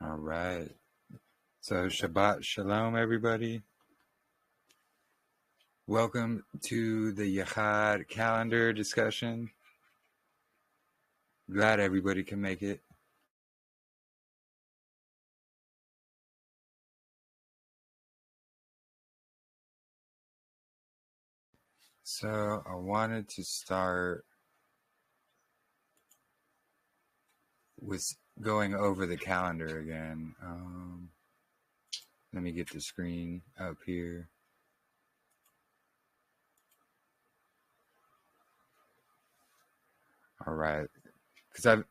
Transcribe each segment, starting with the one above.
All right. So Shabbat Shalom, everybody. Welcome to the YAHUAH calendar discussion. Glad everybody can make it. So I wanted to start with going over the calendar again. Let me get the screen up here. All right. Because I've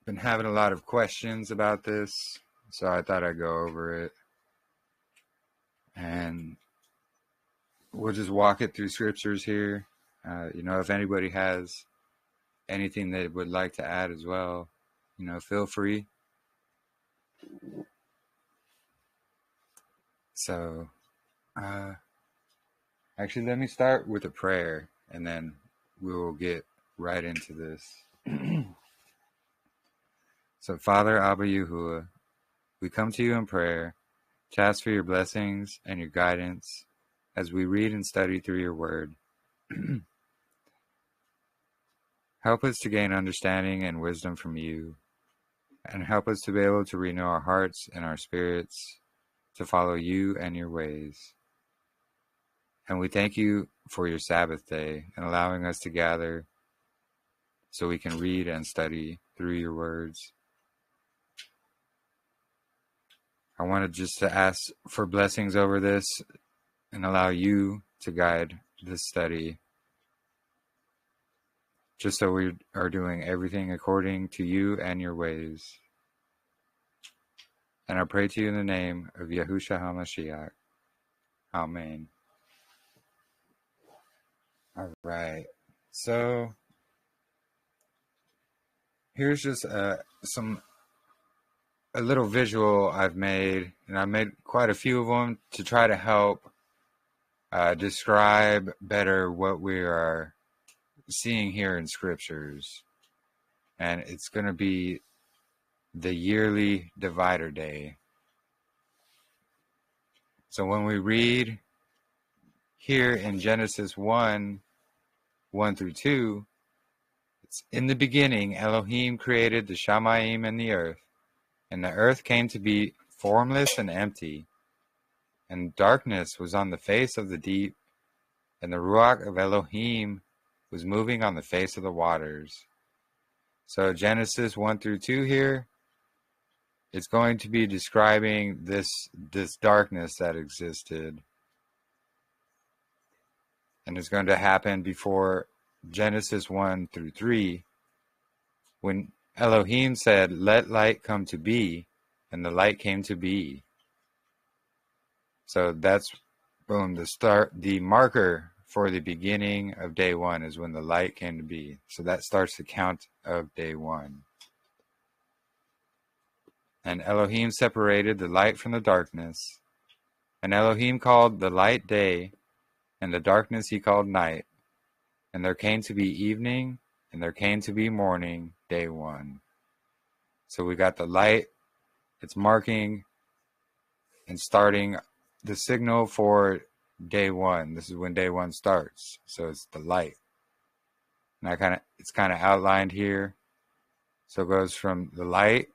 been having a lot of questions about this, so I thought I'd go over it. And we'll just walk it through scriptures here. If anybody has anything they would like to add as well, feel free. So, actually, let me start with a prayer, and then we will get right into this. So, Father Abba Yahuwah, we come to you in prayer to ask for your blessings and your guidance as we read and study through your word. Help us to gain understanding and wisdom from you, and help us to be able to renew our hearts and our spirits to follow you and your ways. And we thank you for your Sabbath day and allowing us to gather so we can read and study through your words. I wanted just to ask for blessings over this and allow you to guide this study, just so we are doing everything according to you and your ways. And I pray to you in the name of Yahushua HaMashiach. Amen. All right. So here's just a little visual I've made, and I made quite a few of them to try to help describe better what we are seeing here in scriptures. And it's going to be the yearly divider day. So when we read here in Genesis 1:1-2, it's in the beginning Elohim created the Shamayim and the earth came to be formless and empty, and darkness was on the face of the deep, and the Ruach of Elohim was moving on the face of the waters. So Genesis 1-2 here, it's going to be describing this darkness that existed. And it's going to happen before Genesis 1-3, when Elohim said, "Let light come to be," and the light came to be. So that's, boom, the marker for the beginning of day one is when the light came to be. So that starts the count of day one. And Elohim separated the light from the darkness. And Elohim called the light day, and the darkness he called night. And there came to be evening, and there came to be morning, day one. So we got the light. It's marking and starting the signal for day one. This is when day one starts. So it's the light. And it's kind of outlined here. So it goes from the light,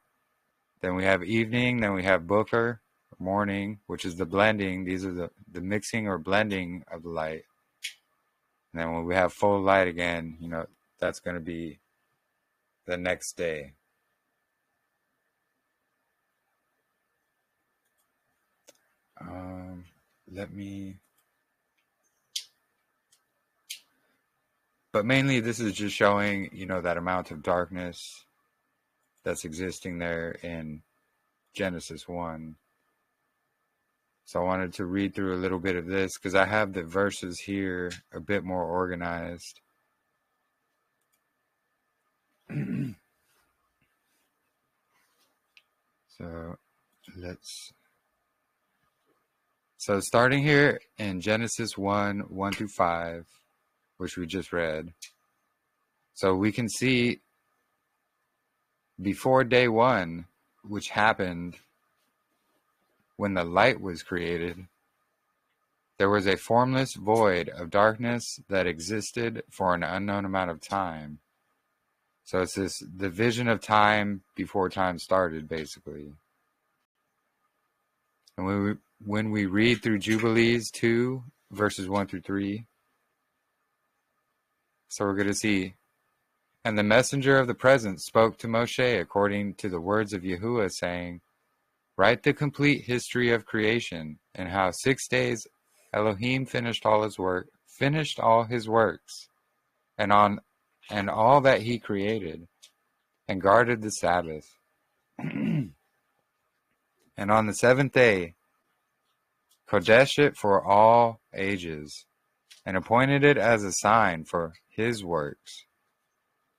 then we have evening, then we have Booker, morning, which is the blending. These are the mixing or blending of the light. And then when we have full light again, that's going to be the next day. But mainly this is just showing, that amount of darkness that's existing there in Genesis 1. So I wanted to read through a little bit of this because I have the verses here a bit more organized. So starting here in Genesis 1:1-5, which we just read. So we can see before day one, which happened when the light was created, there was a formless void of darkness that existed for an unknown amount of time. So it's this division of time before time started, basically. And when we read through Jubilees 2, verses 1 through 3, so we're going to see, and the messenger of the presence spoke to Moshe according to the words of YAHUAH, saying, write the complete history of creation, and how 6 days Elohim finished all his works, and all that he created, and guarded the Sabbath. And on the seventh day, Kodesh it for all ages, and appointed it as a sign for his works.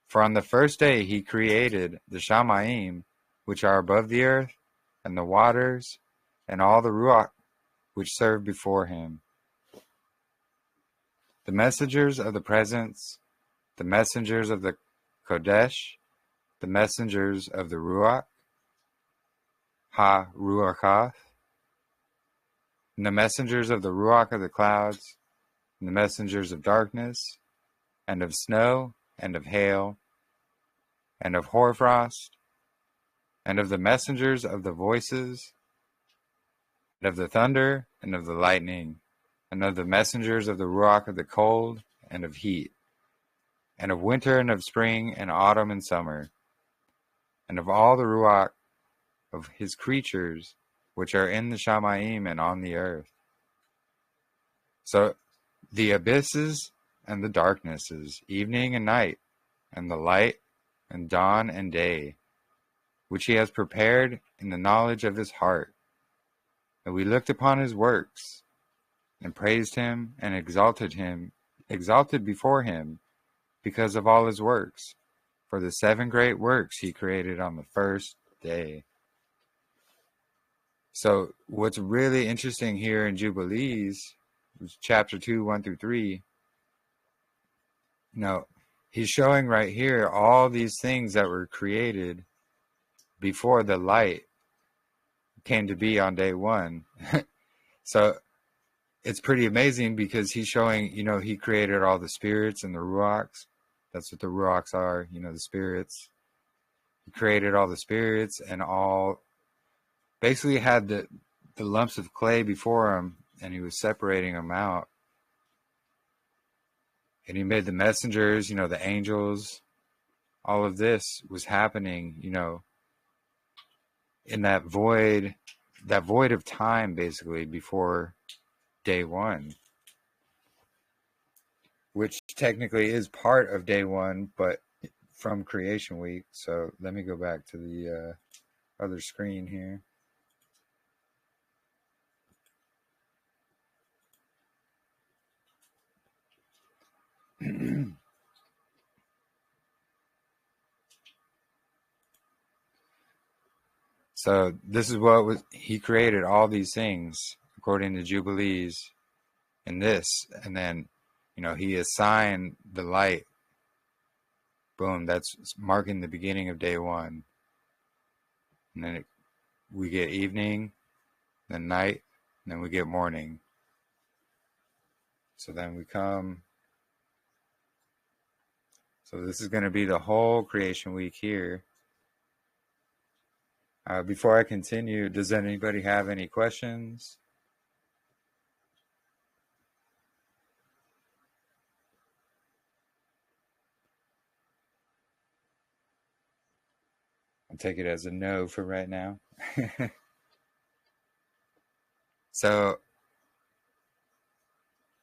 For on the first day he created the Shamayim, which are above the earth, and the waters, and all the Ruach, which serve before him. The messengers of the presence, the messengers of the Kodesh, the messengers of the Ruach, Ha-Ruachah, and the messengers of the Ruach of the clouds, and the messengers of darkness, and of snow, and of hail, and of hoarfrost, and of the messengers of the voices, and of the thunder, and of the lightning, and of the messengers of the Ruach of the cold, and of heat, and of winter, and of spring, and autumn, and summer, and of all the Ruach of his creatures, which are in the Shamayim and on the earth. So the abysses and the darknesses, evening and night, and the light and dawn and day, which he has prepared in the knowledge of his heart. And we looked upon his works, and praised him, and exalted before him, because of all his works, for the 7 great works he created on the first day. So what's really interesting here in Jubilees, chapter 2, 1 through 3, he's showing right here all these things that were created before the light came to be on day 1. So it's pretty amazing because he's showing, he created all the spirits and the ruachs. That's what the ruachs are, the spirits. He created all the spirits and basically had the lumps of clay before him, and he was separating them out. And he made the messengers, the angels. All of this was happening, in that void of time, basically, before day 1, which technically is part of day 1, but from creation week. So let me go back to the other screen here. So this is he created all these things according to Jubilees in this, and then he assigned the light. Boom, that's marking the beginning of day 1. And then we get evening, then night, and then we get morning. So then we come. So this is going to be the whole creation week here. Before I continue, does anybody have any questions? I'll take it as a no for right now. So,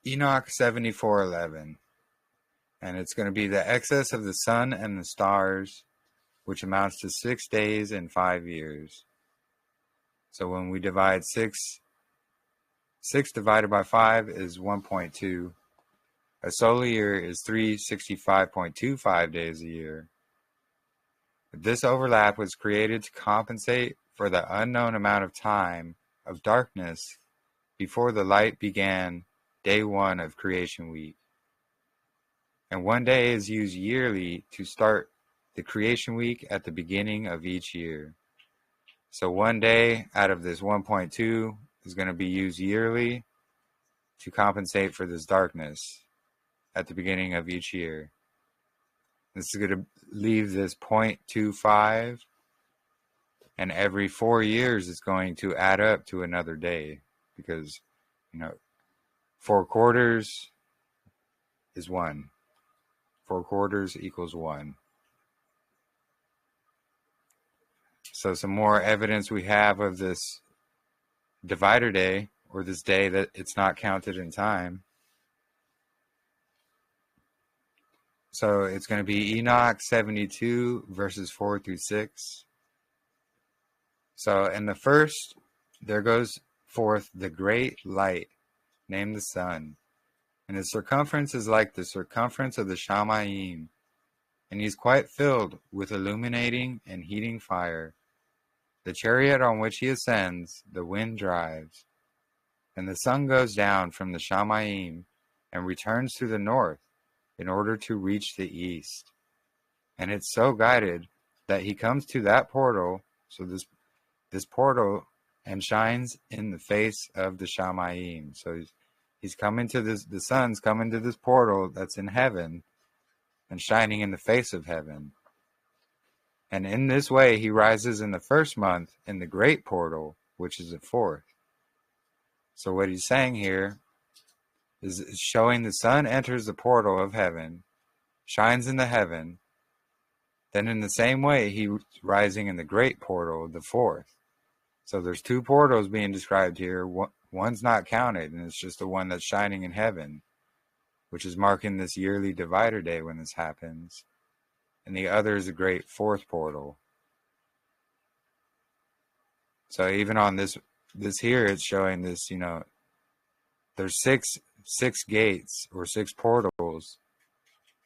Enoch 74:11, and it's going to be the excess of the sun and the stars, which amounts to 6 days and 5 years. So when we divide 6 divided by 5 is 1.2. A solar year is 365.25 days a year. This overlap was created to compensate for the unknown amount of time of darkness before the light began day 1 of creation week. And 1 day is used yearly to start the creation week at the beginning of each year. So one day out of this 1.2 is going to be used yearly to compensate for this darkness at the beginning of each year. This is going to leave this 0.25, and every 4 years it's going to add up to another day, because 4 quarters is 1. 4 quarters equals 1. So some more evidence we have of this divider day, or this day that it's not counted in time. So it's going to be Enoch 72 verses 4 through 6. So in the first, there goes forth the great light, named the sun, and his circumference is like the circumference of the Shamayim, and he's quite filled with illuminating and heating fire. The chariot on which he ascends, the wind drives, and the sun goes down from the Shamayim and returns to the north in order to reach the east. And it's so guided that he comes to that portal, so this portal, and shines in the face of the Shamayim. So he's coming to this, the sun's coming to this portal that's in heaven and shining in the face of heaven. And in this way he rises in the first month in the great portal, which is the fourth. So what he's saying here is showing the sun enters the portal of heaven, shines in the heaven, then in the same way he's rising in the great portal, the fourth. So there's 2 portals being described here. One's not counted, and it's just the one that's shining in heaven, which is marking this yearly divider day when this happens. And the other is a great fourth portal. So even on this here, it's showing this, there's six gates or 6 portals,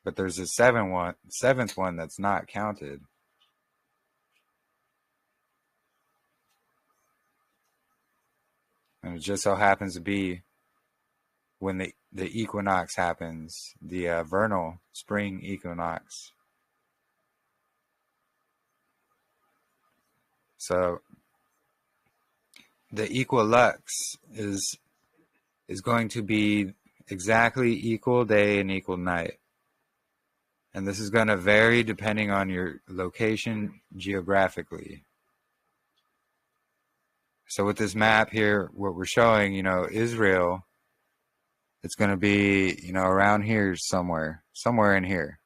but there's a seventh one that's not counted. And it just so happens to be when the equinox happens, the vernal spring equinox. So the equilux is going to be exactly equal day and equal night. And this is going to vary depending on your location geographically. So with this map here, what we're showing, Israel, it's going to be, around here somewhere in here.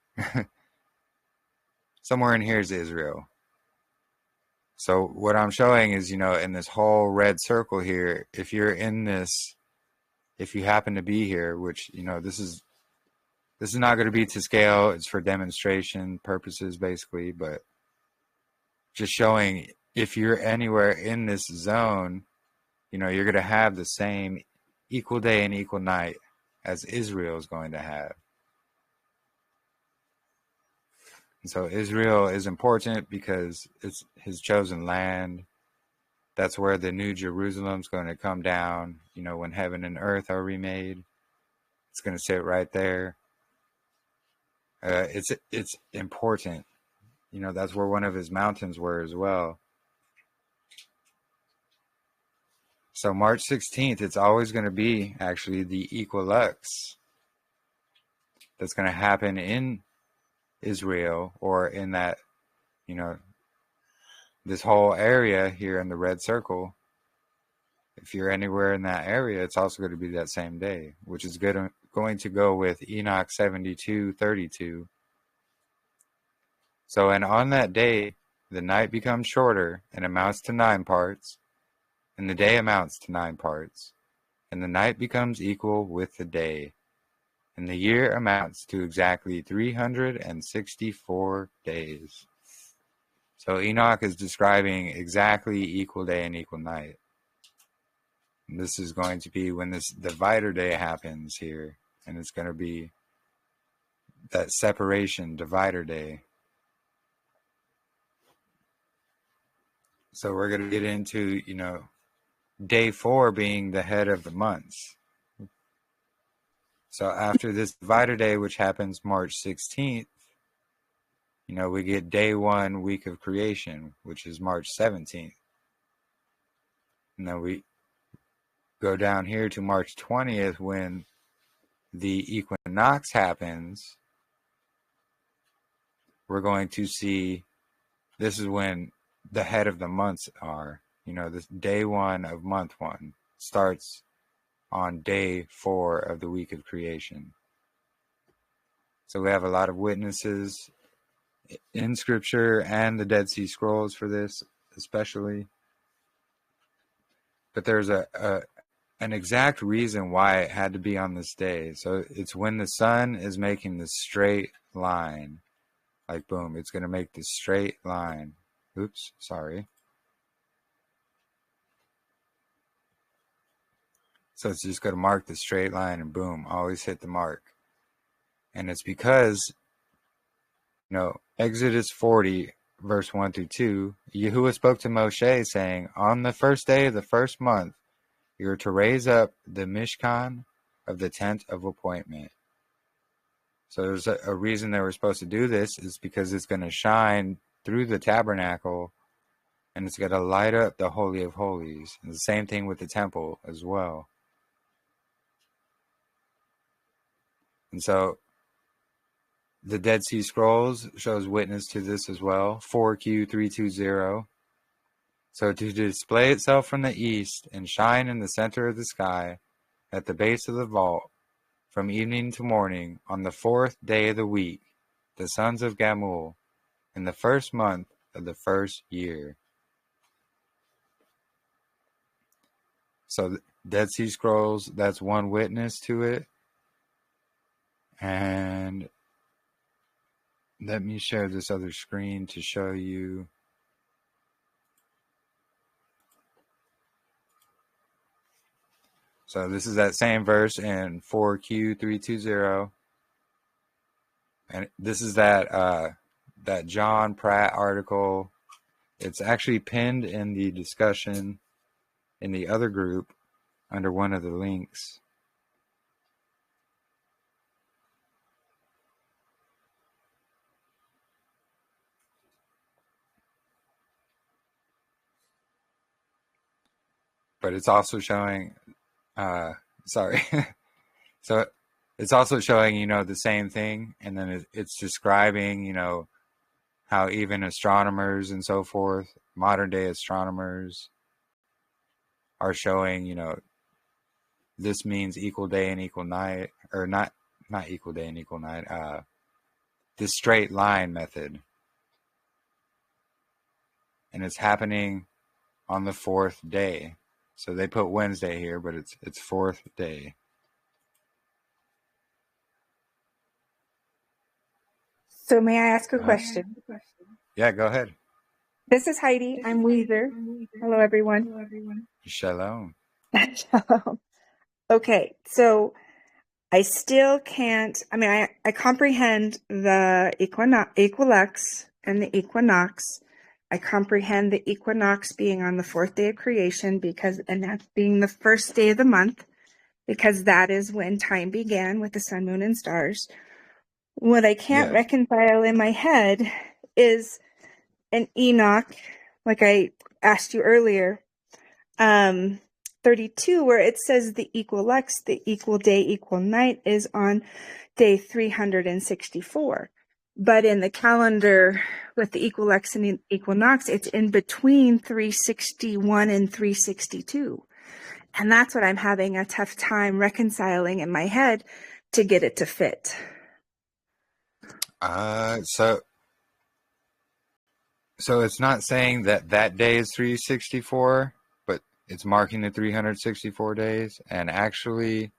Somewhere in here is Israel. So what I'm showing is, in this whole red circle here, if you're in this, if you happen to be here, which, this is not going to be to scale. It's for demonstration purposes, basically, but just showing if you're anywhere in this zone, you're going to have the same equal day and equal night as Israel is going to have. And so Israel is important because it's his chosen land. That's where the new Jerusalem's going to come down, when heaven and earth are remade. It's going to sit right there. It's important. That's where one of his mountains were as well. So March 16th, it's always going to be actually the equilux that's going to happen in Israel, or in that, this whole area here in the red circle. If you're anywhere in that area, it's also going to be that same day, which is going to go with Enoch 72:32. So, and on that day, the night becomes shorter and amounts to 9 parts, and the day amounts to 9 parts, and the night becomes equal with the day, and the year amounts to exactly 364 days. So Enoch is describing exactly equal day and equal night. And this is going to be when this divider day happens here, and it's going to be that separation divider day. So we're going to get into, day 4 being the head of the months. So after this divider day, which happens March 16th, we get day 1 week of creation, which is March 17th. And then we go down here to March 20th when the equinox happens. We're going to see, this is when the head of the months are. This day 1 of month 1 starts on day 4 of the week of creation. So we have a lot of witnesses in Scripture and the Dead Sea Scrolls for this, especially. But there's an exact reason why it had to be on this day. So it's when the sun is making the straight line. Like, boom, it's going to make this straight line. Oops, sorry. So it's just going to mark the straight line and boom, always hit the mark. And it's because, Exodus 40, verse 1 through 2, YAHUAH spoke to Moshe saying, on the first day of the first month, you are to raise up the Mishkan of the tent of appointment. So there's a reason they were supposed to do this is because it's going to shine through the tabernacle and it's going to light up the Holy of Holies. And the same thing with the temple as well. And so the Dead Sea Scrolls shows witness to this as well, 4Q320. So to display itself from the east and shine in the center of the sky at the base of the vault from evening to morning on the 4th day of the week, the sons of Gamul, in the first month of the first year. So Dead Sea Scrolls, that's one witness to it. And let me share this other screen to show you. So this is that same verse in 4Q320. And this is that John Pratt article. It's actually pinned in the discussion in the other group under one of the links. But it's also showing, sorry. So it's also showing, the same thing. And then it's describing, how even astronomers and so forth, modern day astronomers, are showing, this means equal day and equal night, or not equal day and equal night, this straight line method. And it's happening on the 4th day. So they put Wednesday here, but it's 4th day. So may I ask a question? Yeah, go ahead. This is Heidi. I'm Weezer. Hello, everyone. Shalom. Shalom. Okay, so I still can't, I comprehend the equilux and the equinox. I comprehend the equinox being on the 4th day of creation and that being the first day of the month, because that is when time began with the sun, moon, and stars. What I can't reconcile in my head is an Enoch, like I asked you earlier, 32, where it says the equilux, the equal day, equal night, is on day 364. But in the calendar with the equilux and the equinox, it's in between 361 and 362. And that's what I'm having a tough time reconciling in my head to get it to fit. So it's not saying that day is 364, but it's marking the 364 days. And actually,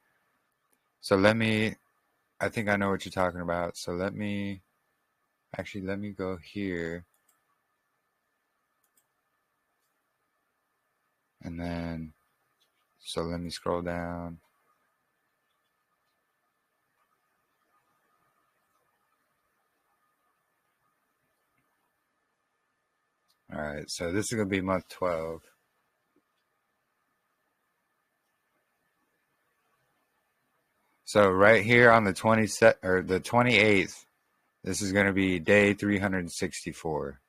I think I know what you're talking about. So let me go here. And then, so let me scroll down. All right, so this is going to be month 12. So right here on the 28th, this is going to be day 364.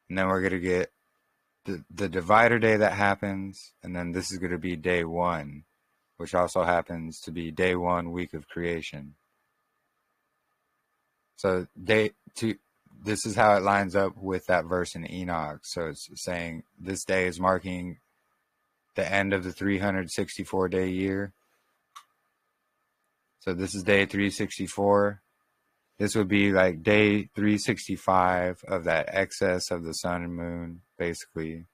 And then we're going to get the divider day that happens, and then this is going to be day one, which also happens to be day 1 week of creation. So this is how it lines up with that verse in Enoch. So it's saying this day is marking the end of the 364-day year. So this is day 364. This would be like day 365 of that excess of the sun and moon, basically.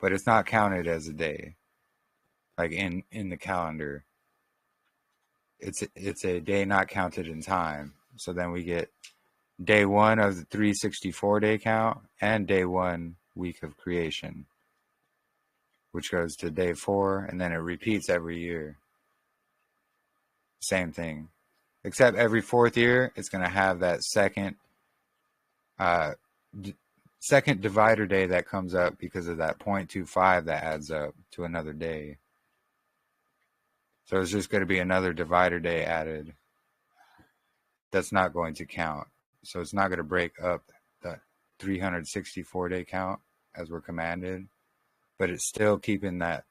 But it's not counted as a day, like in the calendar. It's a day not counted in time. So then we get day 1 of the 364-day count and day 1 week of creation, which goes to day 4, and then it repeats every year. Same thing. Except every 4th year, it's going to have that second divider day that comes up because of that 0.25 that adds up to another day. So it's just going to be another divider day added. That's not going to count. So it's not going to break up the 364-day count as we're commanded, but it's still keeping that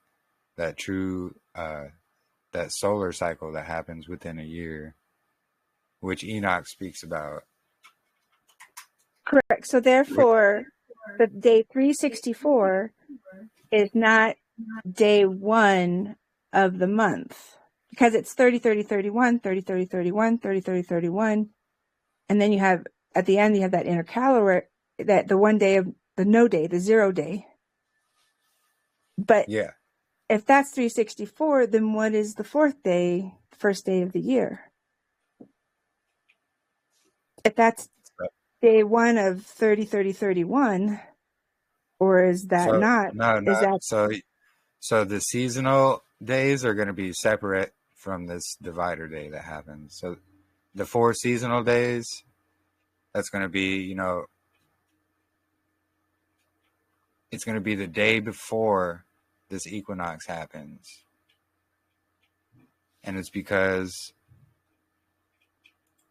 true that solar cycle that happens within a year, which Enoch speaks about. Correct. So therefore, the day 364 is not day 1 of the month, because it's 30, 30, 31, 30, 30, 31, 30, 30, 31. And then you have, at the end, you have that intercalary, that the 1 day of the no day, the 0 day. But Yeah. if that's 364, then what is the 4th day, first day of the year? If that's day 1 of 30, 30, 31, or is that So, not? No. Is that So the seasonal days are going to be separate from this divider day that happens. So the 4 seasonal days, that's going to be, it's going to be the day before this equinox happens. And it's because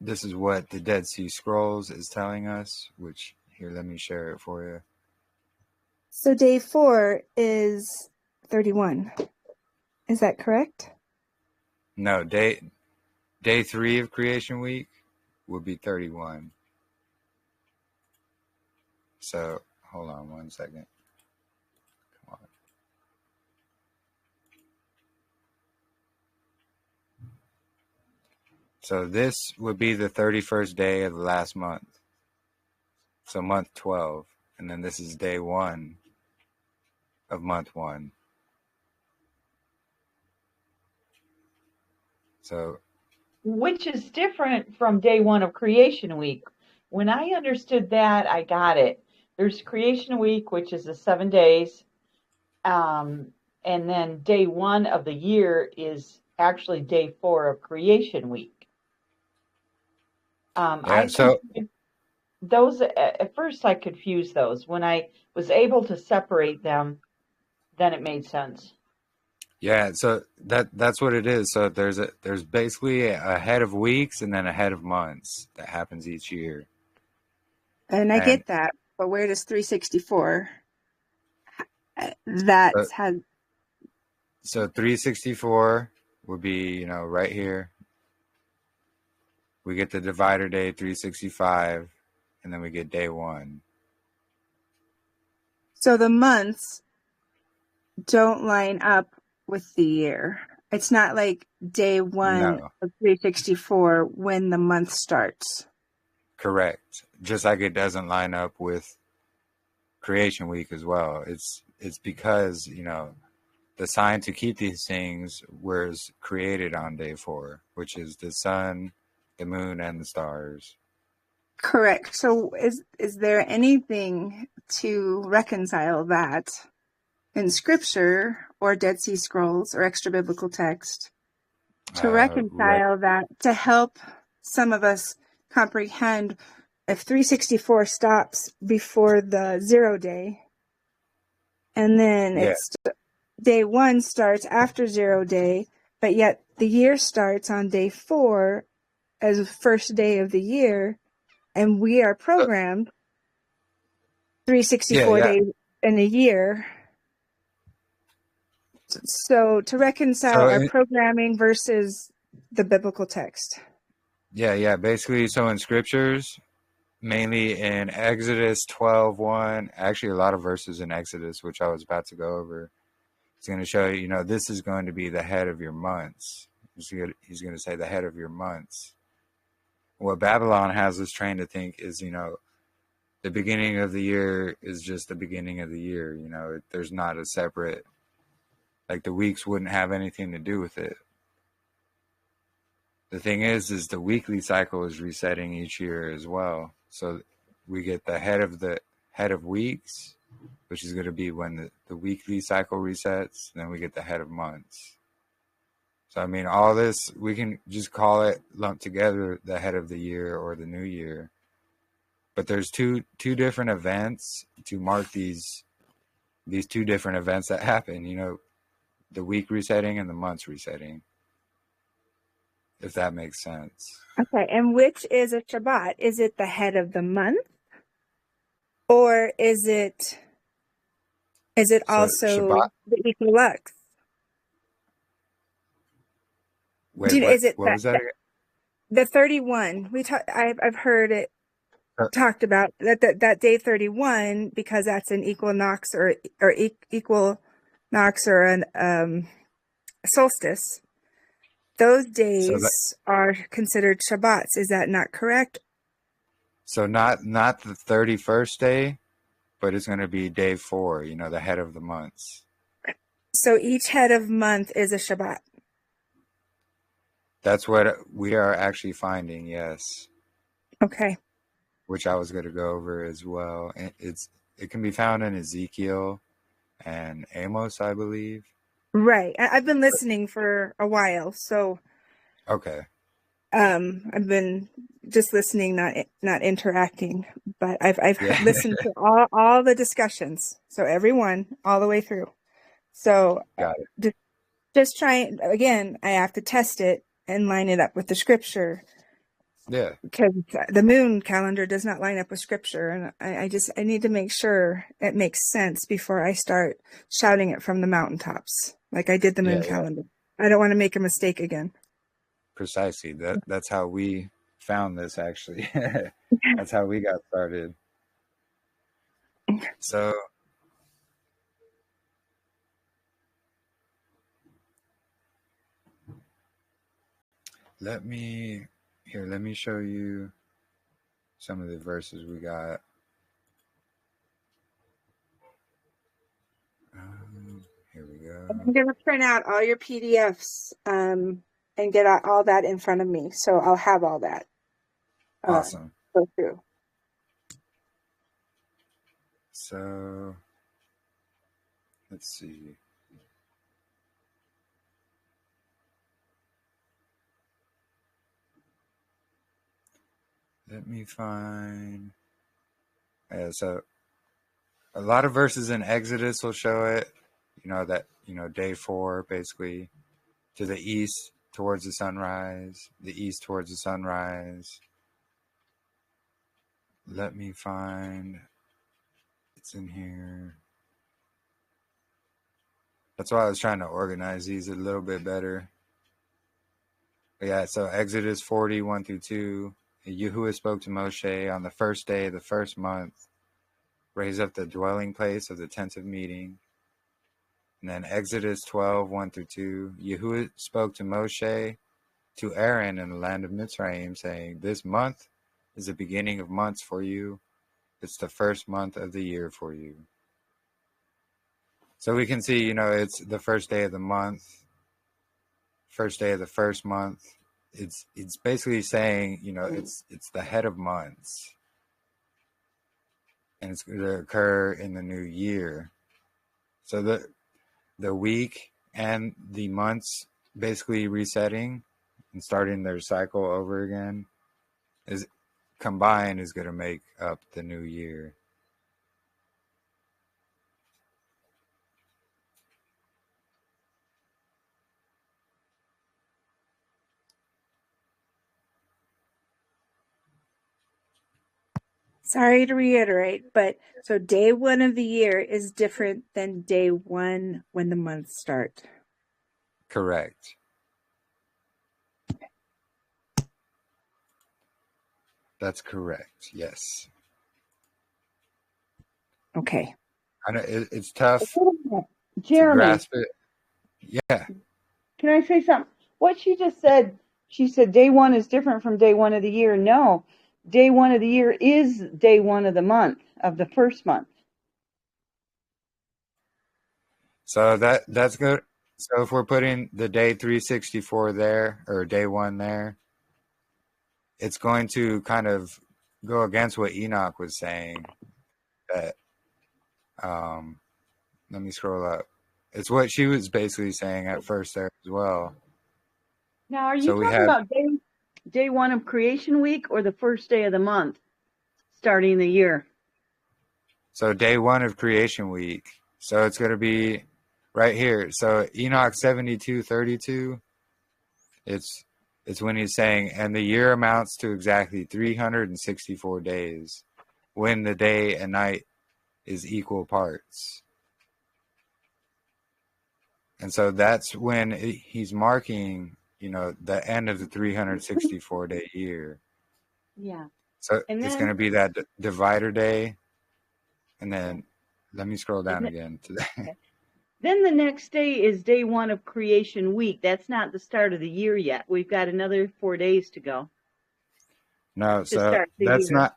this is what the Dead Sea Scrolls is telling us, which, here, let me share it for you. so? Day 4 is 31. Is that correct? No, day 3 of creation week would be 31. So hold on one second. Come on. So this would be the 31st day of the last month. So month 12. And then this is day 1 of month 1. So, which is different from day 1 of creation week. When I understood that, I got it. There's creation week, which is the 7 days. And then day 1 of the year is actually day 4 of creation week. yeah, Those at first I confused those. When I was able to separate them, then it made sense. Yeah, so that's what it is. So there's basically a head of weeks and then a head of months that happens each year. And I get that, but where does 364? That's has. So 364 would be, right here. We get the divider day 365, and then we get day 1. So the months don't line up with the year. It's not like day 1 of 364 when the month starts. Correct. Just like it doesn't line up with creation week as well. It's because, the sign to keep these things was created on day 4, which is the sun, the moon, and the stars. Correct. So is there anything to reconcile that in scripture or Dead Sea Scrolls or extra biblical text to reconcile that, to help some of us comprehend if 364 stops before the 0 day, and then it's day 1 starts after 0 day, but yet the year starts on day 4 as the first day of the year, and we are programmed 364 days in a year. So to reconcile our programming versus the biblical text. Yeah. Basically, so in scriptures, mainly in Exodus 12:1, actually a lot of verses in Exodus, which I was about to go over, it's going to show you, this is going to be the head of your months. He's going to say the head of your months. What Babylon has us trained to think is, the beginning of the year is just the beginning of the year. There's not a separate, like the weeks wouldn't have anything to do with it. The thing is the weekly cycle is resetting each year as well. So we get the head of weeks, which is going to be when the weekly cycle resets. Then we get the head of months. So, I mean, all this, we can just call it lumped together the head of the year or the new year. But there's two different events to mark these two different events that happen, the week resetting and the months resetting, if that makes sense. Okay, and which is a Shabbat? Is it the head of the month? Or is it also Shabbat, the equinox? wait, what was that again? The 31? I've heard it talked about that day 31, because that's an equinox or equinox or an solstice. Those days are considered Shabbats. Is that not correct? So not the 31st day, but it's going to be day 4, the head of the months. So each head of month is a Shabbat. That's what we are actually finding, yes. Okay. Which I was going to go over as well. It can be found in Ezekiel and Amos, I believe. Right. I've been listening for a while, so okay. I've been just listening, not interacting, but I've listened to all the discussions, so everyone all the way through. So got it. Just trying again. I have to test it and line it up with the scripture. Yeah. Because the moon calendar does not line up with scripture, and I need to make sure it makes sense before I start shouting it from the mountaintops like I did the moon calendar. I don't want to make a mistake again. Precisely. That's how we found this, actually. That's how we got started. So let me show you some of the verses we got. Here we go. I'm going to print out all your PDFs and get all that in front of me, so I'll have all that. Awesome. Go through. So let's see. Let me find. So a lot of verses in Exodus will show it. Day 4, basically, to the east towards the sunrise, the east towards the sunrise. Let me find. It's in here. That's why I was trying to organize these a little bit better. But yeah, so Exodus 40, 1-2. YAHUAH spoke to Moshe on the first day of the first month. Raise up the dwelling place of the tent of meeting. And then Exodus 12, 1-2. YAHUAH spoke to Moshe, to Aaron in the land of Mitzrayim, saying, this month is the beginning of months for you. It's the first month of the year for you. So we can see, it's the first day of the month, first day of the first month. It's basically saying, it's the head of months. And it's going to occur in the new year. So the week and the months basically resetting and starting their cycle over again is combined is going to make up the new year. Sorry to reiterate, but so day one of the year is different than day one when the months start. Correct. That's correct. Yes. Okay. I know it's tough to Jeremy, grasp it. Yeah. can I say something? What she just said, she said day one is different from day one of the year. No, day one of the year is day one of the month, of the first month. So that's good. So if we're putting the day 364 there or day one there, it's going to kind of go against what Enoch was saying. That let me scroll up. It's what she was basically saying at first there as well. Now, are you So we talking have about day one of creation week or the first day of the month starting the year? day one of creation week. So it's going to be right here. So Enoch 72:32. It's when he's saying, and the year amounts to exactly 364 days, when the day and night is equal parts. And so that's when he's marking, the end of the 364-day year. Yeah. So And it's then, going to be that divider day. And then let me scroll down again to that. okay. Then the next day is day one of creation week. That's not the start of the year yet. We've got another 4 days to go No, to so start the year.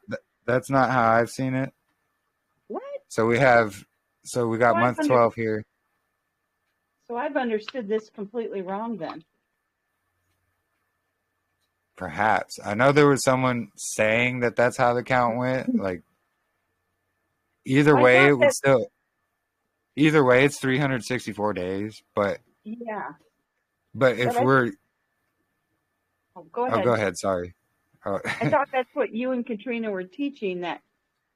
that's not how I've seen it. What? So we got So month 12 here. So I've understood this completely wrong then. Perhaps. I know there was someone saying that that's how the count went. Like, either I way, thought it would that, still, either way, it's 364 days. But yeah. if But we're, go oh, go ahead. ahead. Sorry. Oh. I thought that's what you and Katrina were teaching, that,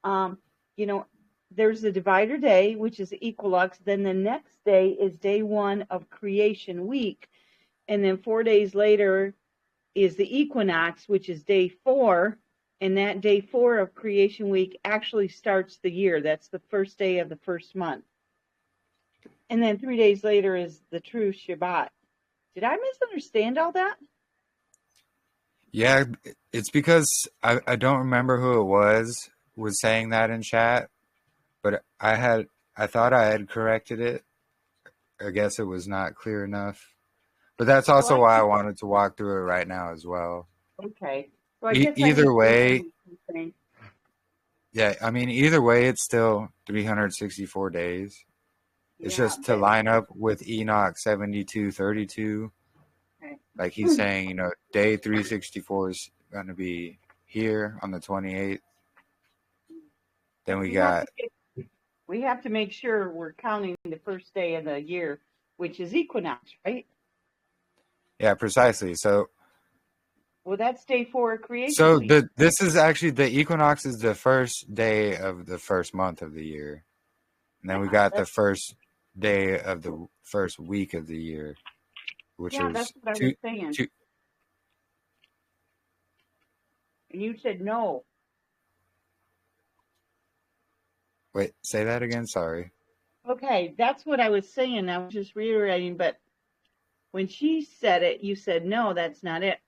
you know, there's the divider day, which is equinox. Then the next day is day one of creation week. And then 4 days later is the equinox, which is day 4. And that day 4 of creation week actually starts the year. That's the first day of the first month. And then 3 days later is the true Shabbat. Did I misunderstand all that? Yeah, it's because I don't remember who it was saying that in chat, but I thought I had corrected it. I guess it was not clear enough. But that's So also why I wanted to walk through it right now as well. okay. So I guess I Either way, something. yeah, I mean, either way, it's still 364 days. It's Yeah, just to line up with Enoch 72:32. okay. Like he's saying, day 364 is going to be here on the 28th. Then we got, We have to make sure we're counting the first day of the year, which is equinox, right? yeah, precisely. So, Well, that's day 4 of creation week. this is actually, the equinox is the first day of the first month of the year. And then we got the first day of the first week of the year, which is that's what I was saying. And you said no. Wait, say that again. Sorry. Okay, that's what I was saying. I was just reiterating, but when she said it, you said no, that's not it.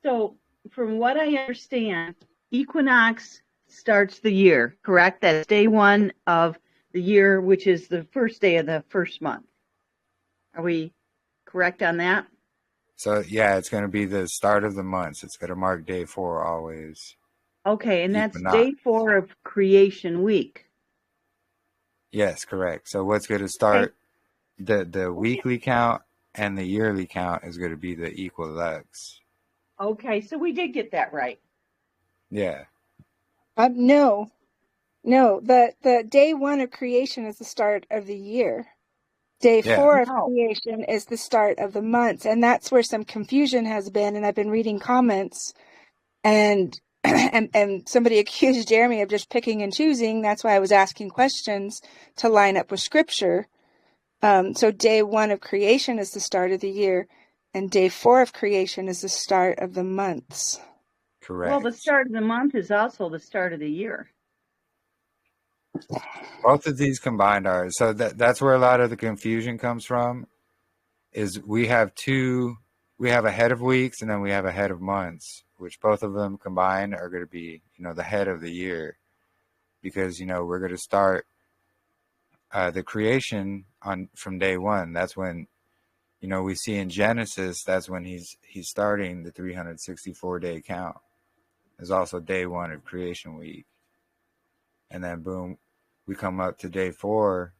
So, from what I understand, equinox starts the year, correct? That's day 1 of the year, which is the first day of the first month. Are we correct on that? So, yeah, it's going to be the start of the months. It's going to mark day 4 always. Okay, and that's Equinox. day 4 of creation week. Yes, correct. So what's going to start the weekly count and the yearly count is going to be the equinox. Okay, so we did get that right. Yeah. No. The day 1 of creation is the start of the year. Day 4 of creation is the start of the months, and that's where some confusion has been. And I've been reading comments, and and somebody accused Jeremy of just picking and choosing. That's why I was asking questions to line up with scripture. So day 1 of creation is the start of the year, and day 4 of creation is the start of the months. Well, the Correct. start of the month is also the start of the year. Both of these combined are so that's where a lot of the confusion comes from. Is we have a head of weeks and then we have a head of months, which both of them combined are going to be the head of the year, because we're going to start the creation on from day one. That's when we see in Genesis. That's when he's starting the 364-day count. Is also day one of creation week, and then boom, we come up to day 4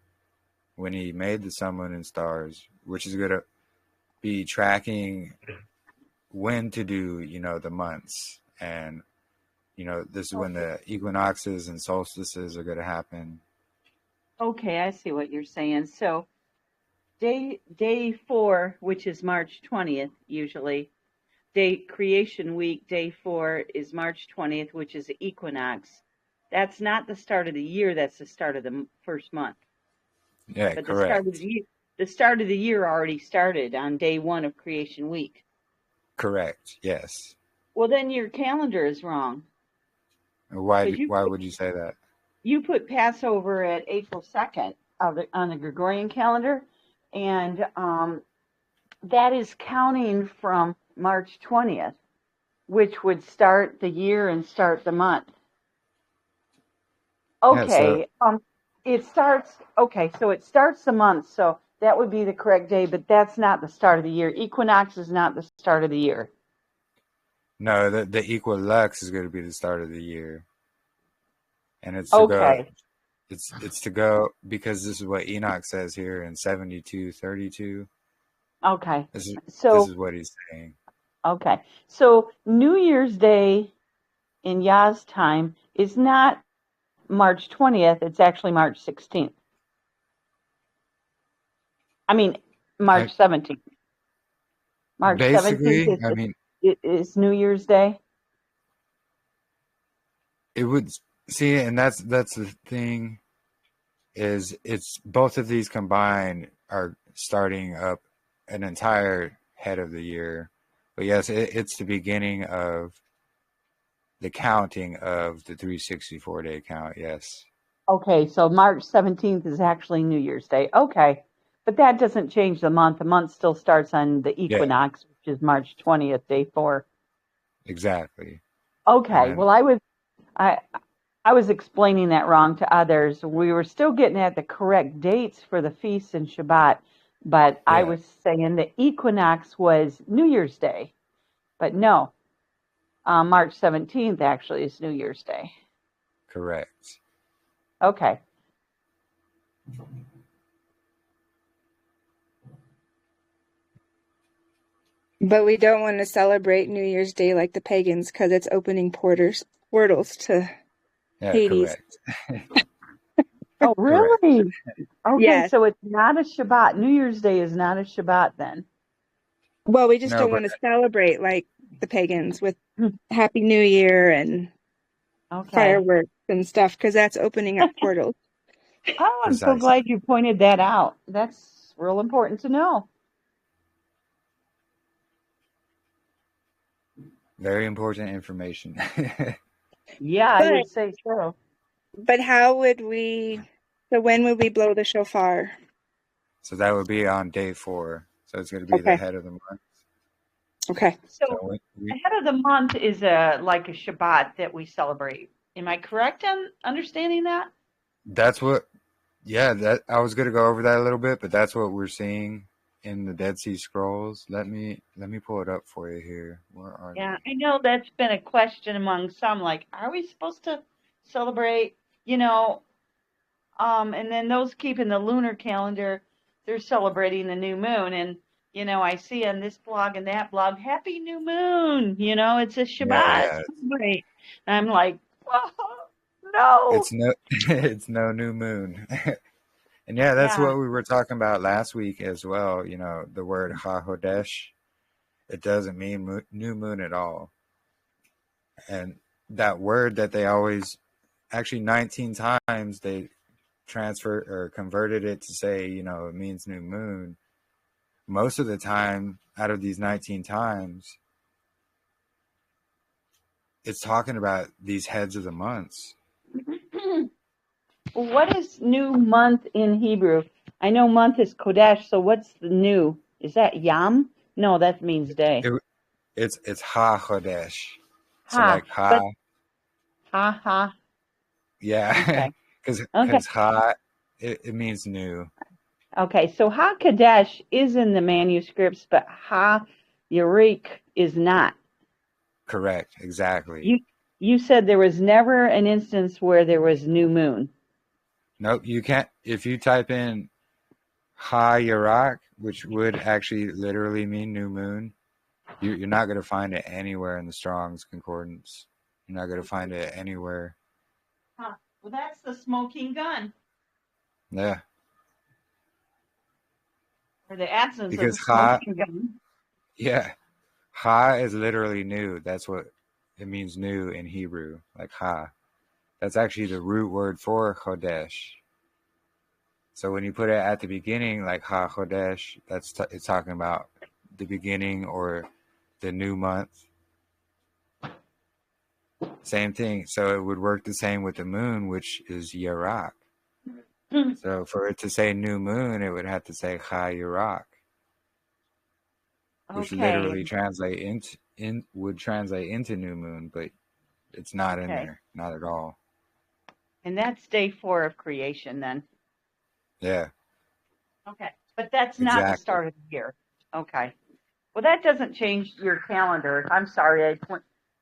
when he made the sun, moon, and stars, which is going to be tracking when to do the months, and this is when the equinoxes and solstices are going to happen. Okay, I see what you're saying. So day 4, which is March 20th, usually. Creation week, day 4 is March 20th, which is the equinox. That's not the start of the year. That's the start of the first month. Yeah, But correct. the start of the year already started on day 1 of creation week. Correct. Yes. Well, then your calendar is wrong. Why would you say that? You put Passover at April 2nd on the Gregorian calendar, and that is counting from March 20th, which would start the year and start the month. Okay. Yeah, So it starts the month, so that would be the correct day, but that's not the start of the year. Equinox is not the start of the year. no, the equilux is going to be the start of the year, and it's to go. Okay. It's to go because this is what Enoch says here in 72:32. Okay. This So, is what he's saying. okay. So New Year's Day in Yah's time is not March 20th, it's actually March 16th. I mean, I March 17th. March 17th basically, I mean, is New Year's Day. it would see, and that's the thing, is it's both of these combined are starting up an entire head of the year. But yes, it's the beginning of the counting of the 364-day count. Yes. Okay, so March 17th is actually New Year's Day. Okay. But that doesn't change the month. The month still starts on the Yeah, equinox, which is March 20th, day 4. exactly. And Okay. then Well, I was explaining that wrong to others. We were still getting at the correct dates for the feasts and Shabbat, but I yeah, was saying the equinox was New Year's Day. But no, March 17th actually is New Year's Day. correct. Okay. But we don't want to celebrate New Year's Day like the pagans because it's opening portals to Yeah, Hades. correct. Oh, Correct. really? Okay, Yes. so it's not a Shabbat. New Year's Day is not a Shabbat then. Well, we just No, don't but want to celebrate like the pagans with Happy New Year and Okay. fireworks and stuff because that's opening up portals. Oh, I'm so precisely. glad you pointed that out. That's real important to know. Very important information. Yeah, I But would say so. how would we? So when would we blow the shofar? So that would be on day 4. So it's going to be the Okay. head of the month. Okay. So So ahead of the month is like a Shabbat that we celebrate. Am I correct in understanding that? that's what, yeah, that I was going to go over that a little bit, but that's what we're seeing in the Dead Sea Scrolls. Let me pull it up for you here. Where are Yeah, they? I know that's been a question among some, like, are we supposed to celebrate, and then those keeping the lunar calendar, they're celebrating the new moon. And, I see on this blog and that blog, Happy New Moon, it's a Yeah, Shabbat. yeah. Celebrate. And I'm like, oh, no. It's no it's no new moon. And yeah, that's Yeah. what we were talking about last week as well. The word HaHodesh, it doesn't mean new moon at all. And that word that they always, actually 19 times they transfer or converted it to say, it means new moon. Most of the time, out of these 19 times, it's talking about these heads of the months. What is new month in Hebrew? I know month is Kodesh, so what's the new? Is that Yam? No, that means day. It's Ha Chodesh. So Ha, like Ha, but ha. yeah, Okay. Okay. because Ha, it means new. Okay. So Ha Kadesh is in the manuscripts, but Ha Yarik is not. Correct, exactly. You said there was never an instance where there was new moon. Nope, you can't. If you type in Ha Yarak, which would actually literally mean new moon, you're not going to find it anywhere in the Strong's Concordance. You're not going to find it anywhere. Huh. Well, that's the smoking gun, Yeah, or the absence of because the Ha, smoking gun. yeah, Ha is literally new. That's what it means, new in Hebrew, like Ha. That's actually the root word for Chodesh. So when you put it at the beginning, like Ha Chodesh, it's talking about the beginning or the new month. Same thing. So it would work the same with the moon, which is Yarak. So for it to say new moon, it would have to say Ha Yarak, which Okay. literally would translate into new moon, but it's not in Okay. there, not at all. And that's day 4 of creation then. Yeah, Okay. But that's not the exactly. start of the year. Okay. Well, that doesn't change your calendar. I'm sorry.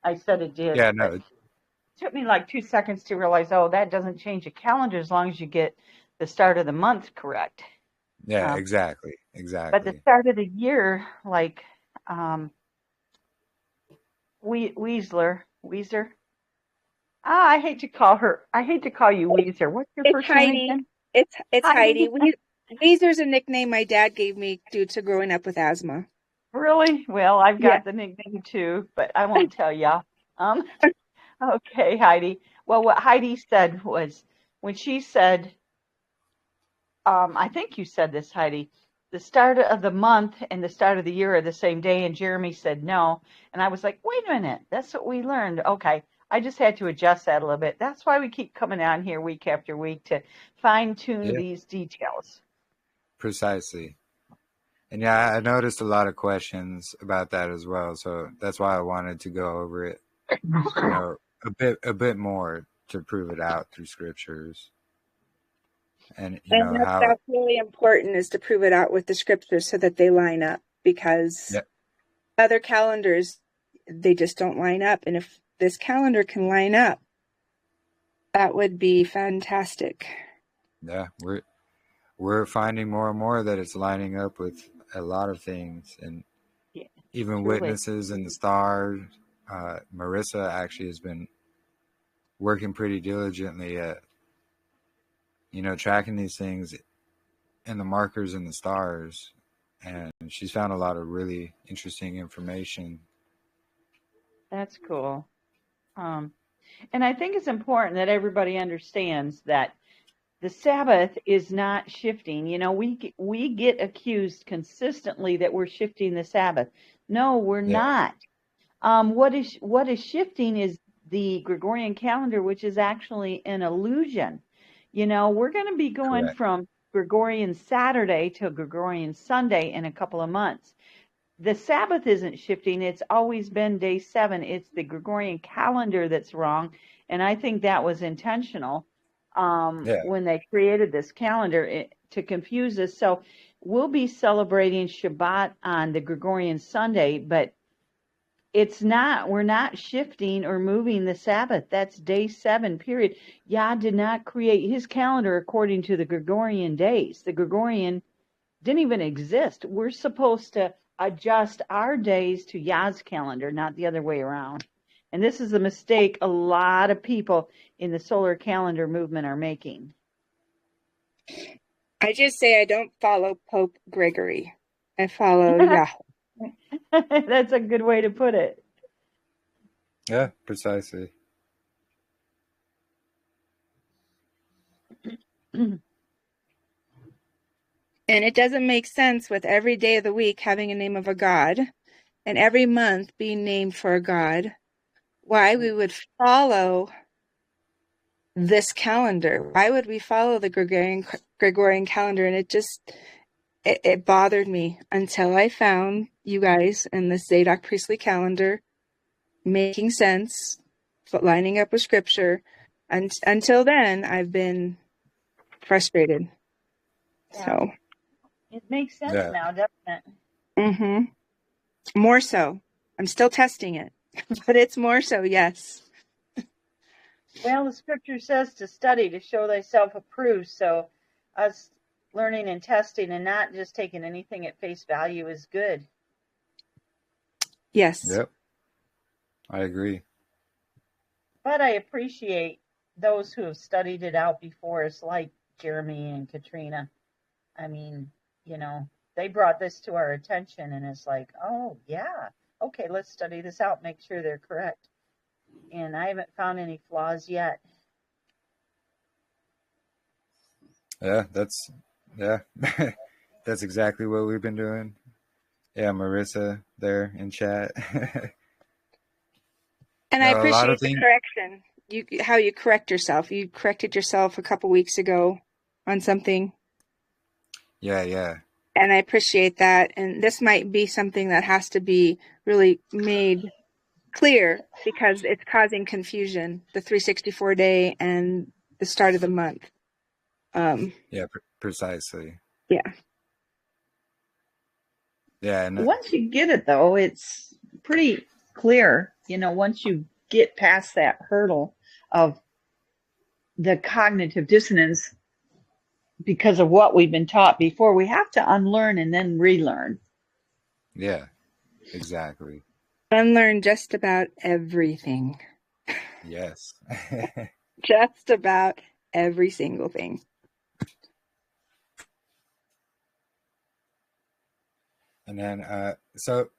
I said it did, Yeah, but no, it took me like 2 seconds to realize, oh, that doesn't change the calendar as long as you get the start of the month correct. yeah, Um, exactly, but the exactly. start of the year, like Weezer. I hate to call her. I hate to call you Weezer. What's your It's first name Heidi. again? It's Heidi. Heidi. Weezer's a nickname my dad gave me due to growing up with asthma. Really? Well, I've Yeah. got the nickname too, but I won't tell ya. Um, okay, Heidi. Well, what Heidi said was when she said, I think you said this, Heidi, the start of the month and the start of the year are the same day, and Jeremy said no. And I was like, wait a minute, that's what we learned. Okay. I just had to adjust that a little bit. That's why we keep coming on here week after week to fine tune Yeah, these details. precisely. And yeah, I noticed a lot of questions about that as well. So that's why I wanted to go over it, a bit more to prove it out through scriptures. And And how that's really important, is to prove it out with the scriptures so that they line up, because yeah, other calendars, they just don't line up. And if this calendar can line up, that would be fantastic. yeah, we're finding more and more that it's lining up with a lot of things, and Yeah, even truly. witnesses and the stars. Marissa actually has been working pretty diligently at tracking these things and the markers in the stars, and she's found a lot of really interesting information. That's cool. And I think it's important that everybody understands that the Sabbath is not shifting. We get accused consistently that we're shifting the Sabbath. No, we're Yeah, not. What is shifting is the Gregorian calendar, which is actually an illusion. We're going to be going correct. from Gregorian Saturday to Gregorian Sunday in a couple of months. The Sabbath isn't shifting. It's always been day 7. It's the Gregorian calendar that's wrong. And I think that was intentional Yeah, when they created this calendar to confuse us. So we'll be celebrating Shabbat on the Gregorian Sunday, but we're not shifting or moving the Sabbath. That's day 7, period. Yah did not create his calendar according to the Gregorian days. The Gregorian didn't even exist. We're supposed to adjust our days to Yah's calendar, not the other way around. And this is a mistake a lot of people in the solar calendar movement are making. I just say I don't follow Pope Gregory. I follow YAHUAH. That's a good way to put it. yeah, precisely. And it doesn't make sense with every day of the week having a name of a god and every month being named for a god, why we would follow this calendar. Why would we follow the Gregorian calendar? And it bothered me until I found you guys and the Zadok priestly calendar making sense, but lining up with scripture. And until then, I've been frustrated. Yeah. So It makes sense Yeah. now, doesn't it? More so. I'm still testing it, but it's more so, yes. Well, the scripture says to study to show thyself approved. So us learning and testing and not just taking anything at face value is good. Yes. Yep. I agree. But I appreciate those who have studied it out before us, like Jeremy and Katrina. I mean, they brought this to our attention, and it's like, oh, yeah, okay, let's study this out, make sure they're correct. And I haven't found any flaws yet. Yeah, that's exactly what we've been doing. Yeah, Marissa there in chat. And I appreciate the correction. How you correct yourself. You corrected yourself a couple weeks ago on something. Yeah. And I appreciate that. And this might be something that has to be really made clear because it's causing confusion, the 364 day and the start of the month. Yeah, precisely. Yeah. Yeah. And once you get it, though, it's pretty clear, once you get past that hurdle of the cognitive dissonance because of what we've been taught before, we have to unlearn and then relearn. Yeah, exactly. Unlearn just about everything. Yes. Just about every single thing. And then, so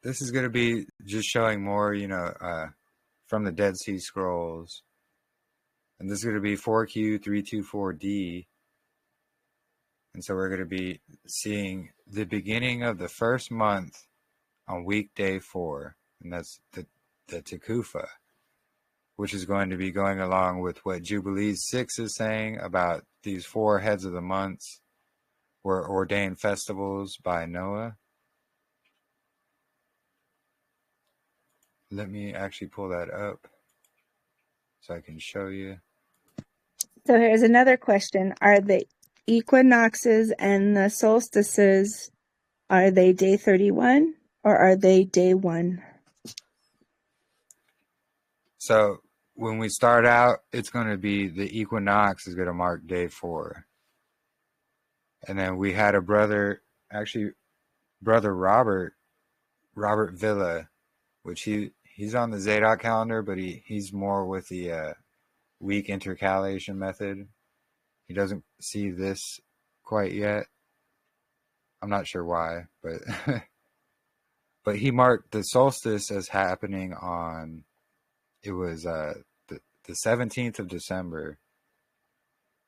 this is going to be just showing more, from the Dead Sea Scrolls. And this is going to be 4Q324D. And so we're going to be seeing the beginning of the first month on weekday 4. And that's the Tekufa, which is going to be going along with what Jubilees 6 is saying about these 4 heads of the months were ordained festivals by Noah. Let me actually pull that up so I can show you. So here's another question. Are the equinoxes and the solstices, are they day 31 or are they day 1? So when we start out, it's going to be the equinox is going to mark day 4. And then we had a brother Robert Villa, which he's on the Zadok calendar, but he's more with the week intercalation method. He doesn't see this quite yet. I'm not sure why, but but he marked the solstice as happening on, it was the 17th of December.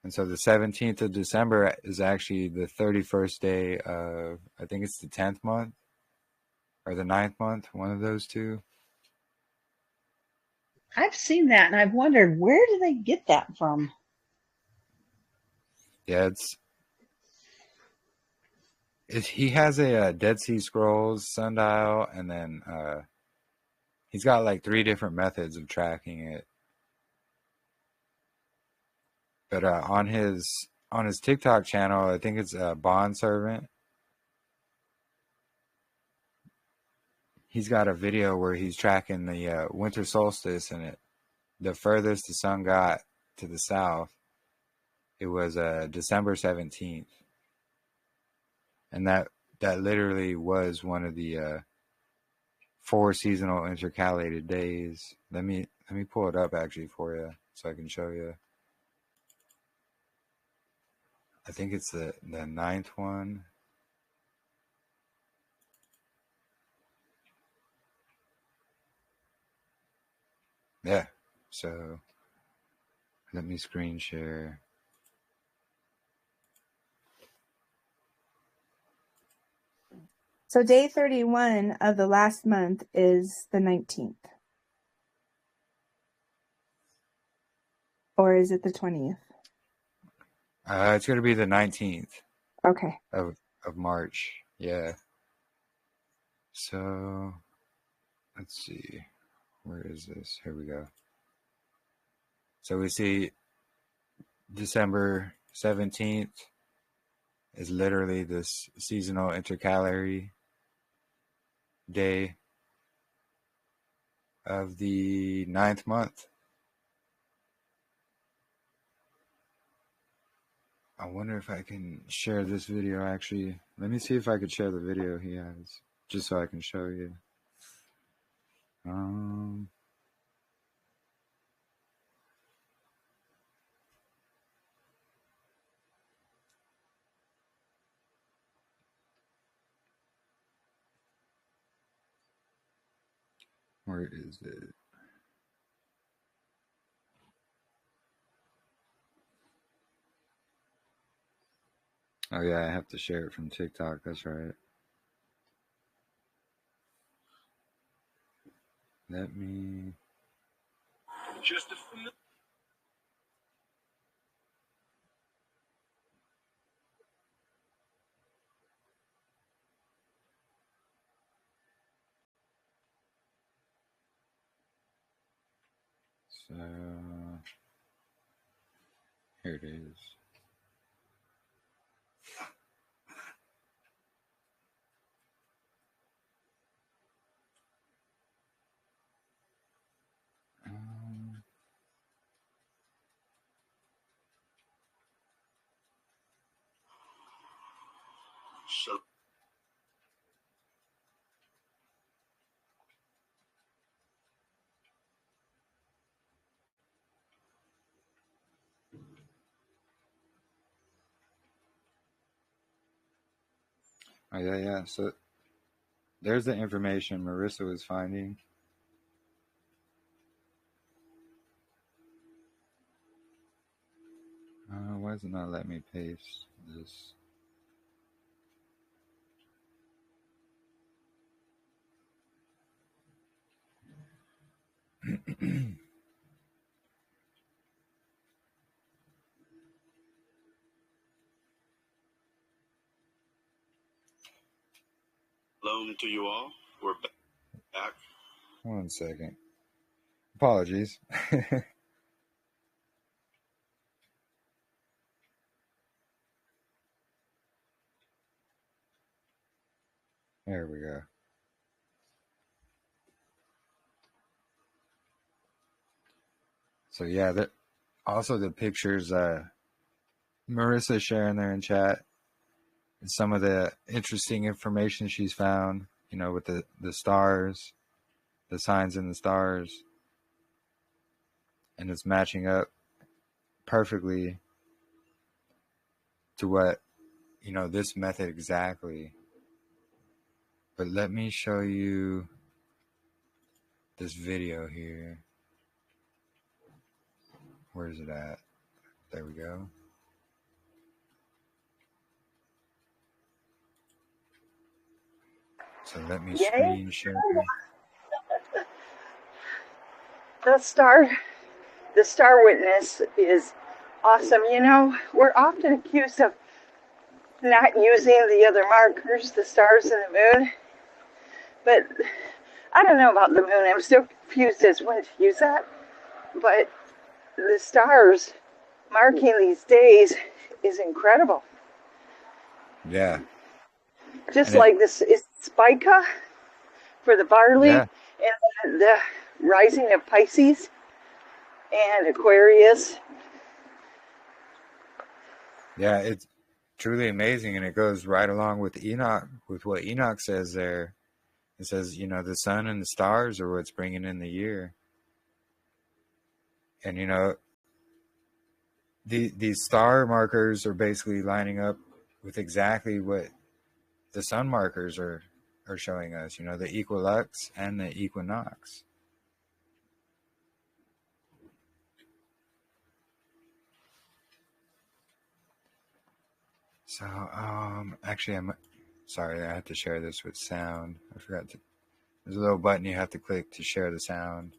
And so the 17th of December is actually the 31st day of, I think it's the 10th month or the 9th month, one of those two. I've seen that, and I've wondered, where do they get that from? Yeah, he has a Dead Sea Scrolls sundial, and then he's got like 3 different methods of tracking it. But on his TikTok channel, I think it's Bond Servant. He's got a video where he's tracking the winter solstice, and the furthest the sun got to the south, it was December 17th, and that literally was one of the 4 seasonal intercalated days. Let me pull it up actually for you so I can show you. I think it's the 9th one. Yeah. So let me screen share. So day 31 of the last month is the 19th. Or is it the 20th? It's going to be the 19th Okay. of March. Yeah. So, let's see. Where is this? Here we go. So we see December 17th is literally this seasonal intercalary day of the 9th month. I wonder if I can share this video actually. Let me see if I could share the video he has, just so I can show you. Where is it? Oh yeah, I have to share it from TikTok, that's right. Let me... Just a few. So, here it is. So oh yeah. So there's the information Marissa was finding. Why does it not let me paste this? Hello to you all. We're back. One second. Apologies. There we go. So yeah, also the pictures Marissa sharing there in chat, and some of the interesting information she's found, you know, with the stars, the signs in the stars, and it's matching up perfectly to what, you know, this method exactly. But let me show you this video here. Where is it at? There we go. So let me screen share. The star witness is awesome. You know, we're often accused of not using the other markers, the stars and the moon. But I don't know about the moon. I'm still confused as when to use that. But the stars marking these days is incredible. Yeah. Just like this is Spica for the barley, yeah, and the rising of Pisces and Aquarius. Yeah, it's truly amazing, and it goes right along with Enoch, with what Enoch says there. It says, you know, the sun and the stars are what's bringing in the year. And, you know, these star markers are basically lining up with exactly what the sun markers are showing us, you know, the equilux and the equinox. So, actually, I'm sorry, I have to share this with sound. I forgot to, there's a little button you have to click to share the sound.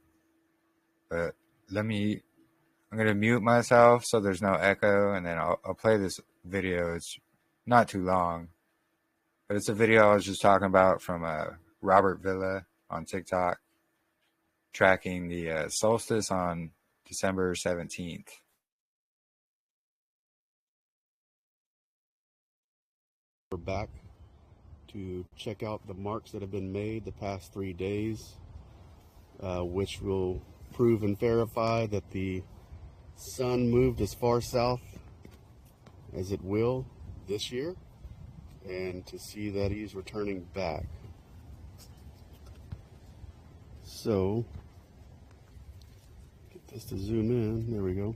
But let me I'm going to mute myself so there's no echo, and then I'll play this video. It's not too long, but it's a video I was just talking about from Robert Villa on TikTok, tracking the solstice on December 17th. We're back to check out the marks that have been made the past 3 days, which will prove and verify that the sun moved as far south as it will this year, and to see that he's returning back. So, get this to zoom in. There we go.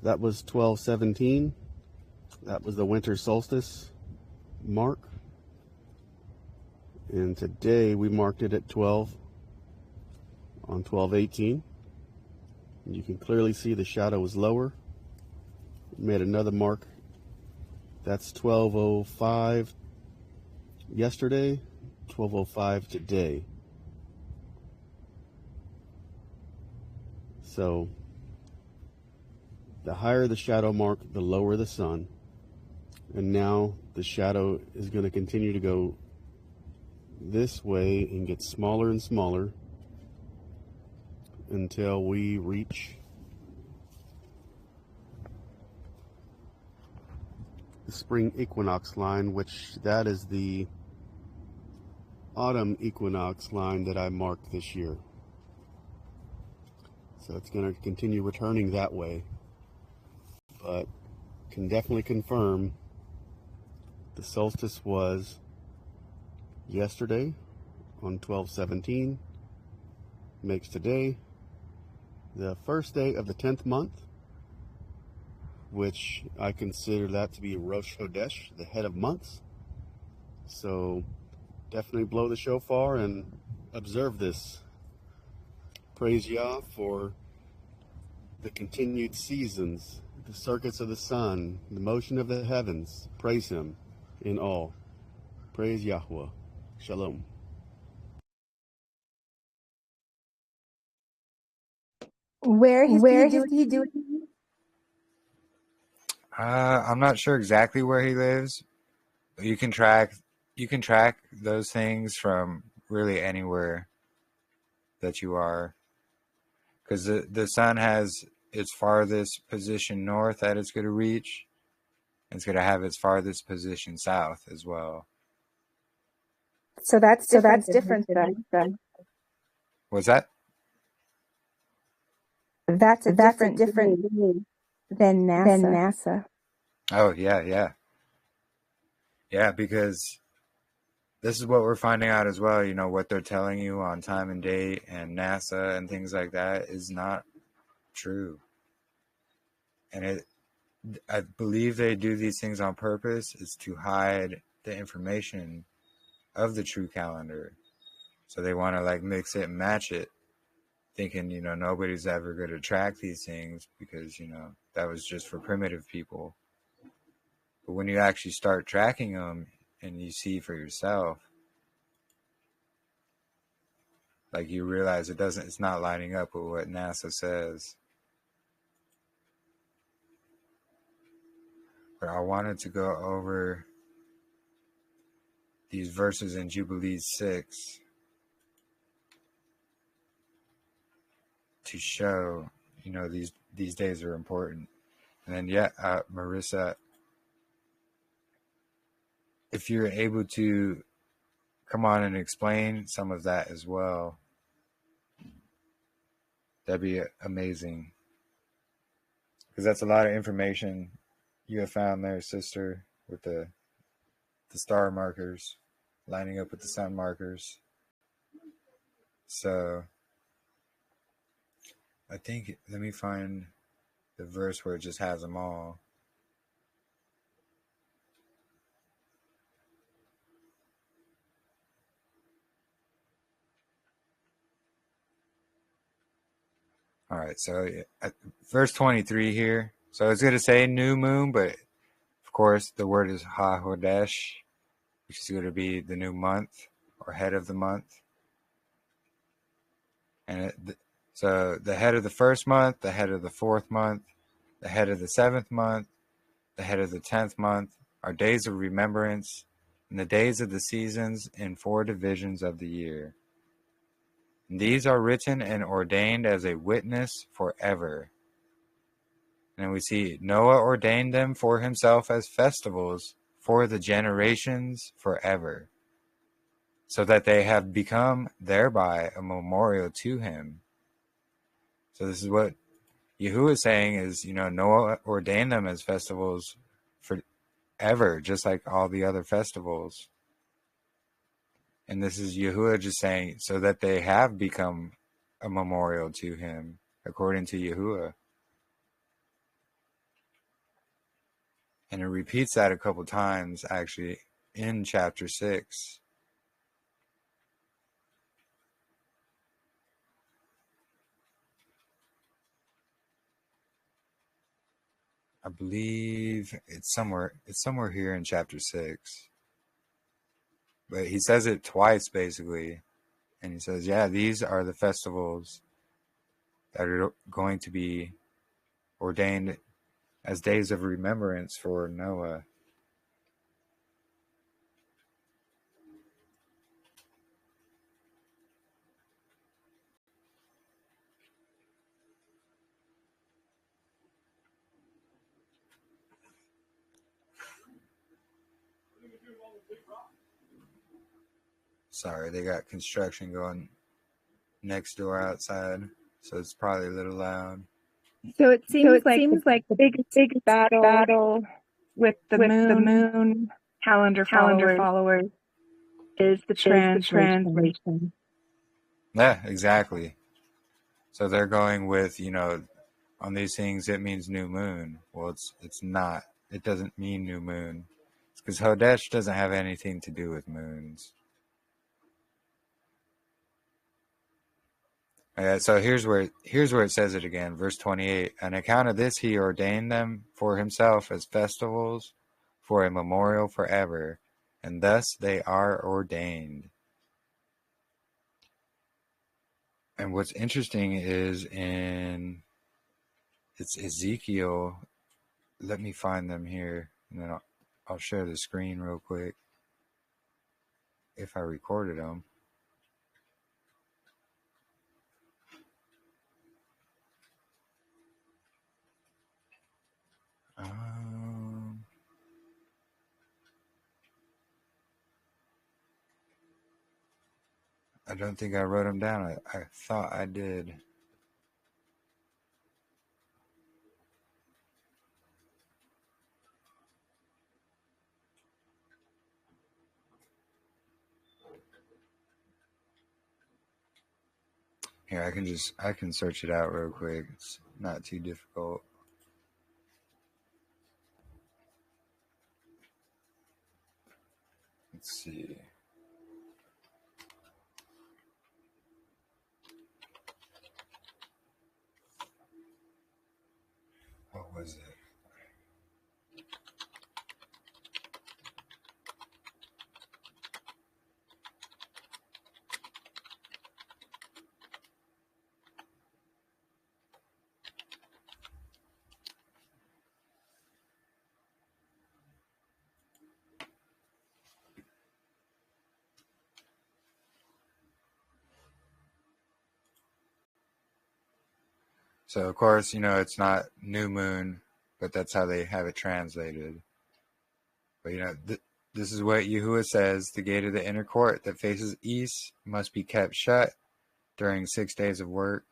That was 12/17. That was the winter solstice mark. And today we marked it at 12 on 12/18. And you can clearly see the shadow was lower. We made another mark. That's 12:05 yesterday, 12:05 today. So the higher the shadow mark, the lower the sun. And now the shadow is going to continue to go this way and get smaller and smaller until we reach the spring equinox line, which that is the autumn equinox line that I marked this year. So it's going to continue returning that way, but can definitely confirm the solstice was yesterday on 12/17, makes today the first day of the 10th month, which I consider that to be Rosh Chodesh, the head of months. So definitely blow the shofar and observe this. Praise Yah for the continued seasons, the circuits of the sun, the motion of the heavens. Praise Him in all. Praise YAHUAH. Shalom. Where is he doing? I'm not sure exactly where he lives, but you can track those things from really anywhere that you are, because the sun has its farthest position north that it's going to reach. It's going to have its farthest position south as well. So that's different then. What's that? That's a different than NASA. Oh, yeah. Yeah, because this is what we're finding out as well. You know, what they're telling you on time and date and NASA and things like that is not true. And I believe they do these things on purpose. It's to hide the information of the true calendar. So they want to like mix it and match it, thinking, you know, nobody's ever going to track these things because, you know, that was just for primitive people. But when you actually start tracking them and you see for yourself, like you realize it's not lining up with what NASA says. But I wanted to go over these verses in Jubilees 6 to show, you know, these days are important. And then, Marissa, if you're able to come on and explain some of that as well, that'd be amazing. Because that's a lot of information you have found there, sister, with the star markers lining up with the sun markers. So I think, let me find the verse where it just has them all. All right, so verse 23 here. So it's going to say new moon, but of course the word is HaHodesh, which is going to be the new month or head of the month. And so the head of the first month, the head of the fourth month, the head of the seventh month, the head of the 10th month are days of remembrance, and the days of the seasons in 4 divisions of the year. And these are written and ordained as a witness forever. And we see Noah ordained them for himself as festivals for the generations forever, so that they have become thereby a memorial to him. So this is what Yahuwah is saying is, Noah ordained them as festivals forever, just like all the other festivals. And this is Yahuwah just saying, so that they have become a memorial to him, according to Yahuwah. And it repeats that a couple times, actually, in chapter 6. I believe it's somewhere here in chapter 6. But he says it twice, basically. And he says, yeah, these are the festivals that are going to be ordained as days of remembrance for Noah. Sorry, they got construction going next door outside, so it's probably a little loud. So it seems like the biggest biggest battle with the moon calendar followers is the translation. Yeah, exactly. So they're going with, on these things it means new moon. Well, it's not. It doesn't mean new moon. It's because Hodesh doesn't have anything to do with moons. So here's where it says it again, verse 28. On account of this, he ordained them for himself as festivals for a memorial forever, and thus they are ordained. And what's interesting is it's Ezekiel. Let me find them here, and then I'll share the screen real quick if I recorded them. I don't think I wrote them down. I thought I did. Here, I can search it out real quick. It's not too difficult. Let's see. What was it? So, of course, it's not new moon, but that's how they have it translated. But, this is what Yahuwah says. The gate of the inner court that faces east must be kept shut during 6 days of work.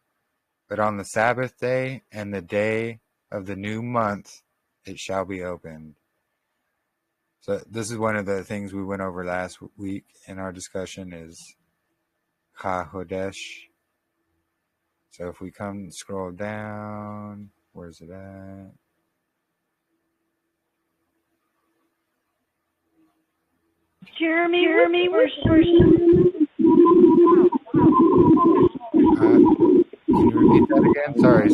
But on the Sabbath day and the day of the new month, it shall be opened. So this is one of the things we went over last week in our discussion is YAHUAH. So if we scroll down, where's it at? Jeremy, where's Can you repeat that again? Sorry,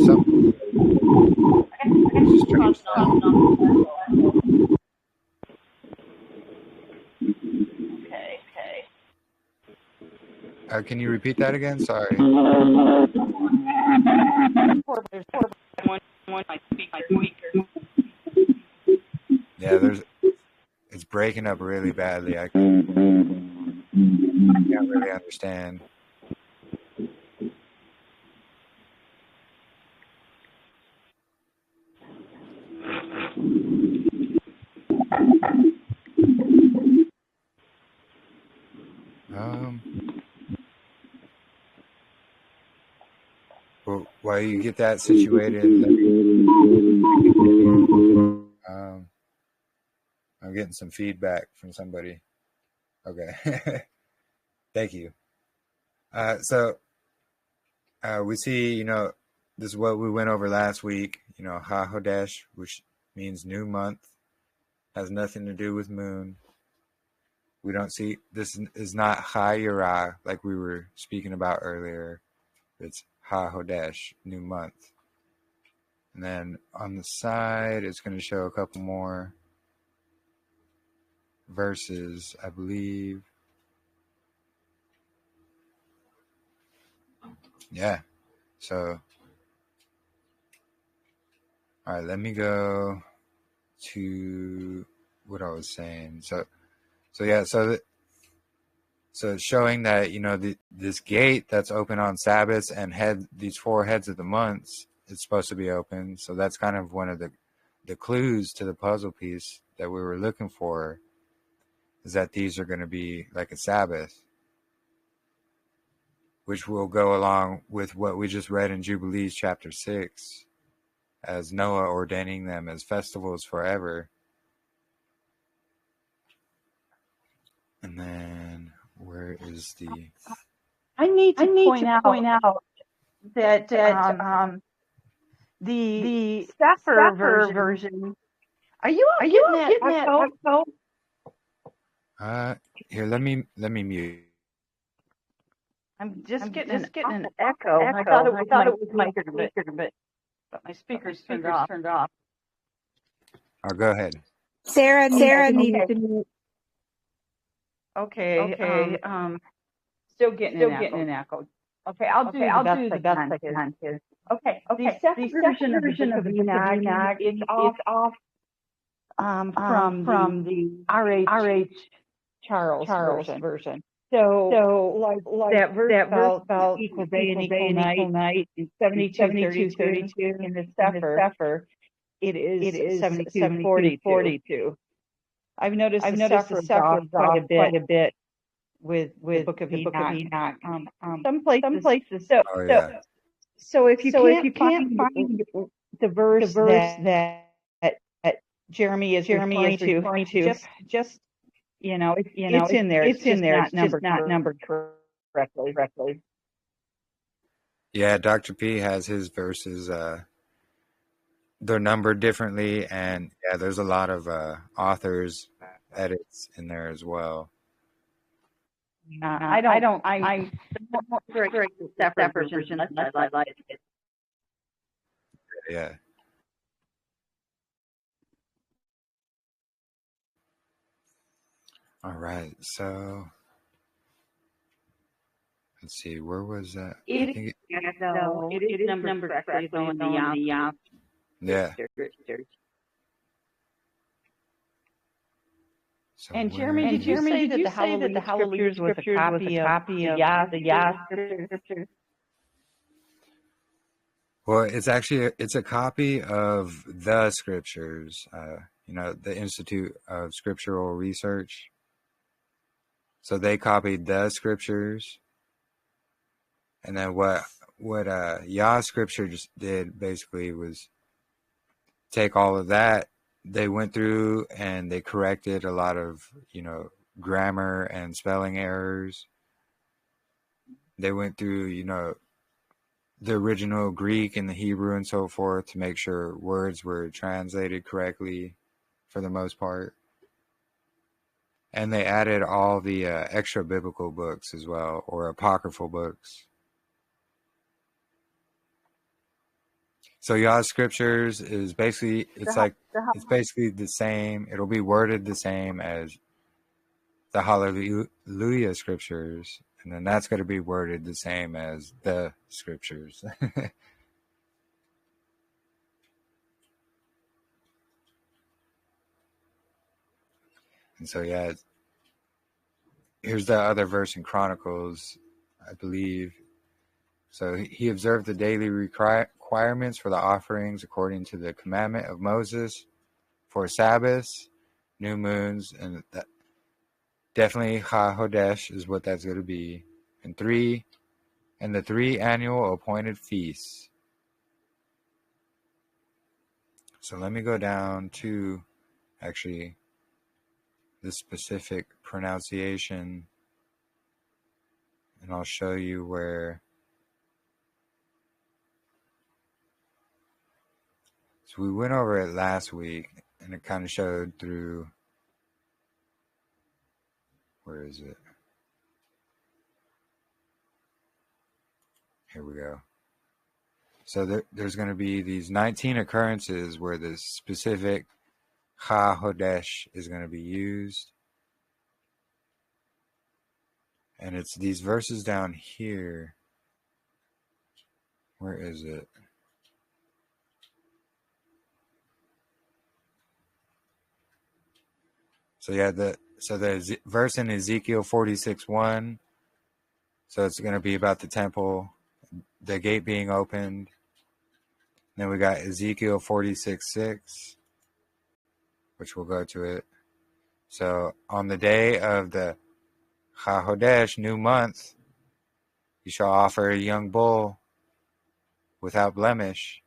can you repeat that again? Sorry. Yeah, it's breaking up really badly. I can't really understand. Well, while you get that situated, I'm getting some feedback from somebody. Okay. Thank you. So we see, this is what we went over last week, HaHodesh, which means new month, has nothing to do with moon. We don't see, this is not YAHUAH like we were speaking about earlier. It's HaHodesh, new month. And then on the side, it's going to show a couple more verses, I believe. Yeah. So, all right, let me go to what I was saying. So it's showing that, this gate that's open on Sabbaths and these 4 heads of the months, it's supposed to be open. So that's kind of one of the clues to the puzzle piece that we were looking for, is that these are going to be like a Sabbath, which will go along with what we just read in Jubilees chapter 6, as Noah ordaining them as festivals forever. And then where is the... I need to point out that the Sefer version. Are you all getting that echo? Here, let me mute. I'm just getting an echo. I thought it was my speaker, but my speaker's turned off. Oh, go ahead. Sarah needs to mute. Okay. Still getting an echo. Okay, I'll do the best I can. Okay. The second version of the Enoch is off from the R.H. Charles version. So that verse about equal day and equal night in 72:32 in the Sefer, it is 72:42. I've noticed the Sefer is off quite a bit with the Book of Enoch. Some places. So if you can't find the verse that Jeremy is referring to, just it's in there. It's just not numbered correctly. Yeah, Dr. P has his verses. They're numbered differently, and yeah, there's a lot of authors edits in there as well. I'm correct the separate version. I like it. Yeah. All right, so let's see, where was that? It is numbered correctly on the yeah. So and Jeremy, did you say that the Hallelujah Scriptures was a copy of the YAHUAH Scriptures? Well, it's a copy of the Scriptures. The Institute of Scriptural Research. So they copied the Scriptures, and then what YAHUAH Scriptures did basically was take all of that. They went through and they corrected a lot of, grammar and spelling errors. They went through, the original Greek and the Hebrew and so forth to make sure words were translated correctly for the most part. And they added all the extra biblical books as well, or apocryphal books. So YAHUAH Scriptures is basically, it's basically the same. It'll be worded the same as the Hallelujah Scriptures. And then that's going to be worded the same as the scriptures. And so, yeah, here's the other verse in Chronicles, I believe. So he observed the daily requirements for the offerings according to the commandment of Moses for Sabbaths, new moons, and that definitely HaHodesh is what that's going to be. And the 3 annual appointed feasts. So let me go down to actually the specific pronunciation, and I'll show you where. So we went over it last week, and it kind of showed through, where is it? Here we go. So there's going to be these 19 occurrences where the specific HaHodesh is going to be used. And it's these verses down here. Where is it? So yeah, the verse in Ezekiel 46:1. So it's going to be about the temple, the gate being opened. Then we got Ezekiel 46:6, which we'll go to it. So on the day of the HaHodesh, new month, you shall offer a young bull without blemish.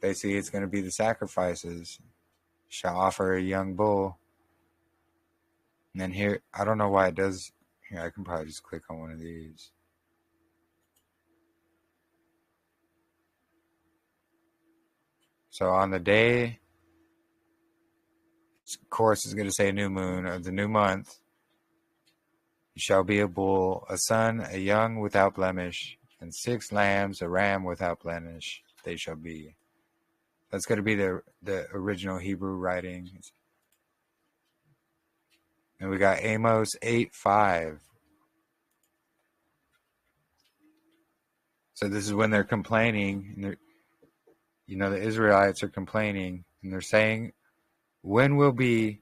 Basically, it's going to be the sacrifices. You shall offer a young bull. And then here, I don't know why it does. Here, I can probably just click on one of these. So on the day, of course, it's going to say new moon of the new month. You shall be a bull, a son, a young without blemish, and 6 lambs, a ram without blemish. They shall be. That's going to be the original Hebrew writings. And we got Amos 8:5. So this is when they're complaining, and the Israelites are complaining, and they're saying, when will be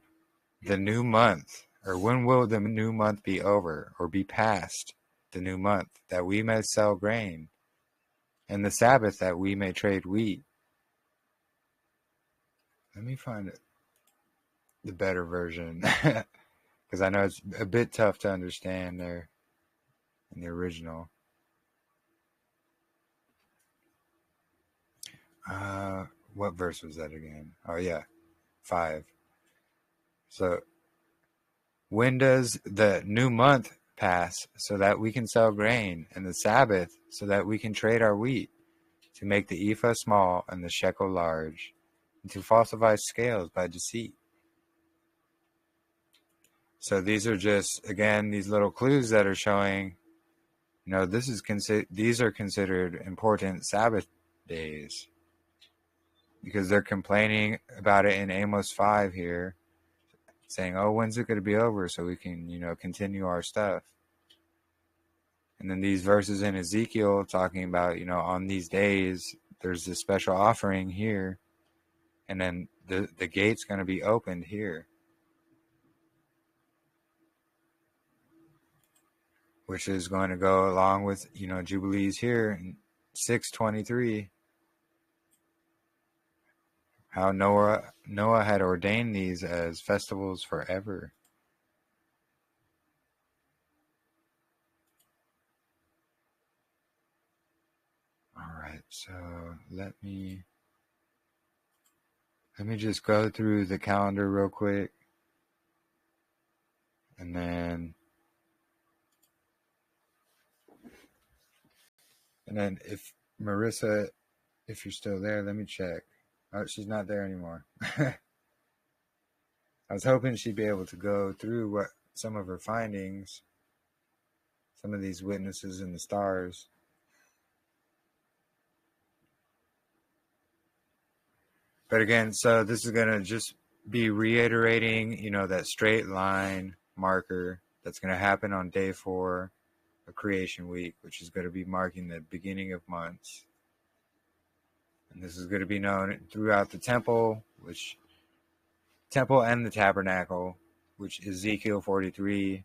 the new month, or when will the new month be over, or be past the new month, that we may sell grain, and the Sabbath that we may trade wheat? Let me find the better version, because I know it's a bit tough to understand there in the original. What verse was that again? Oh yeah, 5. So when does the new month pass, so that we can sell grain, and the Sabbath so that we can trade our wheat, to make the ephah small and the shekel large, and to falsify scales by deceit? So these are just, again, these little clues that are showing, these are considered important Sabbath days, because they're complaining about it in Amos 5 here, saying, oh, when's it going to be over so we can, continue our stuff? And then these verses in Ezekiel talking about, on these days, there's this special offering here, and then the gate's going to be opened here, which is going to go along with, Jubilees here in 623. How Noah had ordained these as festivals forever. All right, so let me just go through the calendar real quick, and then if Marissa, if you're still there, let me check. Oh, she's not there anymore. I was hoping she'd be able to go through some of her findings, some of these witnesses in the stars. But again, so this is going to just be reiterating, that straight line marker, that's going to happen on day 4 of creation week, which is going to be marking the beginning of months. And this is going to be known throughout the temple and the tabernacle, which Ezekiel 43,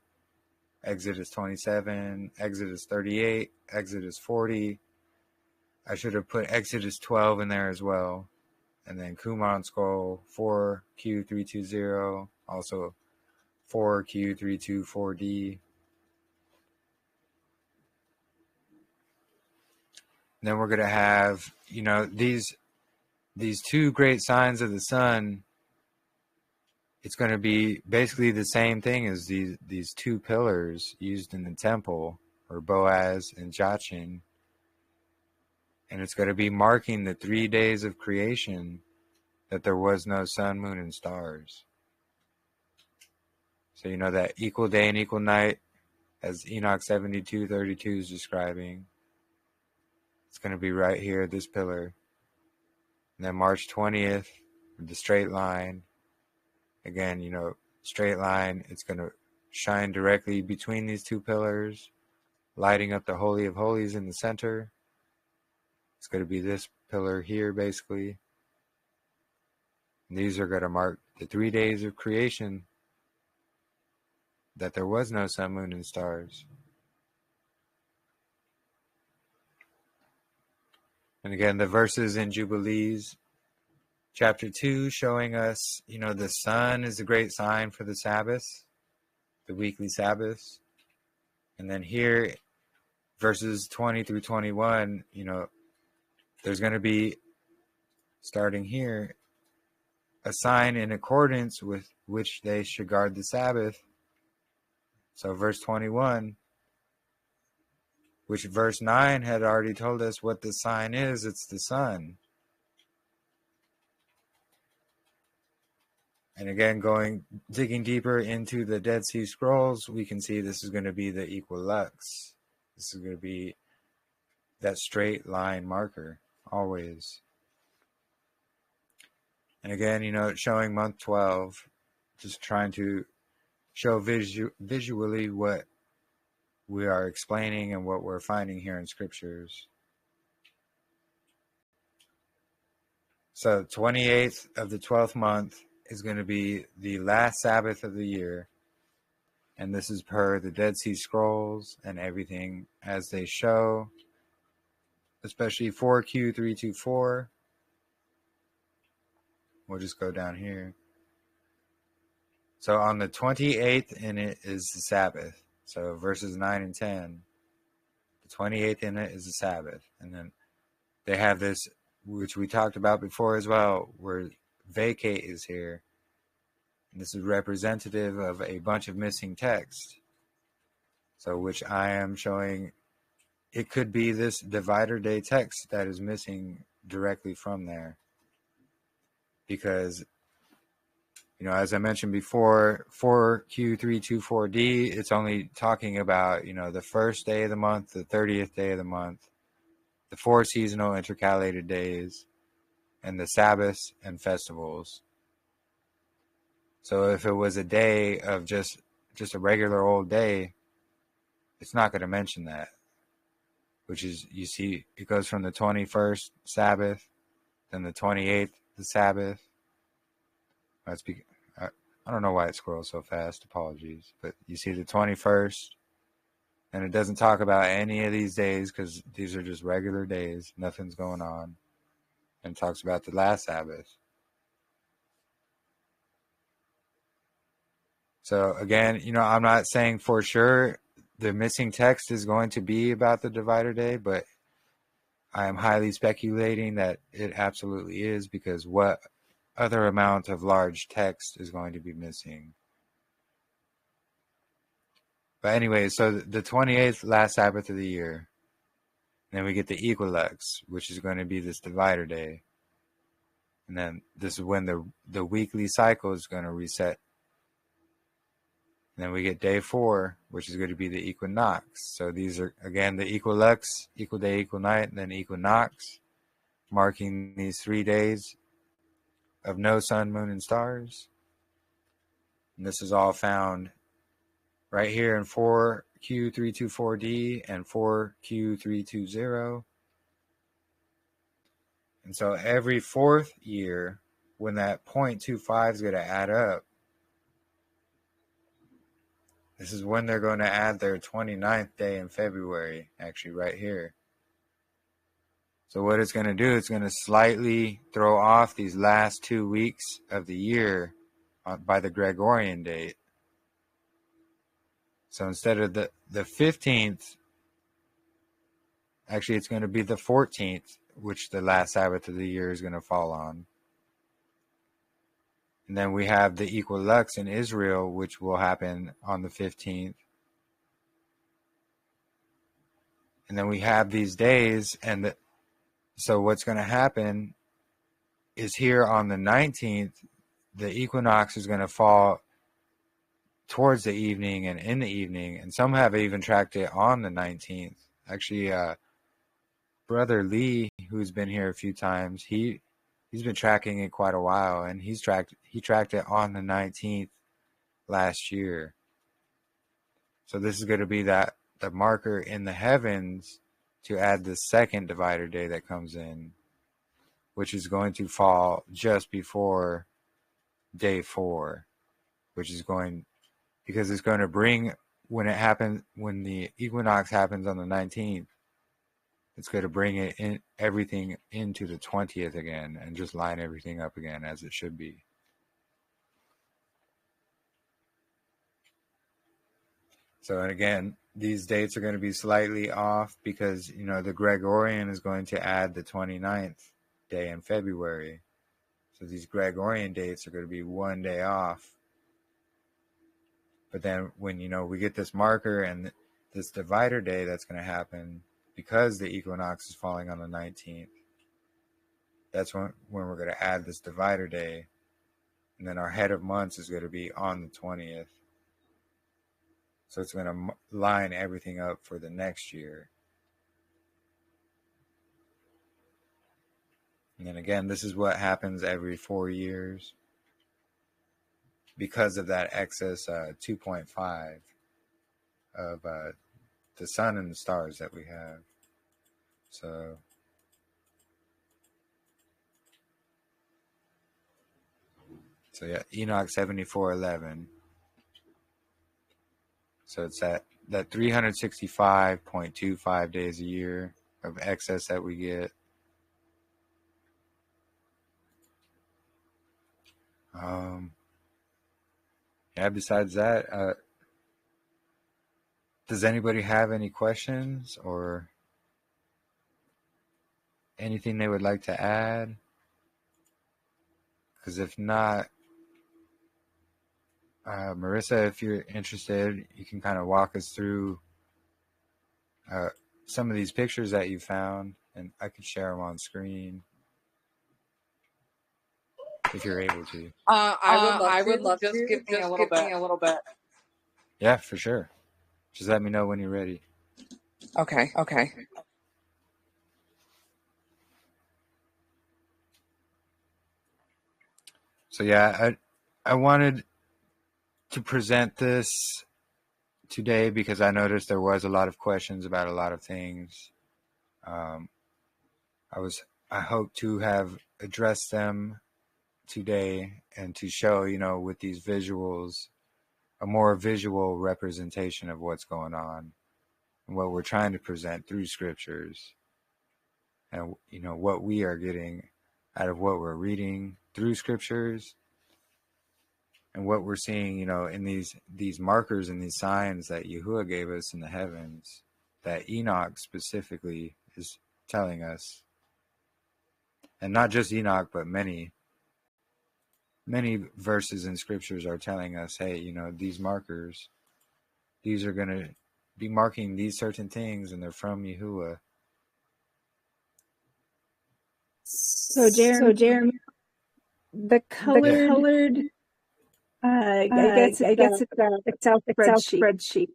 Exodus 27, Exodus 38, Exodus 40. I should have put Exodus 12 in there as well. And then Qumran scroll 4Q320, also 4Q324D. And then we're going to have, these two great signs of the sun. It's going to be basically the same thing as these two pillars used in the temple, or Boaz and Jachin. And it's going to be marking the 3 days of creation that there was no sun, moon, and stars. So you know that equal day and equal night, as Enoch 72:32 is describing. It's going to be right here, this pillar. And then March 20th, the straight line. Again, straight line, it's going to shine directly between these two pillars, lighting up the Holy of Holies in the center. It's going to be this pillar here, basically. And these are going to mark the 3 days of creation that there was no sun, moon, and stars. And again, the verses in Jubilees, chapter 2, showing us, the sun is a great sign for the Sabbath, the weekly Sabbath. And then here, verses 20 through 21, there's going to be, starting here, a sign in accordance with which they should guard the Sabbath. So verse 21, which verse 9 had already told us what the sign is, it's the sun. And again, digging deeper into the Dead Sea Scrolls, we can see this is going to be the equilux. This is going to be that straight line marker, always. And again, showing month 12, just trying to show visually what we are explaining and what we're finding here in scriptures. So 28th of the 12th month is going to be the last Sabbath of the year. And this is per the Dead Sea Scrolls and everything as they show, especially 4Q324. We'll just go down here. So on the 28th in it is the Sabbath. So verses 9 and 10. The 28th in it is the Sabbath. And then they have this, which we talked about before as well, where vacate is here. And this is representative of a bunch of missing text. So which I am showing, it could be this divider day text that is missing directly from there. Because, as I mentioned before, 4Q324D, it's only talking about, the first day of the month, the 30th day of the month, the 4 seasonal intercalated days, and the Sabbaths and festivals. So if it was a day of just a regular old day, it's not going to mention that. Which is, you see, it goes from the 21st Sabbath, then the 28th, the Sabbath. I don't know why it scrolls so fast, apologies. But you see the 21st, and it doesn't talk about any of these days because these are just regular days. Nothing's going on. And it talks about the last Sabbath. So again, I'm not saying for sure the missing text is going to be about the divider day, but I am highly speculating that it absolutely is, because what other amount of large text is going to be missing? But anyway, so the 28th last Sabbath of the year, then we get the equilux, which is going to be this divider day. And then this is when the weekly cycle is going to reset. And then we get day 4, which is going to be the equinox. So these are, again, the equilux, equal day, equal night, and then equinox, marking these 3 days of no sun, moon, and stars. And this is all found right here in 4Q324D and 4Q320. And so every fourth year, when that 0.25 is going to add up, this is when they're going to add their 29th day in February, actually right here. So what it's going to do, it's going to slightly throw off these last 2 weeks of the year by the Gregorian date. So instead of the 15th, actually it's going to be the 14th, which the last Sabbath of the year is going to fall on. And then we have the equilux in Israel, which will happen on the 15th. And then we have these days, and so what's going to happen is here on the 19th, the equinox is going to fall towards the evening and in the evening, and some have even tracked it on the 19th. Actually, Brother Lee, who's been here a few times, he's been tracking it quite a while, and he tracked it on the 19th last year. So this is going to be the marker in the heavens to add the second divider day that comes in, which is going to fall just before day 4, which is going, because it's going to bring, when the equinox happens on the 19th, it's going to bring it in, everything into the 20th again, and just line everything up again as it should be. So, and again, these dates are going to be slightly off because, the Gregorian is going to add the 29th day in February. So these Gregorian dates are going to be 1 day off. But then when, we get this marker and this divider day that's going to happen because the equinox is falling on the 19th, that's when we're going to add this divider day. And then our head of months is going to be on the 20th. So it's going to line everything up for the next year. And then again, this is what happens every 4 years because of that excess 2.5 of the sun and the stars that we have. So yeah, Enoch 74:11. So it's that 365.25 days a year of excess that we get. Yeah, besides that, does anybody have any questions or anything they would like to add? Because if not, Marissa, if you're interested, you can kind of walk us through some of these pictures that you found, and I could share them on screen if you're able to. I would love to. Just give me a little bit. Yeah, for sure. Just let me know when you're ready. Okay. So yeah, I wanted to present this today because I noticed there was a lot of questions about a lot of things. I hope to have addressed them today and to show, with these visuals, a more visual representation of what's going on and what we're trying to present through scriptures, and what we are getting out of what we're reading through scriptures, and what we're seeing, in these markers and these signs that Yahuwah gave us in the heavens, that Enoch specifically is telling us. And not just Enoch, but many verses in scriptures are telling us, hey, these markers, these are going to be marking these certain things, and they're from Yahuwah. So Jeremy, the colored, I guess it's a Excel spreadsheet.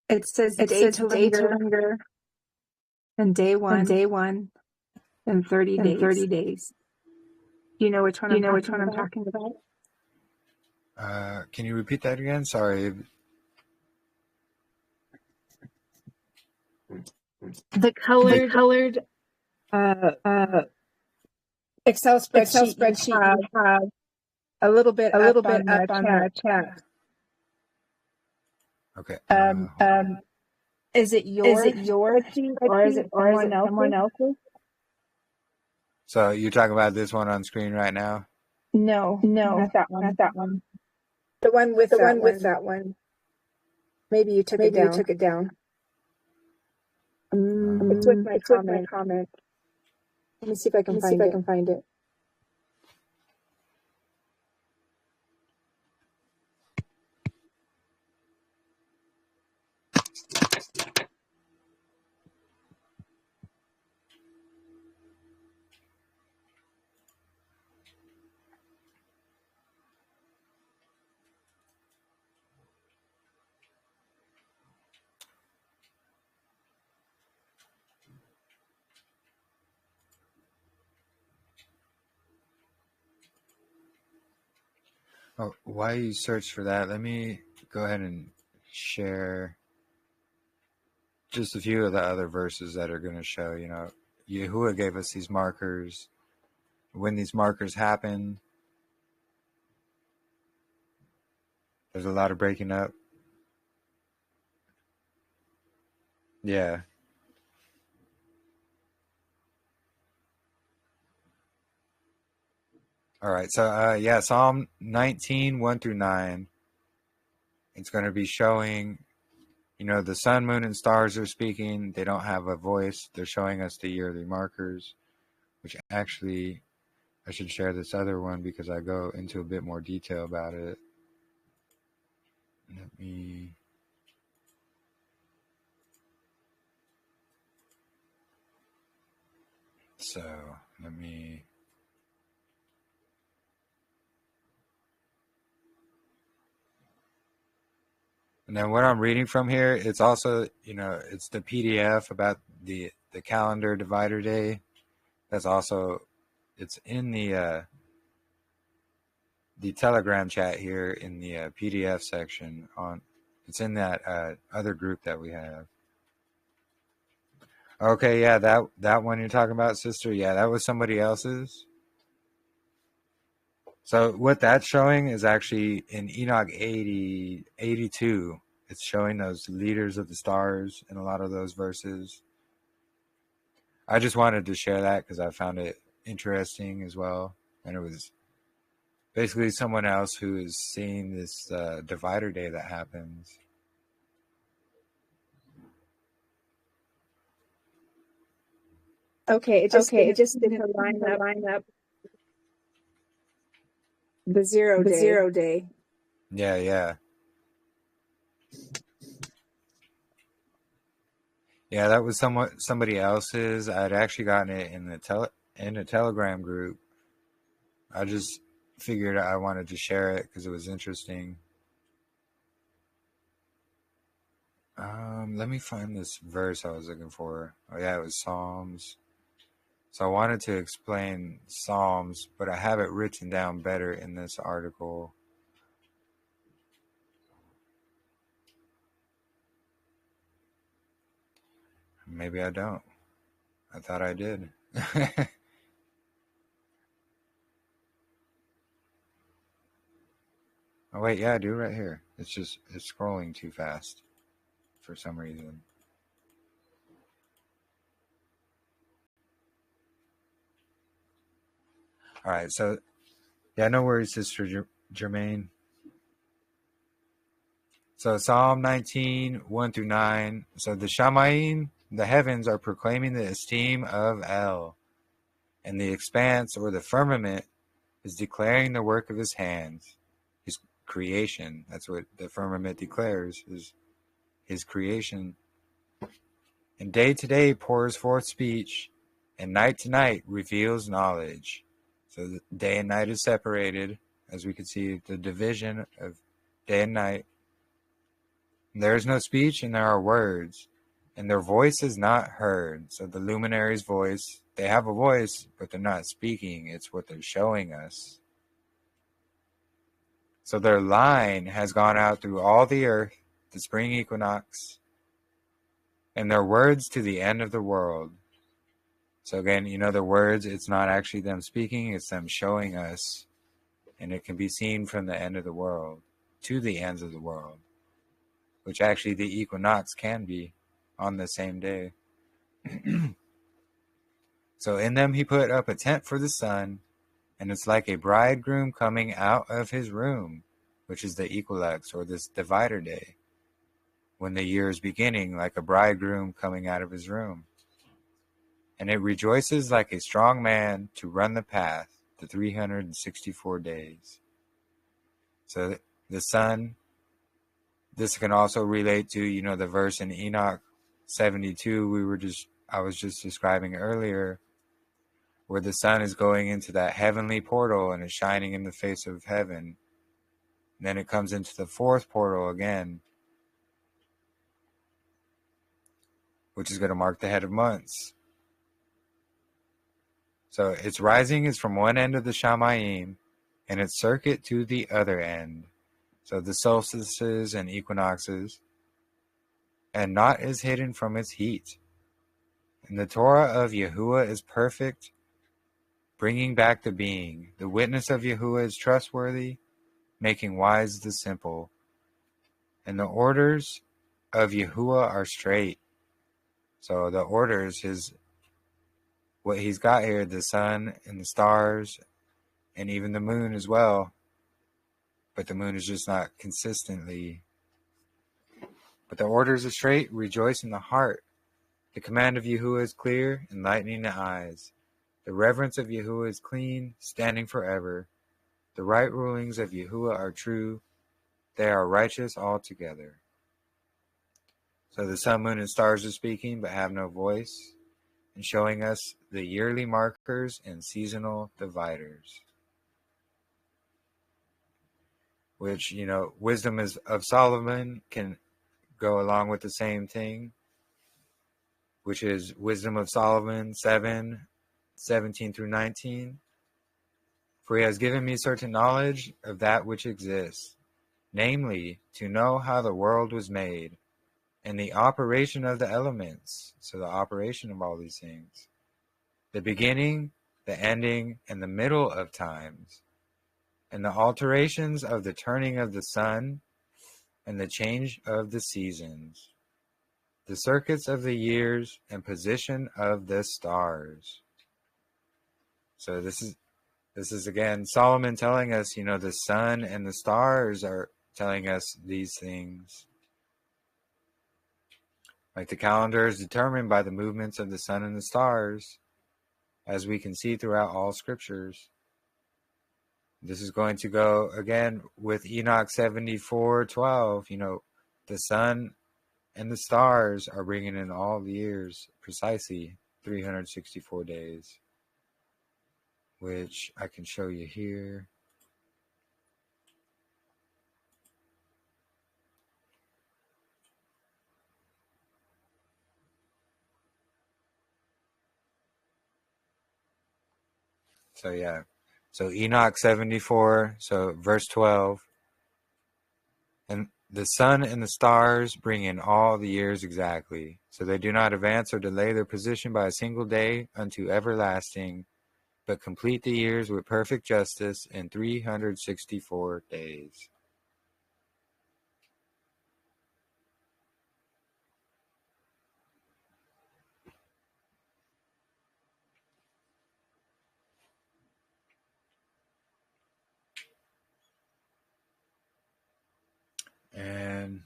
It says day to linger, and day one, and 30 days. Do you know which one I'm talking about? Can you repeat that again? Sorry. The colored Uh, Excel Excel spreadsheet you spreadsheet have you have a little bit a up little bit on up the on chat. the chat. Okay. Hold on. Is it Is your it your spreadsheet or is spreadsheet it or is someone it someone else's? else's? So you're talking about this one on screen right now? No, No, not that not one. that one. The one with The that one with one. that one. Maybe you took it Maybe you down. took it down. It's with my It's with my comment. comment. Let me see if I Let can me see if find I it. can find it. Oh, while you search for that, let me go ahead and share just a few of the other verses that are going to show, Yahuwah gave us these markers. When these markers happen, there's a lot of breaking up. Yeah. All right. So, Psalm 19, 1 through 9. It's going to be showing, the sun, moon, and stars are speaking. They don't have a voice. They're showing us the yearly markers, which actually, I should share this other one because I go into a bit more detail about it. Let me... So, let me... And then what I'm reading from here, it's also, it's the PDF about the calendar divider day. That's also, it's in the Telegram chat here in the PDF section. It's in that other group that we have. Okay, yeah, that one you're talking about, sister. Yeah, that was somebody else's. So what that's showing is actually in Enoch 82. It's showing those leaders of the stars in a lot of those verses. I just wanted to share that because I found it interesting as well. And it was basically someone else who is seeing this divider day that happens. Okay, it just Okay, it just didn't didn't line up line up the 0 the day. 0 day. Yeah. Yeah, that was somebody else's. I'd actually gotten it in the Telegram group. I just figured I wanted to share it because it was interesting. Let me find this verse I was looking for. Oh yeah, it was Psalms. So I wanted to explain Psalms, but I have it written down better in this article. Maybe I don't. I thought I did. Oh wait, yeah, I do right here. It's scrolling too fast for some reason. All right, so yeah, no worries, Sister Jermaine. So Psalm 19, 1 through 9. So the Shamayim, the heavens, are proclaiming the esteem of El, and the expanse or the firmament is declaring the work of his hands, his creation. That's what the firmament declares, is his creation. And day to day pours forth speech, and night to night reveals knowledge. So the day and night is separated, as we can see the division of day and night. And there is no speech, and there are words, and their voice is not heard. So the luminary's voice, they have a voice, but they're not speaking. It's what they're showing us. So their line has gone out through all the earth, the spring equinox, and their words to the end of the world. So again, the words, it's not actually them speaking, it's them showing us, and it can be seen from the end of the world to the ends of the world, which actually the equinox can be on the same day. So in them he put up a tent for the sun, and it's like a bridegroom coming out of his room, which is the equinox, or this divider day, when the year is beginning, like a bridegroom coming out of his room. And it rejoices like a strong man to run the path, the 364 days. So the sun, this can also relate to, the verse in Enoch 72 I was just describing earlier, where the sun is going into that heavenly portal and is shining in the face of heaven. And then it comes into the fourth portal again, which is going to mark the head of months. So its rising is from one end of the Shamayim, and its circuit to the other end. So the solstices and equinoxes, and naught is hidden from its heat. And the Torah of Yahuwah is perfect, bringing back the being. The witness of Yahuwah is trustworthy, making wise the simple. And the orders of Yahuwah are straight. So the orders is what he's got here, the sun and the stars, and even the moon as well. But the moon is just not consistently. But the orders are straight, rejoice in the heart. The command of Yahuwah is clear, enlightening the eyes. The reverence of Yahuwah is clean, standing forever. The right rulings of Yahuwah are true. They are righteous altogether. So the sun, moon, and stars are speaking, but have no voice, and showing us the yearly markers and seasonal dividers. Which, wisdom of Solomon can go along with the same thing, which is Wisdom of Solomon 7:17 through 19. For he has given me certain knowledge of that which exists, namely, to know how the world was made, and the operation of the elements, so the operation of all these things, the beginning, the ending, and the middle of times, and the alterations of the turning of the sun, and the change of the seasons, the circuits of the years, and position of the stars. So this is again Solomon telling us, the sun and the stars are telling us these things. Like the calendar is determined by the movements of the sun and the stars, as we can see throughout all scriptures. This is going to go again with Enoch 74:12. The sun and the stars are bringing in all the years, precisely 364 days, which I can show you here. So yeah, so Enoch 74, so verse 12, and the sun and the stars bring in all the years exactly, so they do not advance or delay their position by a single day unto everlasting, but complete the years with perfect justice in 364 days. And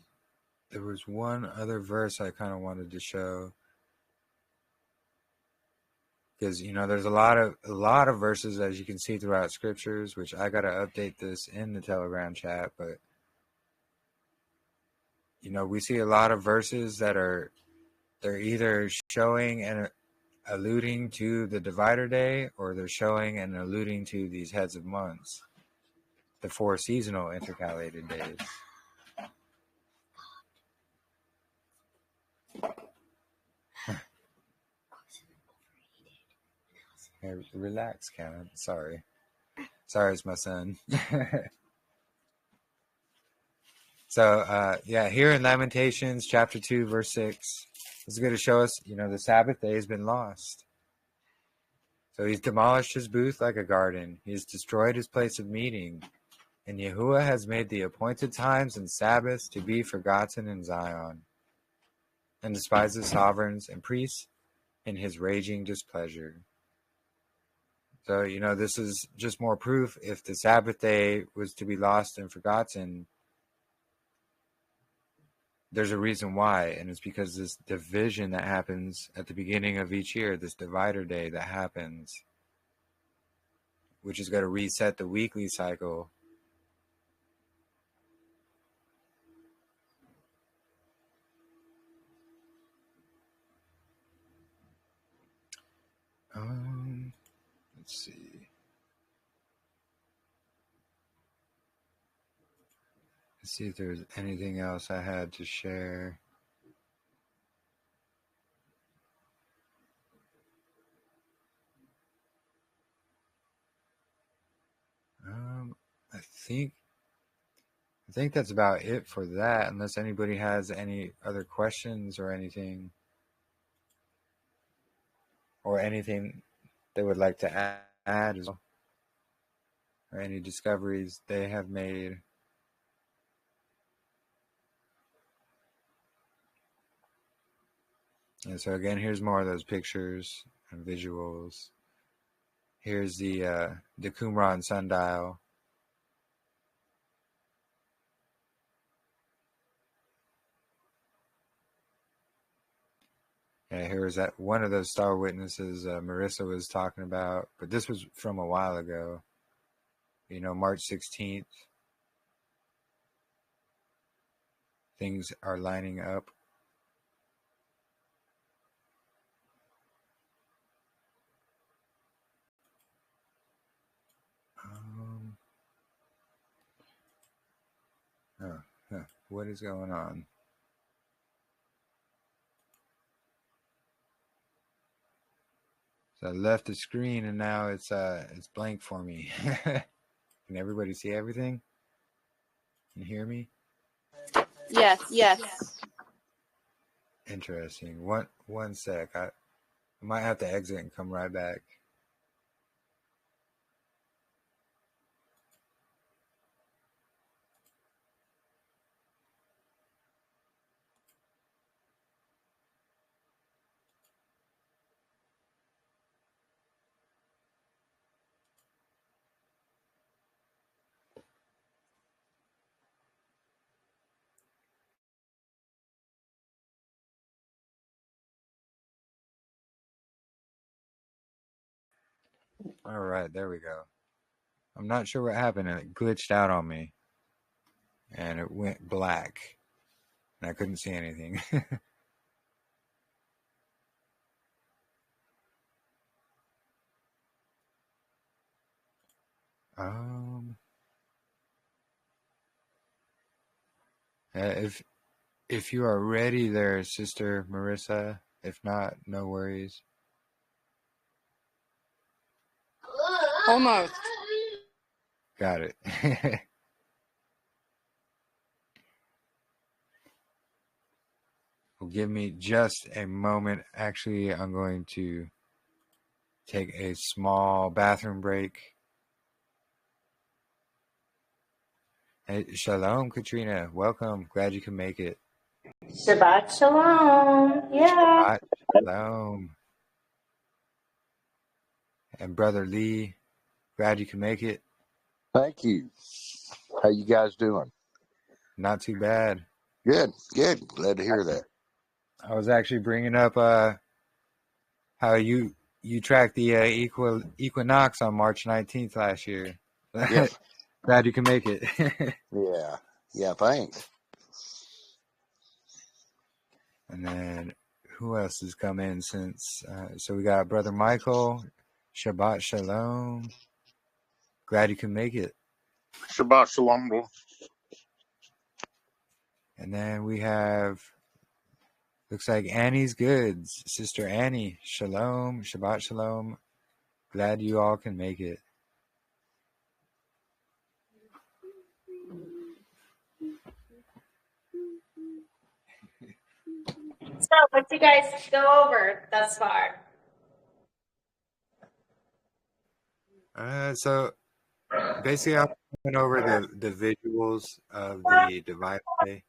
there was one other verse I kind of wanted to show, because there's a lot of verses, as you can see throughout scriptures, which I got to update this in the Telegram chat, but we see a lot of verses that they're either showing and alluding to the divider day, or they're showing and alluding to these heads of months, the 4 seasonal intercalated days. Hey, relax, Kevin. Sorry, it's my son. So, yeah, here in Lamentations chapter 2, verse 6, this is going to show us, the Sabbath day has been lost. So he's demolished his booth like a garden. He has destroyed his place of meeting. And Yahuwah has made the appointed times and Sabbaths to be forgotten in Zion, and despises sovereigns and priests in his raging displeasure. So, this is just more proof. If the Sabbath day was to be lost and forgotten, there's a reason why, and it's because this division that happens at the beginning of each year, this divider day that happens, which is going to reset the weekly cycle. Let's see. Let's see if there's anything else I had to share. I think that's about it for that, unless anybody has any other questions or anything they would like to add as well, or any discoveries they have made. And so again, here's more of those pictures and visuals. Here's the Qumran sundial. Yeah, here's that one of those star witnesses Marissa was talking about, but this was from a while ago. March 16th. Things are lining up. What is going on? So I left the screen and now it's blank for me. Can everybody see everything? Can you hear me? Yes. Interesting. One sec. I might have to exit and come right back. All right, there we go. I'm not sure what happened, and it glitched out on me. And it went black. And I couldn't see anything. If you are ready there, Sister Marissa. If not, no worries. Almost. Got it. Well, give me just a moment. Actually, I'm going to take a small bathroom break. Hey, shalom, Katrina. Welcome. Glad you can make it. Shabbat shalom. Yeah. Shabbat shalom. And Brother Lee, glad you can make it. Thank you. How you guys doing? Not too bad. Good. Glad to hear that. I was actually bringing up how you tracked the equinox on March 19th last year. Yes. Glad you can make it. Yeah, thanks. And then who else has come in since? So we got Brother Michael. Shabbat shalom. Glad you can make it. Shabbat shalom, bro. And then we have, looks like Annie's Goods. Sister Annie. Shalom. Shabbat shalom. Glad you all can make it. what you guys go over thus far? So basically, I went over the visuals of the Divine Day,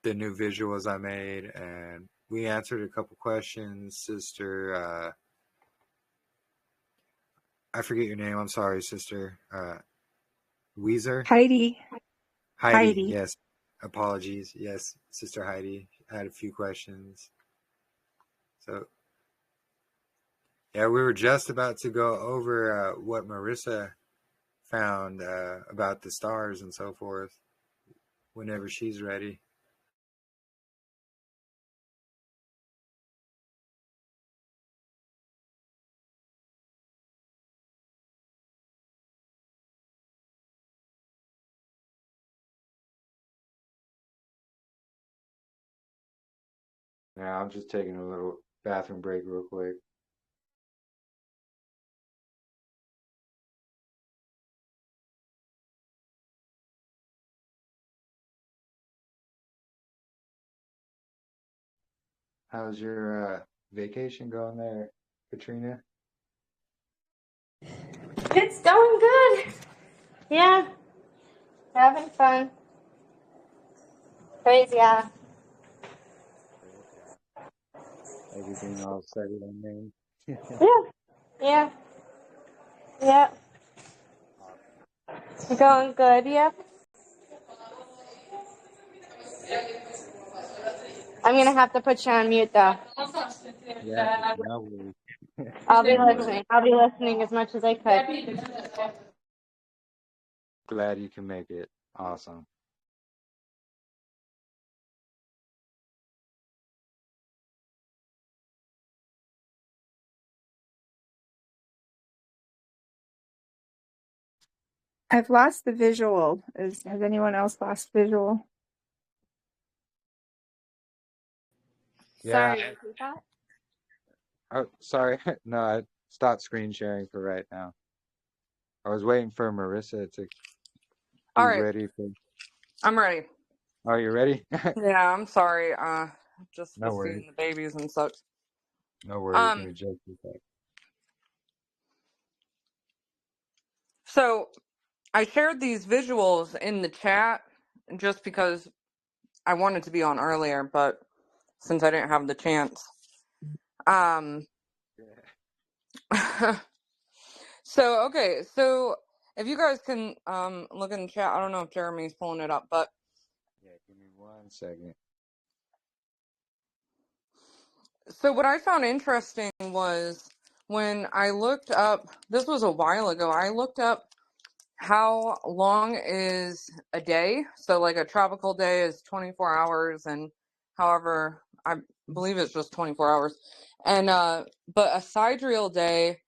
the new visuals I made, and we answered a couple questions. Sister, I forget your name. I'm sorry, Sister Weezer. Heidi. Heidi. Yes. Apologies. Yes, Sister Heidi had a few questions. So, yeah, we were just about to go over what Marissa found about the stars and so forth whenever she's ready. Yeah, I'm just taking a little bathroom break real quick. How's your vacation going there, Katrina? It's going good. Yeah, having fun. Crazy, yeah. Everything all settled in there? Yeah. Going good, yep. I'm gonna have to put you on mute though. Yeah, no worries. I'll be No worries. listening. I'll be listening as much as I could. Glad you can make it. Awesome. I've lost the visual. Has anyone else lost visual? Yeah. Sorry, repeat that? Oh, sorry. No, I stopped screen sharing for right now. I was waiting for Marissa to All be right, ready for. I'm ready. Oh, you ready? Yeah, I'm sorry. Just No was worries. feeding the babies and such. No worries. Let me just do that. So I shared these visuals in the chat just because I wanted to be on earlier, but since I didn't have the chance. So if you guys can look in the chat, I don't know if Jeremy's pulling it up, but Yeah, give me 1 second. so what I found interesting was when I looked up, this was a while ago, I looked up how long is a day. So like a tropical day is 24 hours, and however, I believe it's just 24 hours. And but a sidereal day,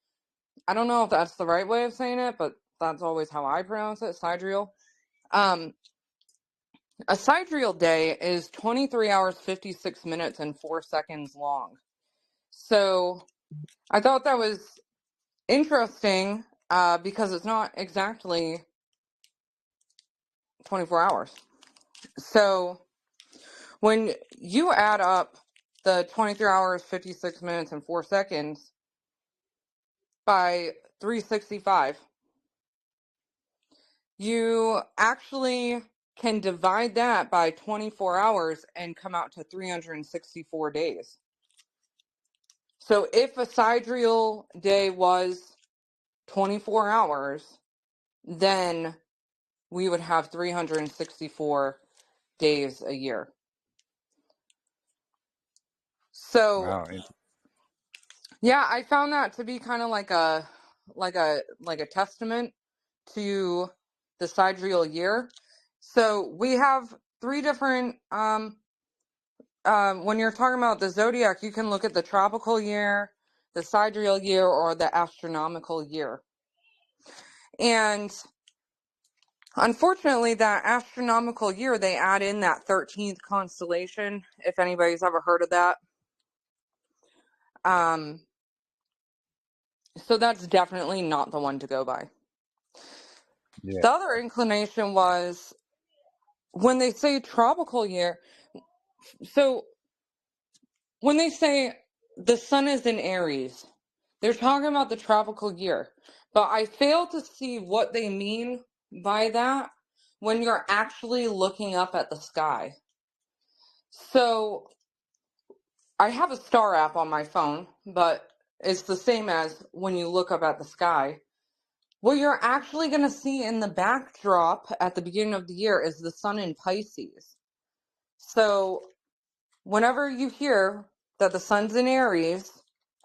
I don't know if that's the right way of saying it, but that's always how I pronounce it, sidereal. A sidereal day is 23 hours, 56 minutes, and 4 seconds long. So I thought that was interesting because it's not exactly 24 hours. So when you add up the 23 hours, 56 minutes, and 4 seconds by 365, you actually can divide that by 24 hours and come out to 364 days. So if a sidereal day was 24 hours, then we would have 364 days a year. So Wow. yeah, I found that to be kind of like a testament to the sidereal year. So we have 3 different when you're talking about the zodiac, you can look at the tropical year, the sidereal year, or the astronomical year. And unfortunately, that astronomical year, they add in that 13th constellation, if anybody's ever heard of that. So that's definitely not the one to go by. Yeah. The other inclination was when they say tropical year, so when they say the sun is in Aries, they're talking about the tropical year. But I fail to see what they mean by that when you're actually looking up at the sky. So I have a star app on my phone, but it's the same as when you look up at the sky. What you're actually going to see in the backdrop at the beginning of the year is the sun in Pisces. So whenever you hear that the sun's in Aries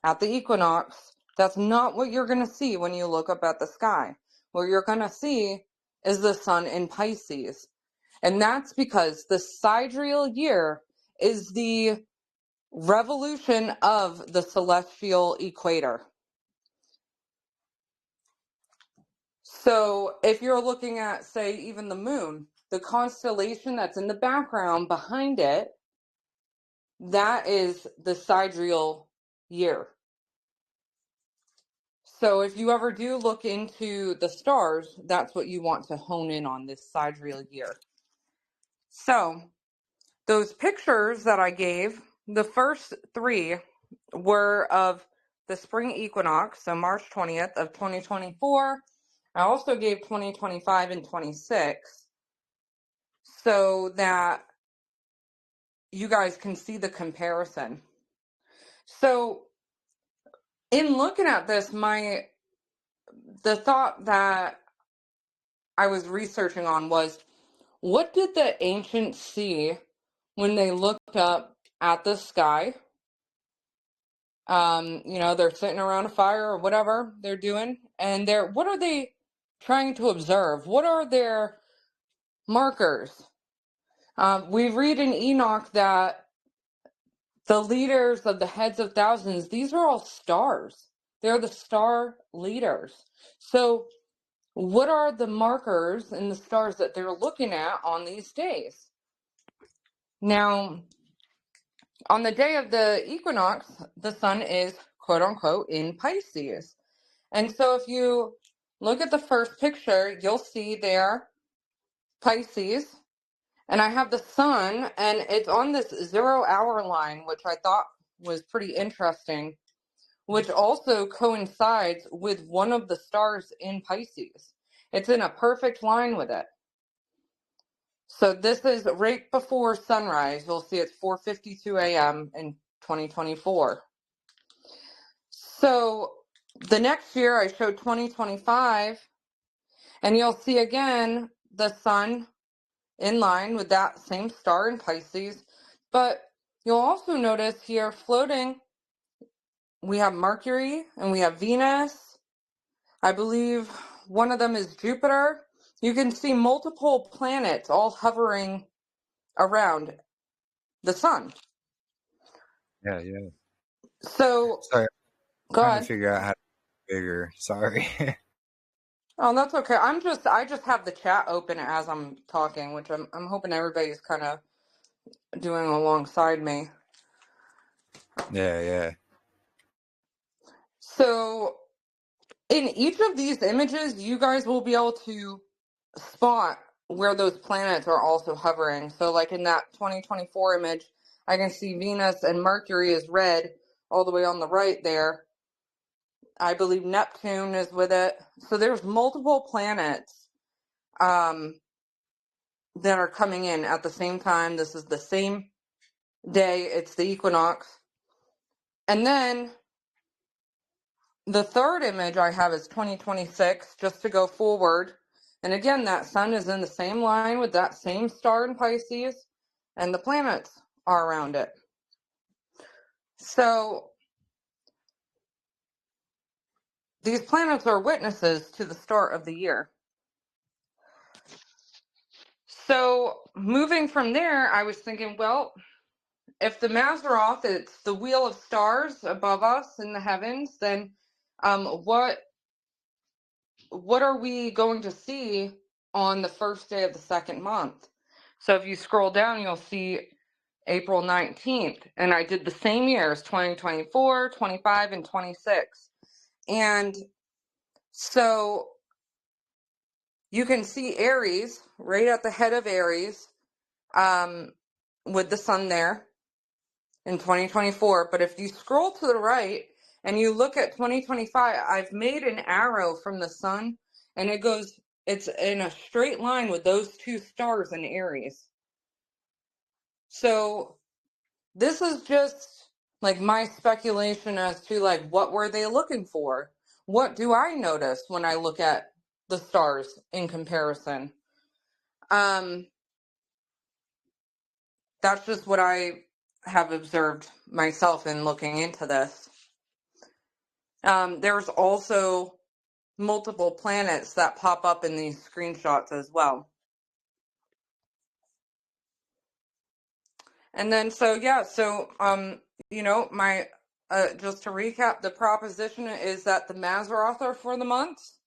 at the equinox, that's not what you're going to see when you look up at the sky. What you're going to see is the sun in Pisces. And that's because the sidereal year is the revolution of the celestial equator. So if you're looking at, say, even the moon, the constellation that's in the background behind it, that is the sidereal year. So if you ever do look into the stars, that's what you want to hone in on, this sidereal year. So those pictures that I gave, the first three were of the spring equinox, so March 20th of 2024. I also gave 2025 and 26 so that you guys can see the comparison. So in looking at this, the thought that I was researching on was, what did the ancients see when they looked up at the sky? They're sitting around a fire or whatever they're doing, and what are they trying to observe? What are their markers? We read in Enoch that the leaders of the heads of thousands, these are all stars. They're the star leaders. So what are the markers in the stars that they're looking at on these days? Now, on the day of the equinox, the sun is, quote unquote, in Pisces. And so if you look at the first picture, you'll see there Pisces. And I have the sun, and it's on this 0 hour line, which I thought was pretty interesting, which also coincides with one of the stars in Pisces. It's in a perfect line with it. So this is right before sunrise. You'll see it's 4:52 a.m. in 2024. So the next year I showed 2025, and you'll see again the sun in line with that same star in Pisces. But you'll also notice here floating, we have Mercury and we have Venus. I believe one of them is Jupiter. You can see multiple planets all hovering around the sun. Yeah. So, Sorry, I'm go trying to ahead. figure out how to be bigger. Sorry. Oh, that's okay. I just have the chat open as I'm talking, which I'm hoping everybody's kind of doing alongside me. Yeah. So, in each of these images, you guys will be able to spot where those planets are also hovering. So, like in that 2024 image, I can see Venus and Mercury is red all the way on the right there. I believe Neptune is with it. So there's multiple planets that are coming in at the same time. This is the same day. It's the equinox. And then the third image I have is 2026, just to go forward. And again, that sun is in the same line with that same star in Pisces, and the planets are around it. So these planets are witnesses to the start of the year. So moving from there, I was thinking, well, if the Mazzaroth, it's the wheel of stars above us in the heavens, then what are we going to see on the first day of the second month? So if you scroll down, you'll see April 19th. And I did the same years, 2024, 25, and 26. And so you can see Aries right at the head of Aries with the sun there. in 2024. But if you scroll to the right and you look at 2025, I've made an arrow from the sun, and it's in a straight line with those two stars in Aries. So this is just like my speculation as to like, what were they looking for? What do I notice when I look at the stars in comparison? That's just what I have observed myself in looking into this. There's also multiple planets that pop up in these screenshots as well. And then, my just to recap, the proposition is that the Mazzaroth are for the months.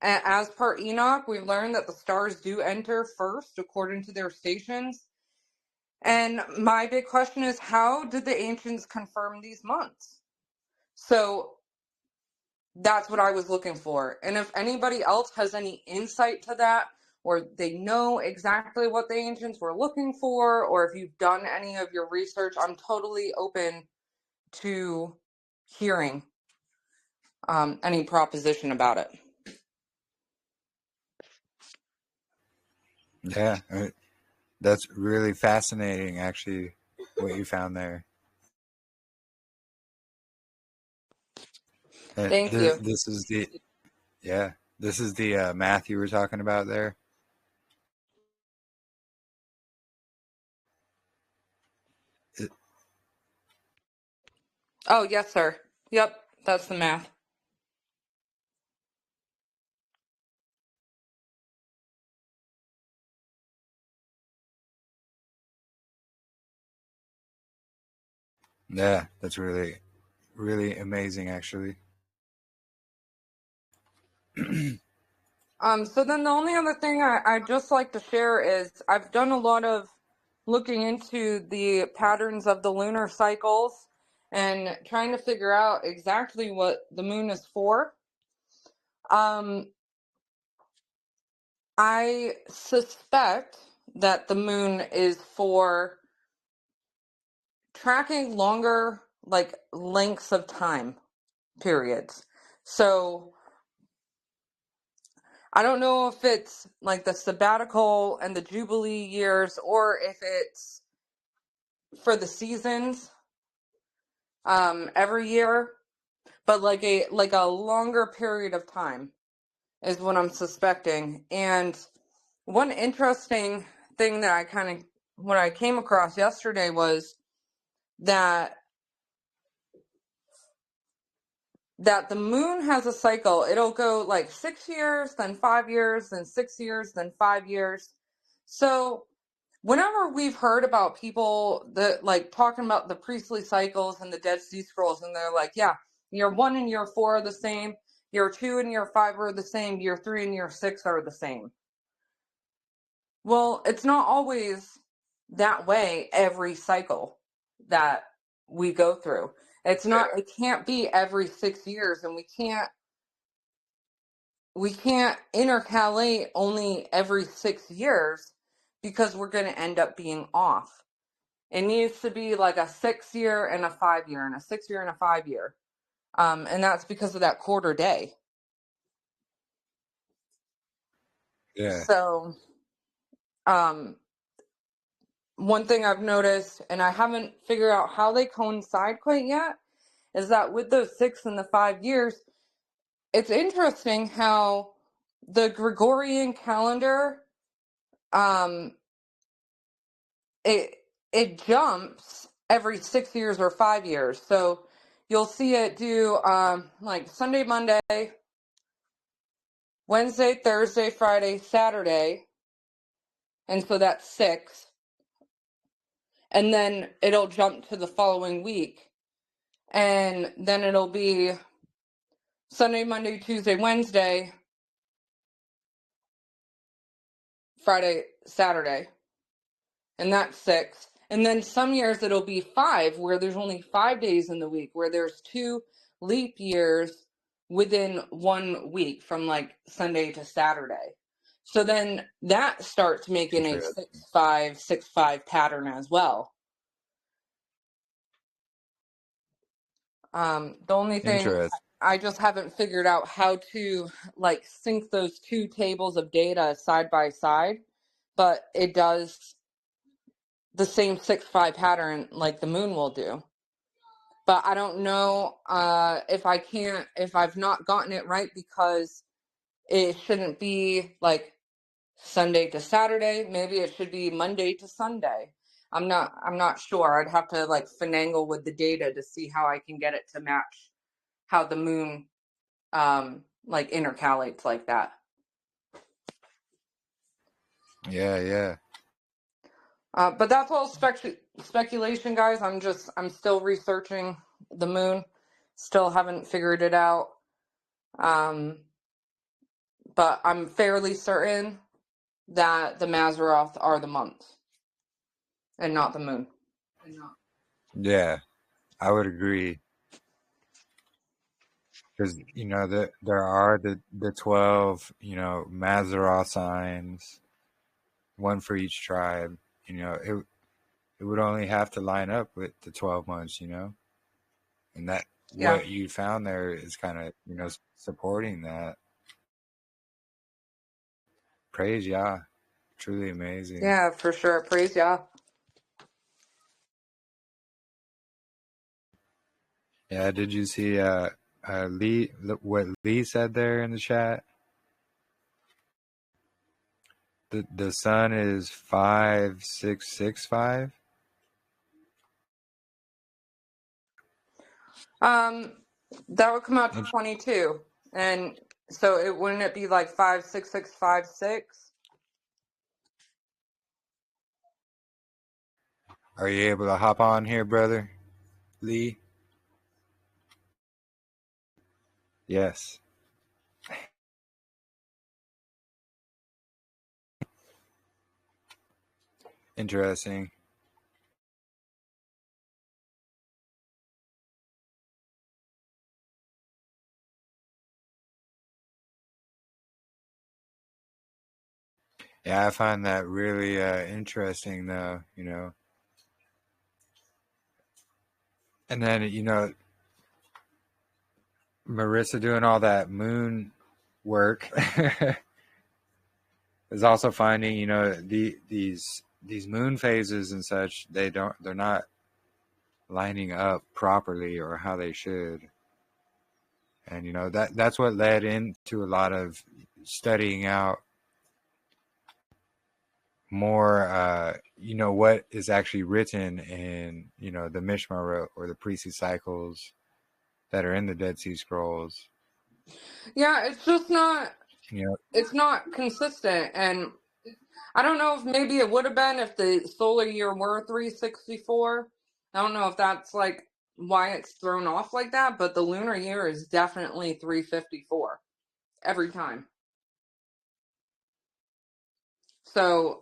As per Enoch, we've learned that the stars do enter first according to their stations. And my big question is, how did the ancients confirm these months? So that's what I was looking for. And if anybody else has any insight to that, or they know exactly what the ancients were looking for, or if you've done any of your research, I'm totally open to hearing any proposition about it. Yeah, that's really fascinating, actually, what you found there. Thank you. This is the math you were talking about there. Oh, yes, sir. Yep, that's the math. Yeah, that's really, really amazing, actually. So then the only other thing I'd just like to share is I've done a lot of looking into the patterns of the lunar cycles and trying to figure out exactly what the moon is for. I suspect that the moon is for tracking longer, like, lengths of time periods. So I don't know if it's like the sabbatical and the jubilee years, or if it's for the seasons every year, but like a longer period of time is what I'm suspecting. And one interesting thing that what I came across yesterday was that the moon has a cycle. It'll go like 6 years, then 5 years, then 6 years, then 5 years. So whenever we've heard about people that like talking about the priestly cycles and the Dead Sea Scrolls, and they're like, yeah, year 1 and year 4 are the same, year 2 and year 5 are the same, year 3 and year 6 are the same. Well, it's not always that way every cycle that we go through. It can't be every 6 years, and we can't intercalate only every 6 years, because we're going to end up being off. It needs to be like a 6 year and a 5 year, and a 6 year and a 5 year. And that's because of that quarter day. Yeah. So, one thing I've noticed, and I haven't figured out how they coincide quite yet, is that with those 6 and the 5 years, it's interesting how the Gregorian calendar, it jumps every 6 years or 5 years. So you'll see it do like Sunday, Monday, Wednesday, Thursday, Friday, Saturday, and so that's 6. And then it'll jump to the following week, and then it'll be Sunday, Monday, Tuesday, Wednesday, Friday, Saturday, and that's 6. And then some years it'll be 5, where there's only 5 days in the week, where there's 2 leap years within 1 week from like Sunday to Saturday. So then that starts making a 6-5 pattern as well. The only thing Interesting. I just haven't figured out how to like sync those two tables of data side by side, but it does the same 6-5 pattern like the moon will do. But I don't know if I've not gotten it right because it shouldn't be like Sunday to Saturday. Maybe it should be Monday to Sunday. I'm not sure. I'd have to like finagle with the data to see how I can get it to match how the moon like intercalates like that. Yeah. But that's all speculation, guys. I'm still researching the moon. Still haven't figured it out. But I'm fairly certain that the Mazzaroth are the months and not the moon. Yeah, I would agree. Because, there are the 12, Mazzaroth signs, one for each tribe. It would only have to line up with the 12 months, and that Yeah. what you found there is kind of, supporting that. Praise Yah. Truly amazing. Yeah, for sure. Praise Yah. Yeah, did you see Lee, what Lee said there in the chat? The sun is 5665. That would come out to 22. And so wouldn't it be like 56656? Are you able to hop on here, brother Lee? Yes. Interesting. Yeah, I find that really interesting, though, And then, Marissa doing all that moon work is also finding, these moon phases and such, they're not lining up properly or how they should. And, that's what led into a lot of studying out more, what is actually written in, the Mishmarot or the priestly cycles that are in the Dead Sea Scrolls. Yeah, it's just not, You know, it's not consistent. And I don't know if maybe it would have been if the solar year were 364. I don't know if that's like why it's thrown off like that, but the lunar year is definitely 354 every time. So,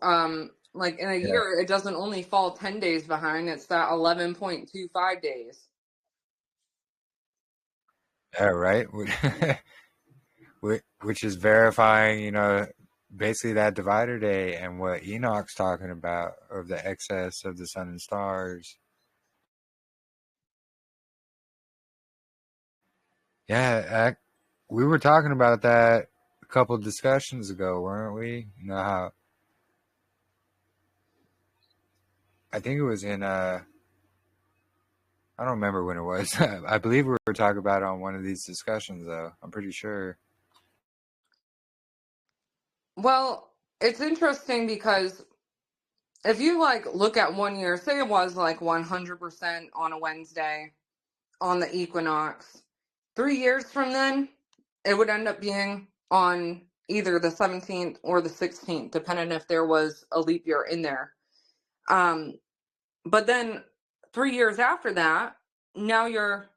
like in a yeah, year, it doesn't only fall 10 days behind, it's that 11.25 days. yeah, right. Which is verifying, basically that divider day and what Enoch's talking about of the excess of the sun and stars. Yeah, we were talking about that a couple of discussions ago, weren't we? How I think it was in I don't remember when it was. I believe we were talking about it on one of these discussions, though. I'm pretty sure. Well, it's interesting because if you like look at 1 year, say it was like 100% on a Wednesday on the equinox, 3 years from then, it would end up being on either the 17th or the 16th, depending if there was a leap year in there. But then 3 years after that, now you're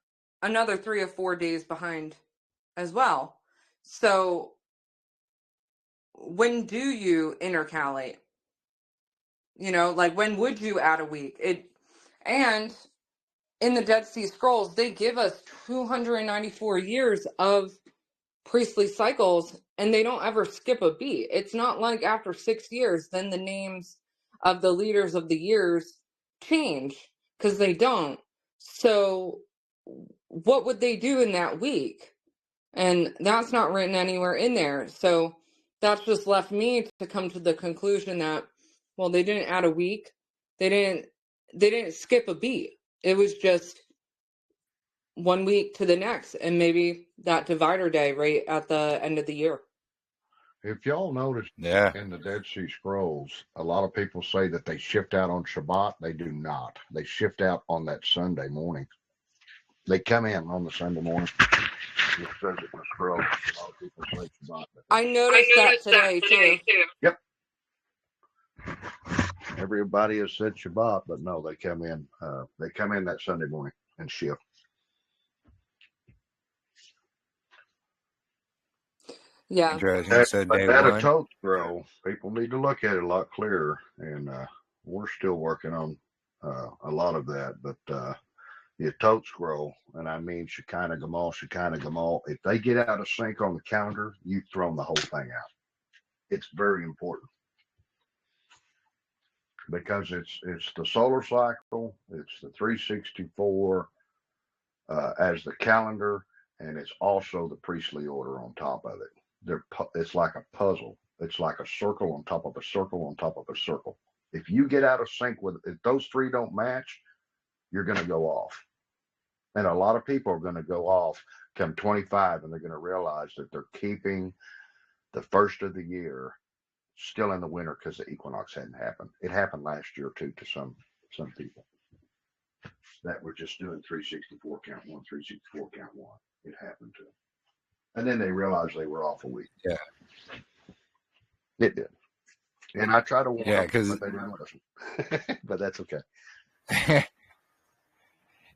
another 3 or 4 days behind as well. So when do you intercalate? Like when would you add a week? And in the Dead Sea Scrolls, they give us 294 years of priestly cycles, and they don't ever skip a beat. It's not like after 6 years, then the names of the leaders of the years change, because they don't. So what would they do in that week? And that's not written anywhere in there. So that's just left me to come to the conclusion that, well, they didn't add a week. They didn't skip a beat. It was just 1 week to the next, and maybe that divider day right at the end of the year. If y'all notice Yeah. in the Dead Sea Scrolls, a lot of people say that they shift out on Shabbat. They do not. They shift out on that Sunday morning. They come in on the Sunday morning. It says it in the scroll. A lot of people say Shabbat. I noticed that today too. Yep. Everybody has said Shabbat, but no, they come in. They come in that Sunday morning and shift. Yeah. Interesting. So But day that a one. tote scroll, people need to look at it a lot clearer, and we're still working on a lot of that. But the tote scroll, and I mean Shekinah Gamal, if they get out of sync on the calendar, you've thrown the whole thing out. It's very important because it's the solar cycle, it's the 364 as the calendar, and it's also the priestly order on top of it. It's like a puzzle. It's like a circle on top of a circle on top of a circle. If you get out of sync with, if those three don't match, you're going to go off. And a lot of people are going to go off come 25, and they're going to realize that they're keeping the first of the year still in the winter because the equinox hadn't happened. It happened last year too to some people that were just doing 364 count one, 364 count one. It happened to them. And then they realized they were off a week. Yeah. It did. And I try to warn them, because but they didn't listen. But that's okay.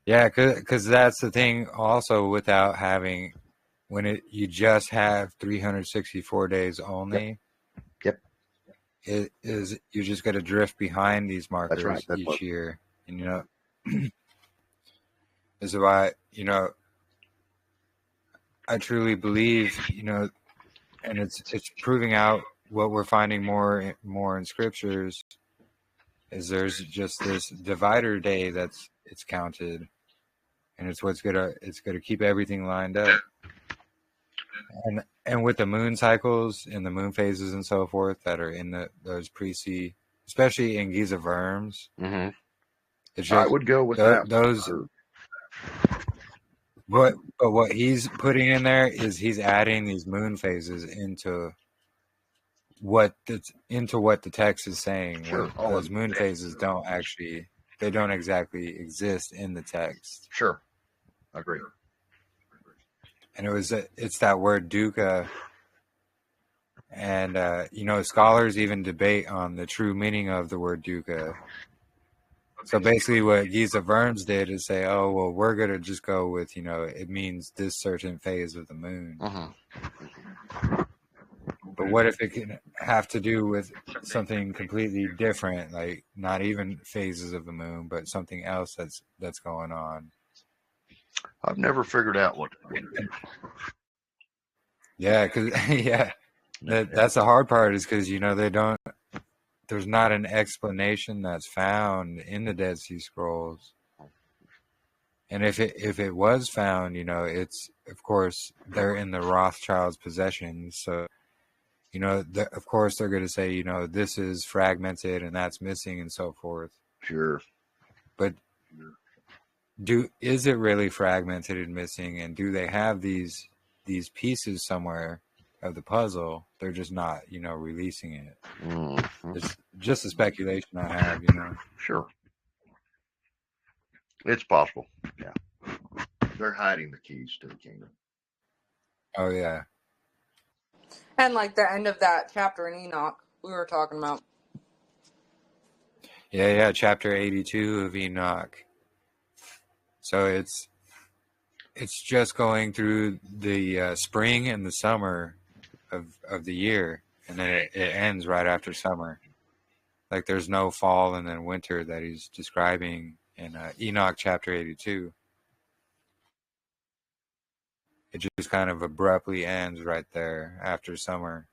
yeah, because that's the thing. Also, without having you just have 364 days only. Yep. It is you're just going to drift behind these markers That's right. each year, and this is why I truly believe and it's proving out what we're finding more in scriptures is there's just this divider day it's counted, and it's gonna keep everything lined up, and with the moon cycles and the moon phases and so forth that are in those pre-sea, especially in Giza Verms. Mm-hmm. It's I just would go with that. those. But what he's putting in there is he's adding these moon phases into what the text is saying. Sure. Those moon phases don't exactly exist in the text. Sure. Agree. And it's that word dukkha, and scholars even debate on the true meaning of the word dukkha. So basically what Giza Verms did is say, oh, well, we're going to just go with, it means this certain phase of the moon. Uh-huh. But what if it can have to do with something completely different, like not even phases of the moon, but something else that's going on? I've never figured out what. Yeah, because that's the hard part is because they don't. There's not an explanation that's found in the Dead Sea Scrolls, and if it was found, it's of course they're in the Rothschilds' possession, so. Of course, they're going to say, this is fragmented and that's missing and so forth. Sure. But is it really fragmented and missing? And do they have these pieces somewhere of the puzzle? They're just not, releasing it. Mm-hmm. It's just a speculation I have, Sure. It's possible. Yeah. They're hiding the keys to the kingdom. Oh, yeah. And like the end of that chapter in Enoch we were talking about. Yeah, chapter 82 of Enoch. So it's just going through the spring and the summer of the year, and then it ends right after summer. Like there's no fall and then winter that he's describing in Enoch chapter 82. It just kind of abruptly ends right there after summer.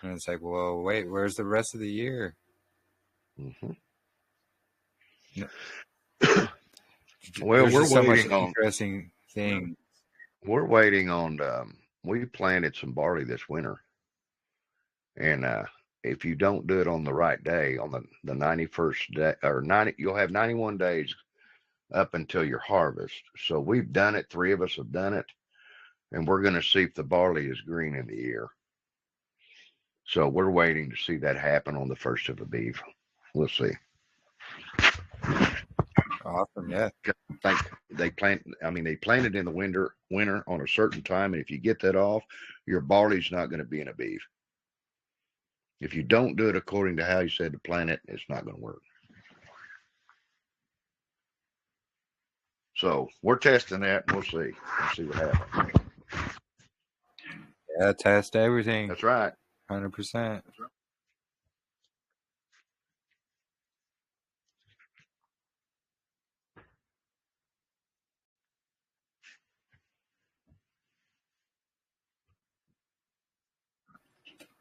And it's like, well, wait, where's the rest of the year? Mm-hmm. Well, there's just so much interesting thing. We're waiting on. We planted some barley this winter, and if you don't do it on the right day, on the 91st day or 90, you'll have 91 days up until your harvest. So we've done it. 3 of us have done it, and we're going to see if the barley is green in the ear. So we're waiting to see that happen on the 1st of Aviv. We'll see. Awesome, yeah. They planted in the winter on a certain time, and if you get that off, your barley's not going to be in Aviv. If you don't do it according to how you said to plant it, it's not going to work. So we're testing that, and we'll see. We'll see what happens. Yeah, test everything. That's right. 100%. That's right.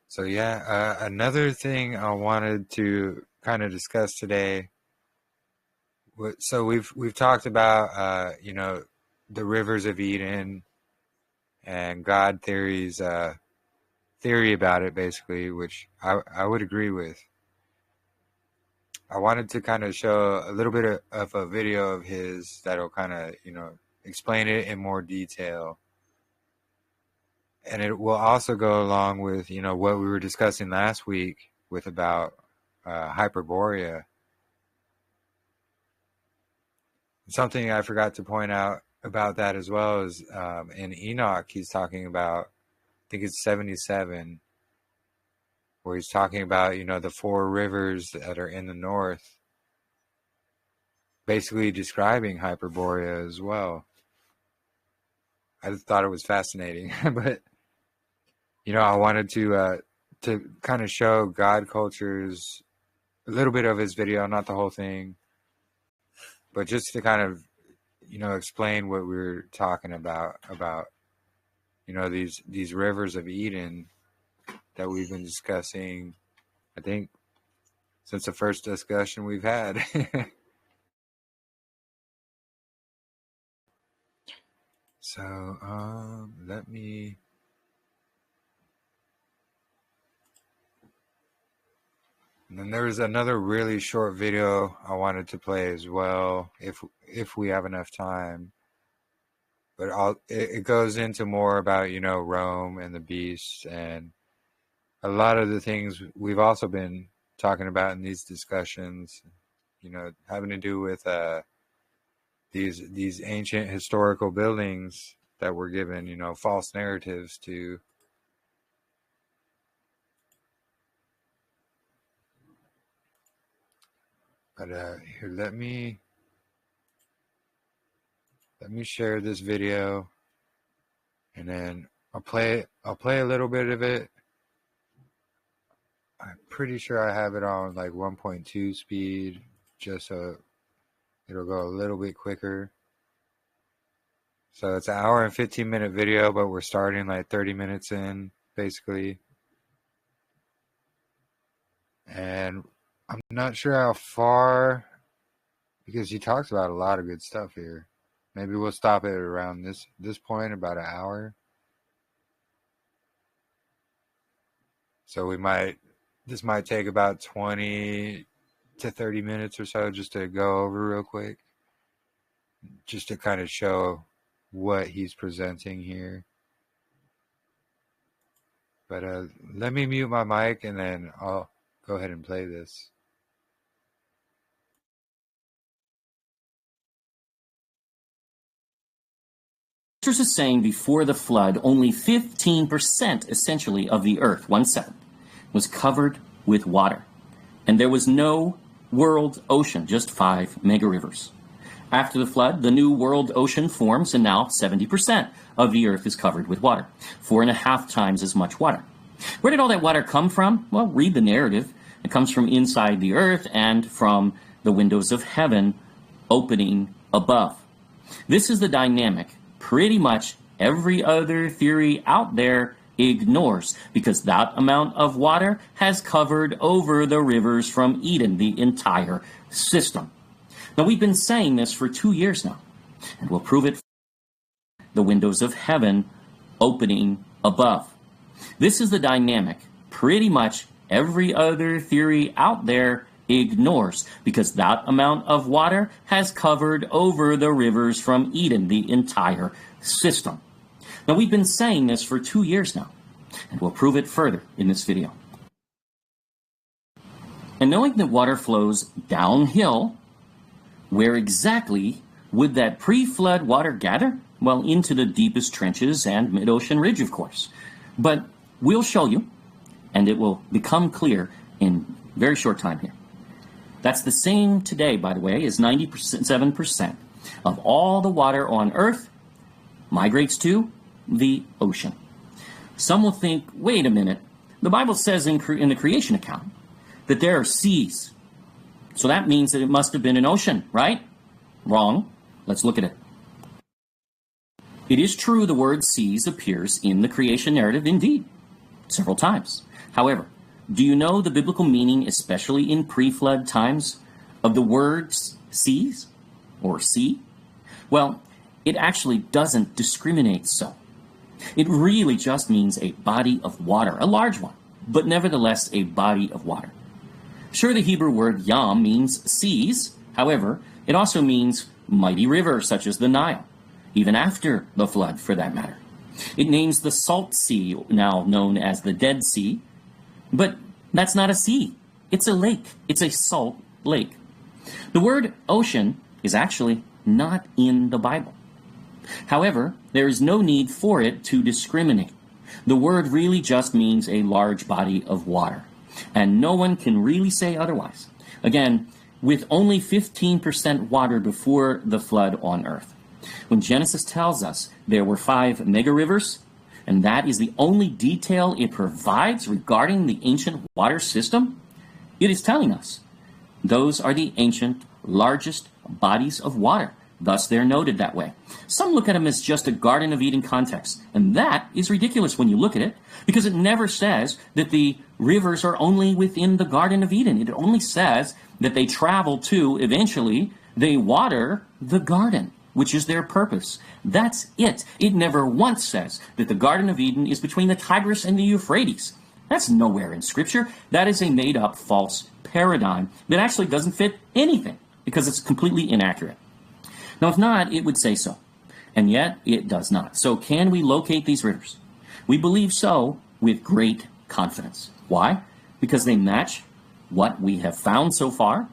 So yeah, another thing I wanted to kind of discuss today. So we've talked about the rivers of Eden and God theory about it, basically, which I would agree with. I wanted to kind of show a little bit of a video of his that'll kind of explain it in more detail. And it will also go along with, what we were discussing last week with about Hyperborea. Something I forgot to point out about that as well is in Enoch, he's talking about, I think it's 77, where he's talking about, the 4 rivers that are in the north, basically describing Hyperborea as well. I just thought it was fascinating, but I wanted to kind of show God Culture's a little bit of his video, not the whole thing, but just to kind of explain what we were talking about these rivers of Eden that we've been discussing, I think, since the first discussion we've had. So let me. And then there's another really short video I wanted to play as well, if we have enough time. But it goes into more about Rome and the beasts and a lot of the things we've also been talking about in these discussions, having to do with these ancient historical buildings that were given false narratives to. But here, let me share this video, and then I'll play a little bit of it. I'm pretty sure I have it on like 1.2 speed, just so it'll go a little bit quicker. So it's an hour and 15-minute video, but we're starting like 30 minutes in, basically. And I'm not sure how far, because he talks about a lot of good stuff here. Maybe we'll stop it around this point, about an hour. So this might take about 20 to 30 minutes or so just to go over real quick, just to kind of show what he's presenting here. But let me mute my mic, and then I'll go ahead and play this. Is saying before the flood, only 15% essentially of the earth, 1/7, was covered with water. And there was no world ocean, just 5 mega rivers. After the flood, the new world ocean forms, and now 70% of the earth is covered with water, 4.5 times as much water. Where did all that water come from? Well, read the narrative. It comes from inside the earth and from the windows of heaven opening above. This is the dynamic pretty much every other theory out there ignores, because that amount of water has covered over the rivers from Eden, the entire system. Now, we've been saying this for 2 years now, and we'll prove it. The windows of heaven opening above. This is the dynamic pretty much every other theory out there ignores, because that amount of water has covered over the rivers from Eden, the entire system. Now, we've been saying this for 2 years now, and we'll prove it further in this video. And knowing that water flows downhill, where exactly would that pre-flood water gather? Well, into the deepest trenches and mid-ocean ridge, of course. But we'll show you, and it will become clear in a very short time here. That's the same today, by the way, as 97% of all the water on Earth migrates to the ocean. Some will think, wait a minute, the Bible says in the creation account that there are seas. So that means that it must have been an ocean, right? Wrong. Let's look at it. It is true the word seas appears in the creation narrative, indeed, several times. However, do you know the biblical meaning, especially in pre-flood times, of the words seas or sea? Well, it actually doesn't discriminate so. It really just means a body of water, a large one, but nevertheless a body of water. Sure, the Hebrew word yam means seas. However, it also means mighty river, such as the Nile, even after the flood, for that matter. It names the Salt Sea, now known as the Dead Sea, but that's not a sea. It's a lake. It's a salt lake. The word ocean is actually not in the Bible. However, there is no need for it to discriminate. The word really just means a large body of water, and no one can really say otherwise. Again, with only 15% water before the flood on Earth. When Genesis tells us there were 5 mega rivers, and that is the only detail it provides regarding the ancient water system, it is telling us those are the ancient, largest bodies of water. Thus, they're noted that way. Some look at them as just a Garden of Eden context, and that is ridiculous when you look at it, because it never says that the rivers are only within the Garden of Eden. It only says that they travel to, eventually, they water the garden, which is their purpose. That's it. It never once says that the Garden of Eden is between the Tigris and the Euphrates. That's nowhere in Scripture. That is a made-up false paradigm that actually doesn't fit anything, because it's completely inaccurate. Now, if not, it would say so. And yet, it does not. So can we locate these rivers? We believe so with great confidence. Why? Because they match what we have found so far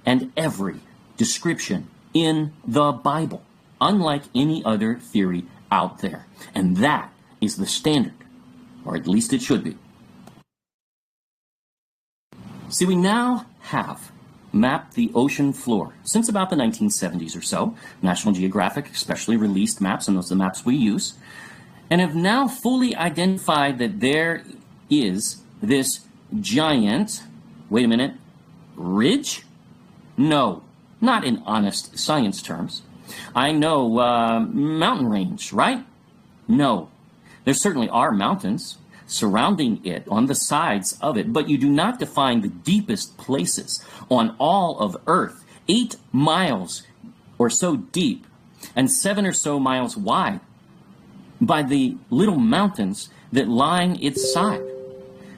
and every description in the Bible, unlike any other theory out there. And that is the standard, or at least it should be. See, we now have mapped the ocean floor since about the 1970s or so. National Geographic especially released maps, and those are the maps we use, and have now fully identified that there is this giant, wait a minute, ridge? No, not in honest science terms. I know mountain range, right? No. There certainly are mountains surrounding it, on the sides of it, but you do not define the deepest places on all of Earth, 8 miles or so deep and 7 or so miles wide, by the little mountains that line its side,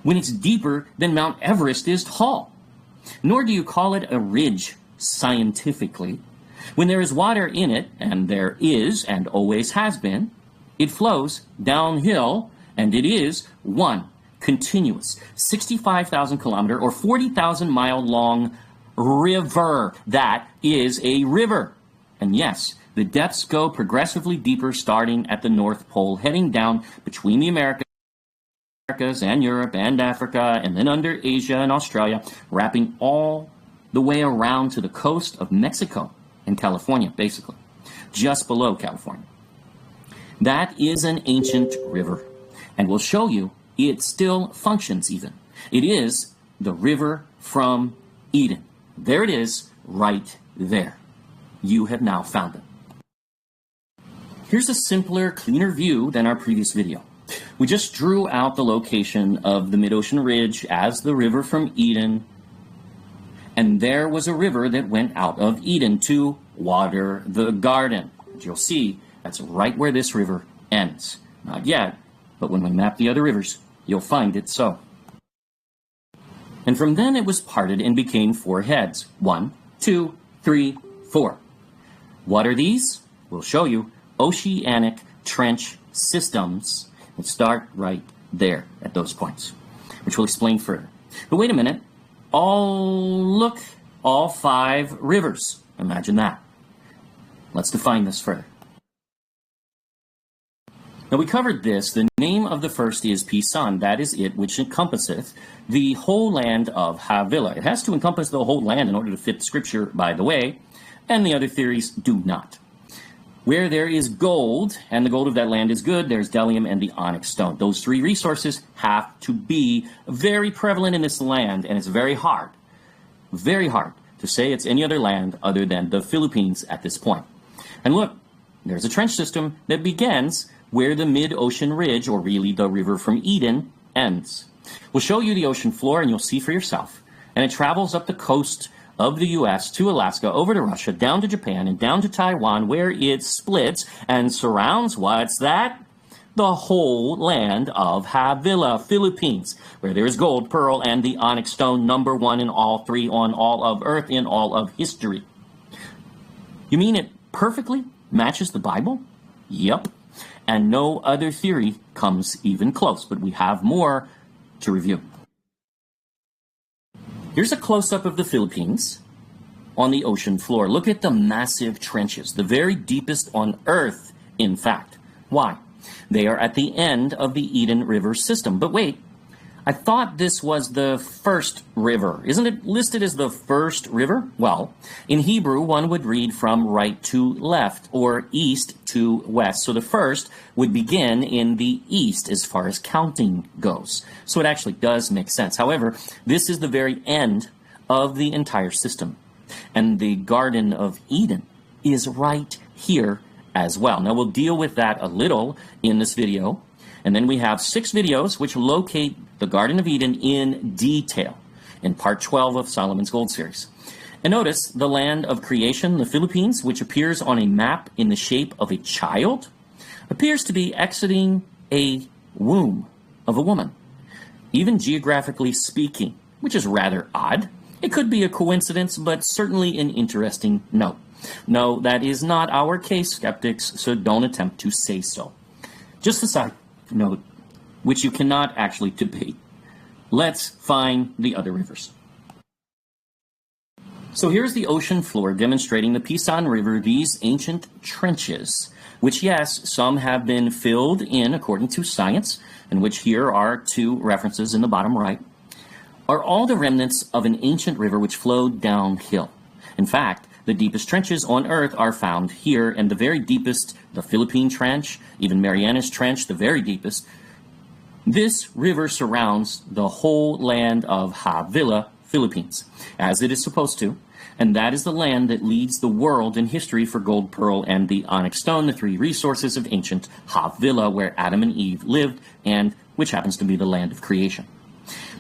when it's deeper than Mount Everest is tall. Nor do you call it a ridge scientifically. When there is water in it, and there is and always has been, it flows downhill, and it is one continuous 65,000 kilometer or 40,000 mile long river. That is a river. And yes, the depths go progressively deeper, starting at the North Pole, heading down between the Americas and Europe and Africa, and then under Asia and Australia, wrapping all the way around to the coast of Mexico and California, basically, just below California. That is an ancient river. And we'll show you it still functions even. It is the river from Eden. There it is, right there. You have now found it. Here's a simpler, cleaner view than our previous video. We just drew out the location of the mid-ocean ridge as the river from Eden, And there was a river that went out of Eden to water the garden. And you'll see that's right where this river ends. Not yet, but when we map the other rivers, you'll find it so. And from then it was parted and became 4 heads. 1, 2, 3, 4. What are these? We'll show you. Oceanic trench systems that start right there at those points, which we'll explain further. But wait a minute. All 5 rivers. Imagine that. Let's define this further. Now we covered this. The name of the first is Pisan. That is it, which encompasseth the whole land of Havilah. It has to encompass the whole land in order to fit Scripture, by the way, and the other theories do not. Where there is gold, and the gold of that land is good, there's bdellium and the onyx stone. Those 3 resources have to be very prevalent in this land, and it's very hard to say it's any other land other than the Philippines at this point. And look, there's a trench system that begins where the mid-ocean ridge, or really the river from Eden, ends. We'll show you the ocean floor, and you'll see for yourself. And it travels up the coast of the U.S. to Alaska, over to Russia, down to Japan, and down to Taiwan, where it splits and surrounds, what's that? The whole land of Havilah, Philippines, where there is gold, pearl, and the onyx stone, number 1 in all 3 on all of earth, in all of history. You mean it perfectly matches the Bible? Yep. And no other theory comes even close, but we have more to review. Here's a close-up of the Philippines on the ocean floor. Look at the massive trenches, the very deepest on Earth, in fact. Why? They are at the end of the Eden River system. But wait, I thought this was the first river. Isn't it listed as the first river? Well, in Hebrew, one would read from right to left, or east to west. So the first would begin in the east as far as counting goes. So it actually does make sense. However, this is the very end of the entire system. And the Garden of Eden is right here as well. Now we'll deal with that a little in this video. And then we have 6 videos which locate the Garden of Eden in detail in part 12 of Solomon's Gold series. And notice the land of creation, the Philippines, which appears on a map in the shape of a child, appears to be exiting a womb of a woman, even geographically speaking, which is rather odd. It could be a coincidence, but certainly an interesting note. No, that is not our case, skeptics, so don't attempt to say so. Just a side note, which you cannot actually debate. Let's find the other rivers. So here's the ocean floor demonstrating the Pisan River, these ancient trenches, which, yes, some have been filled in according to science, and which here are 2 references in the bottom right, are all the remnants of an ancient river which flowed downhill. In fact, the deepest trenches on Earth are found here, and the very deepest, the Philippine Trench, even Marianas Trench, the very deepest. This river surrounds the whole land of Havilah, Philippines, as it is supposed to, and that is the land that leads the world in history for gold, pearl, and the onyx stone, the 3 resources of ancient Havilah, where Adam and Eve lived, and which happens to be the land of creation.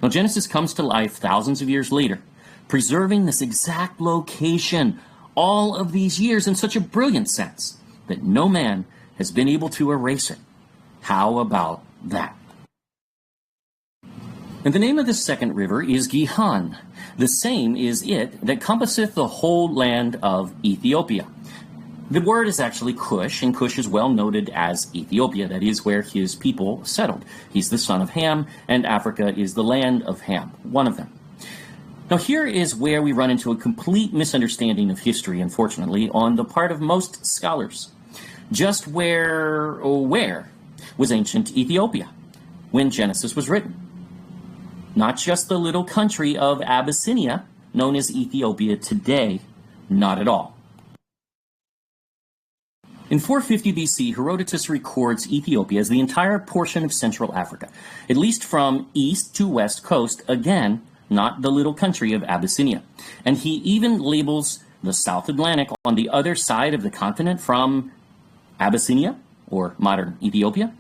Now, Genesis comes to life thousands of years later, preserving this exact location all of these years in such a brilliant sense that no man has been able to erase it. How about that? And the name of the second river is Gihon. The same is it that compasseth the whole land of Ethiopia. The word is actually Cush, and Cush is well noted as Ethiopia. That is where his people settled. He's the son of Ham, and Africa is the land of Ham, one of them. Now here is where we run into a complete misunderstanding of history, unfortunately, on the part of most scholars. Just where was ancient Ethiopia when Genesis was written? Not just the little country of Abyssinia, known as Ethiopia today, not at all. In 450 BC, Herodotus records Ethiopia as the entire portion of Central Africa, at least from east to west coast, again, not the little country of Abyssinia. And he even labels the South Atlantic on the other side of the continent from Abyssinia, or modern Ethiopia.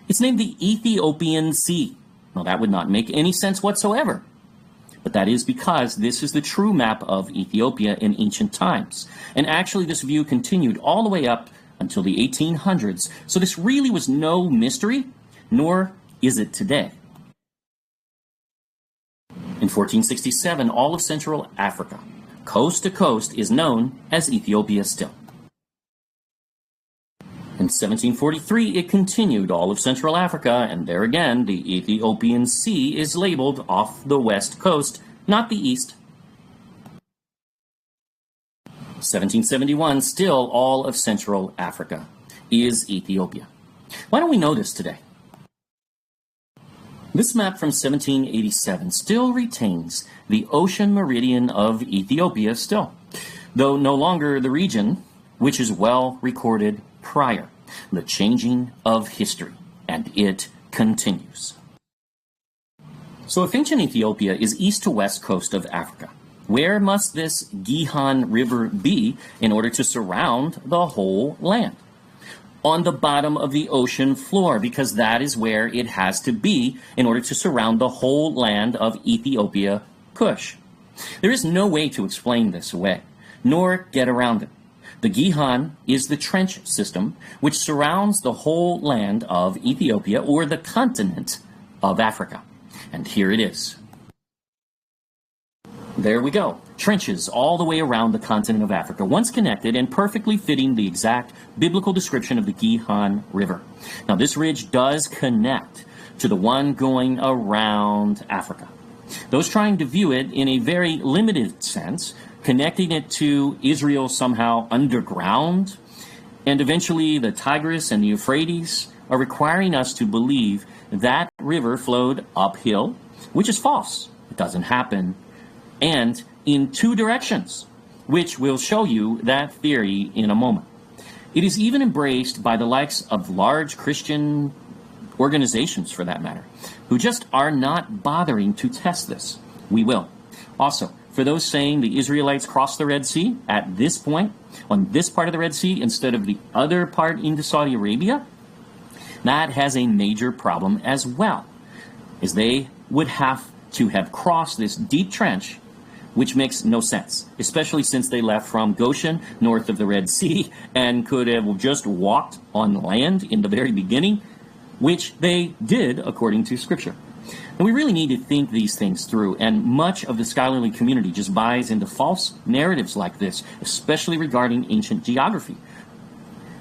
It's named the Ethiopian Sea. Well, that would not make any sense whatsoever. But that is because this is the true map of Ethiopia in ancient times. And actually this view continued all the way up until the 1800s. So this really was no mystery, nor is it today. In 1467, all of Central Africa, coast to coast, is known as Ethiopia still. In 1743, it continued all of Central Africa, and there again, the Ethiopian Sea is labeled off the west coast, not the east. 1771, still all of Central Africa is Ethiopia. Why don't we know this today? This map from 1787 still retains the ocean meridian of Ethiopia still, though no longer the region which is well recorded prior, the changing of history, and it continues. So if ancient Ethiopia is east to west coast of Africa, where must this Gihon River be in order to surround the whole land? On the bottom of the ocean floor, because that is where it has to be in order to surround the whole land of Ethiopia, Kush. There is no way to explain this away, nor get around it. The Gihon is the trench system which surrounds the whole land of Ethiopia, or the continent of Africa. And here it is. There we go. Trenches all the way around the continent of Africa, once connected and perfectly fitting the exact biblical description of the Gihon River. Now this ridge does connect to the one going around Africa. Those trying to view it in a very limited sense, connecting it to Israel somehow underground, and eventually the Tigris and the Euphrates, are requiring us to believe that river flowed uphill, which is false. It doesn't happen. And in two directions, which will show you that theory in a moment. It is even embraced by the likes of large Christian organizations, for that matter, who just are not bothering to test this. We will. Also, for those saying the Israelites crossed the Red Sea at this point, on this part of the Red Sea, instead of the other part into Saudi Arabia, that has a major problem as well, as they would have to have crossed this deep trench, which makes no sense, especially since they left from Goshen, north of the Red Sea, and could have just walked on land in the very beginning, which they did according to Scripture. And we really need to think these things through, and much of the scholarly community just buys into false narratives like this, especially regarding ancient geography.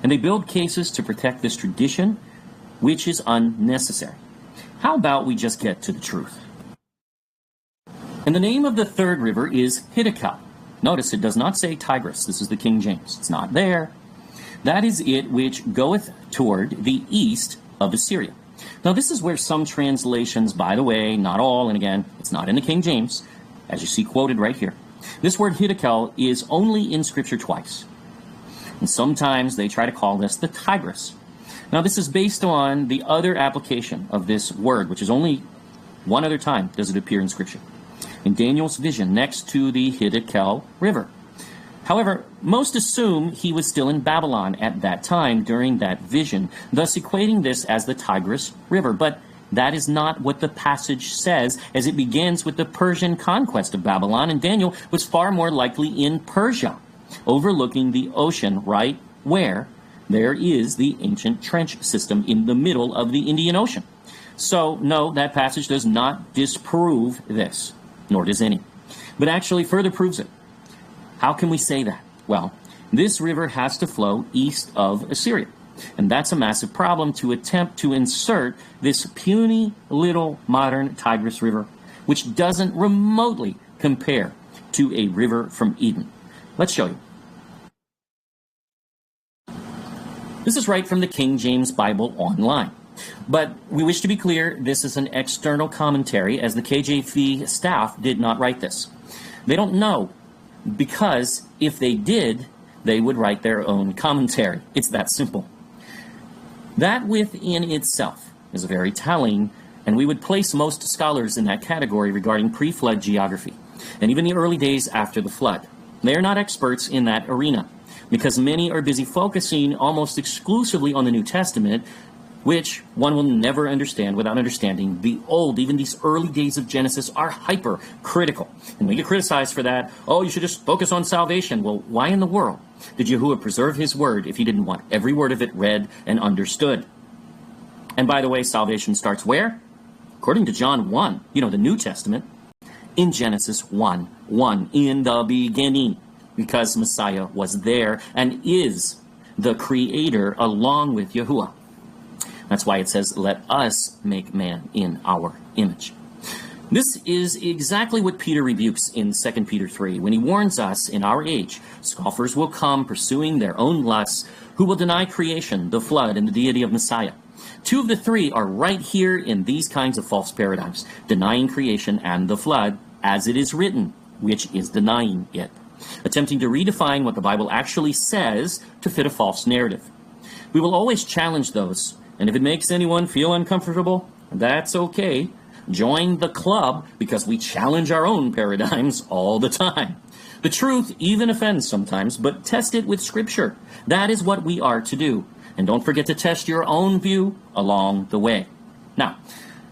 And they build cases to protect this tradition, which is unnecessary. How about we just get to the truth? And the name of the third river is Hiddekel. Notice it does not say Tigris. This is the King James. It's not there. That is it which goeth toward the east of Assyria. Now this is where some translations, by the way, not all, and again, it's not in the King James, as you see quoted right here. This word Hiddekel is only in Scripture twice. And sometimes they try to call this the Tigris. Now this is based on the other application of this word, which is only one other time does it appear in Scripture, in Daniel's vision next to the Hiddekel River. However, most assume he was still in Babylon at that time during that vision, thus equating this as the Tigris River. But that is not what the passage says, as it begins with the Persian conquest of Babylon, and Daniel was far more likely in Persia, overlooking the ocean right where there is the ancient trench system in the middle of the Indian Ocean. So, no, that passage does not disprove this, nor does any, but actually further proves it. How can we say that? Well, this river has to flow east of Assyria, and that's a massive problem to attempt to insert this puny little modern Tigris River, which doesn't remotely compare to a river from Eden. Let's show you. This is right from the King James Bible online. But we wish to be clear, this is an external commentary, as the KJV staff did not write this. They don't know, because if they did, they would write their own commentary. It's that simple. That within itself is very telling, and we would place most scholars in that category regarding pre-flood geography, and even the early days after the flood. They are not experts in that arena, because many are busy focusing almost exclusively on the New Testament, which one will never understand without understanding the old, even these early days of Genesis are hypercritical. And we get criticized for that. Oh, you should just focus on salvation. Well, why in the world did Yahuwah preserve his word if he didn't want every word of it read and understood? And by the way, salvation starts where? According to John 1, the New Testament, in Genesis 1:1, in the beginning, because Messiah was there and is the creator along with Yahuwah. That's why it says, let us make man in our image. This is exactly what Peter rebukes in 2 Peter 3, when he warns us in our age, scoffers will come pursuing their own lusts, who will deny creation, the flood, and the deity of Messiah. Two of the three are right here in these kinds of false paradigms, denying creation and the flood, as it is written, which is denying it, attempting to redefine what the Bible actually says to fit a false narrative. We will always challenge those, and if it makes anyone feel uncomfortable, that's okay. Join the club, because we challenge our own paradigms all the time. The truth even offends sometimes, but test it with Scripture. That is what we are to do. And don't forget to test your own view along the way. Now,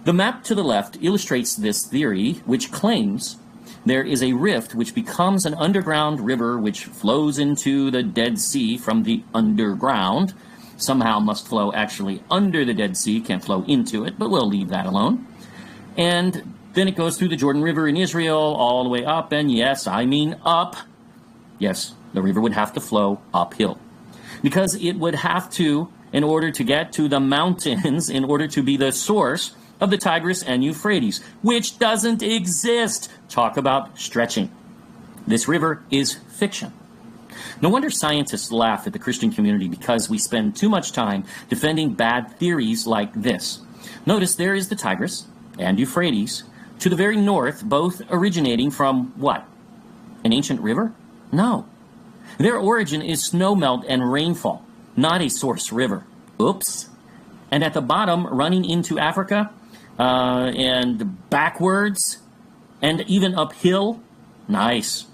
the map to the left illustrates this theory, which claims there is a rift which becomes an underground river which flows into the Dead Sea from the underground. Somehow must flow actually under the Dead Sea, can't flow into it, but we'll leave that alone. And then it goes through the Jordan River in Israel, all the way up, and yes, I mean up. Yes, the river would have to flow uphill, because it would have to, in order to get to the mountains, in order to be the source of the Tigris and Euphrates, which doesn't exist. Talk about stretching. This river is fiction. No wonder scientists laugh at the Christian community because we spend too much time defending bad theories like this. Notice there is the Tigris and Euphrates to the very north, both originating from what? An ancient river? No. Their origin is snowmelt and rainfall, not a source river. Oops. And at the bottom, running into Africa, and backwards, and even uphill, nice,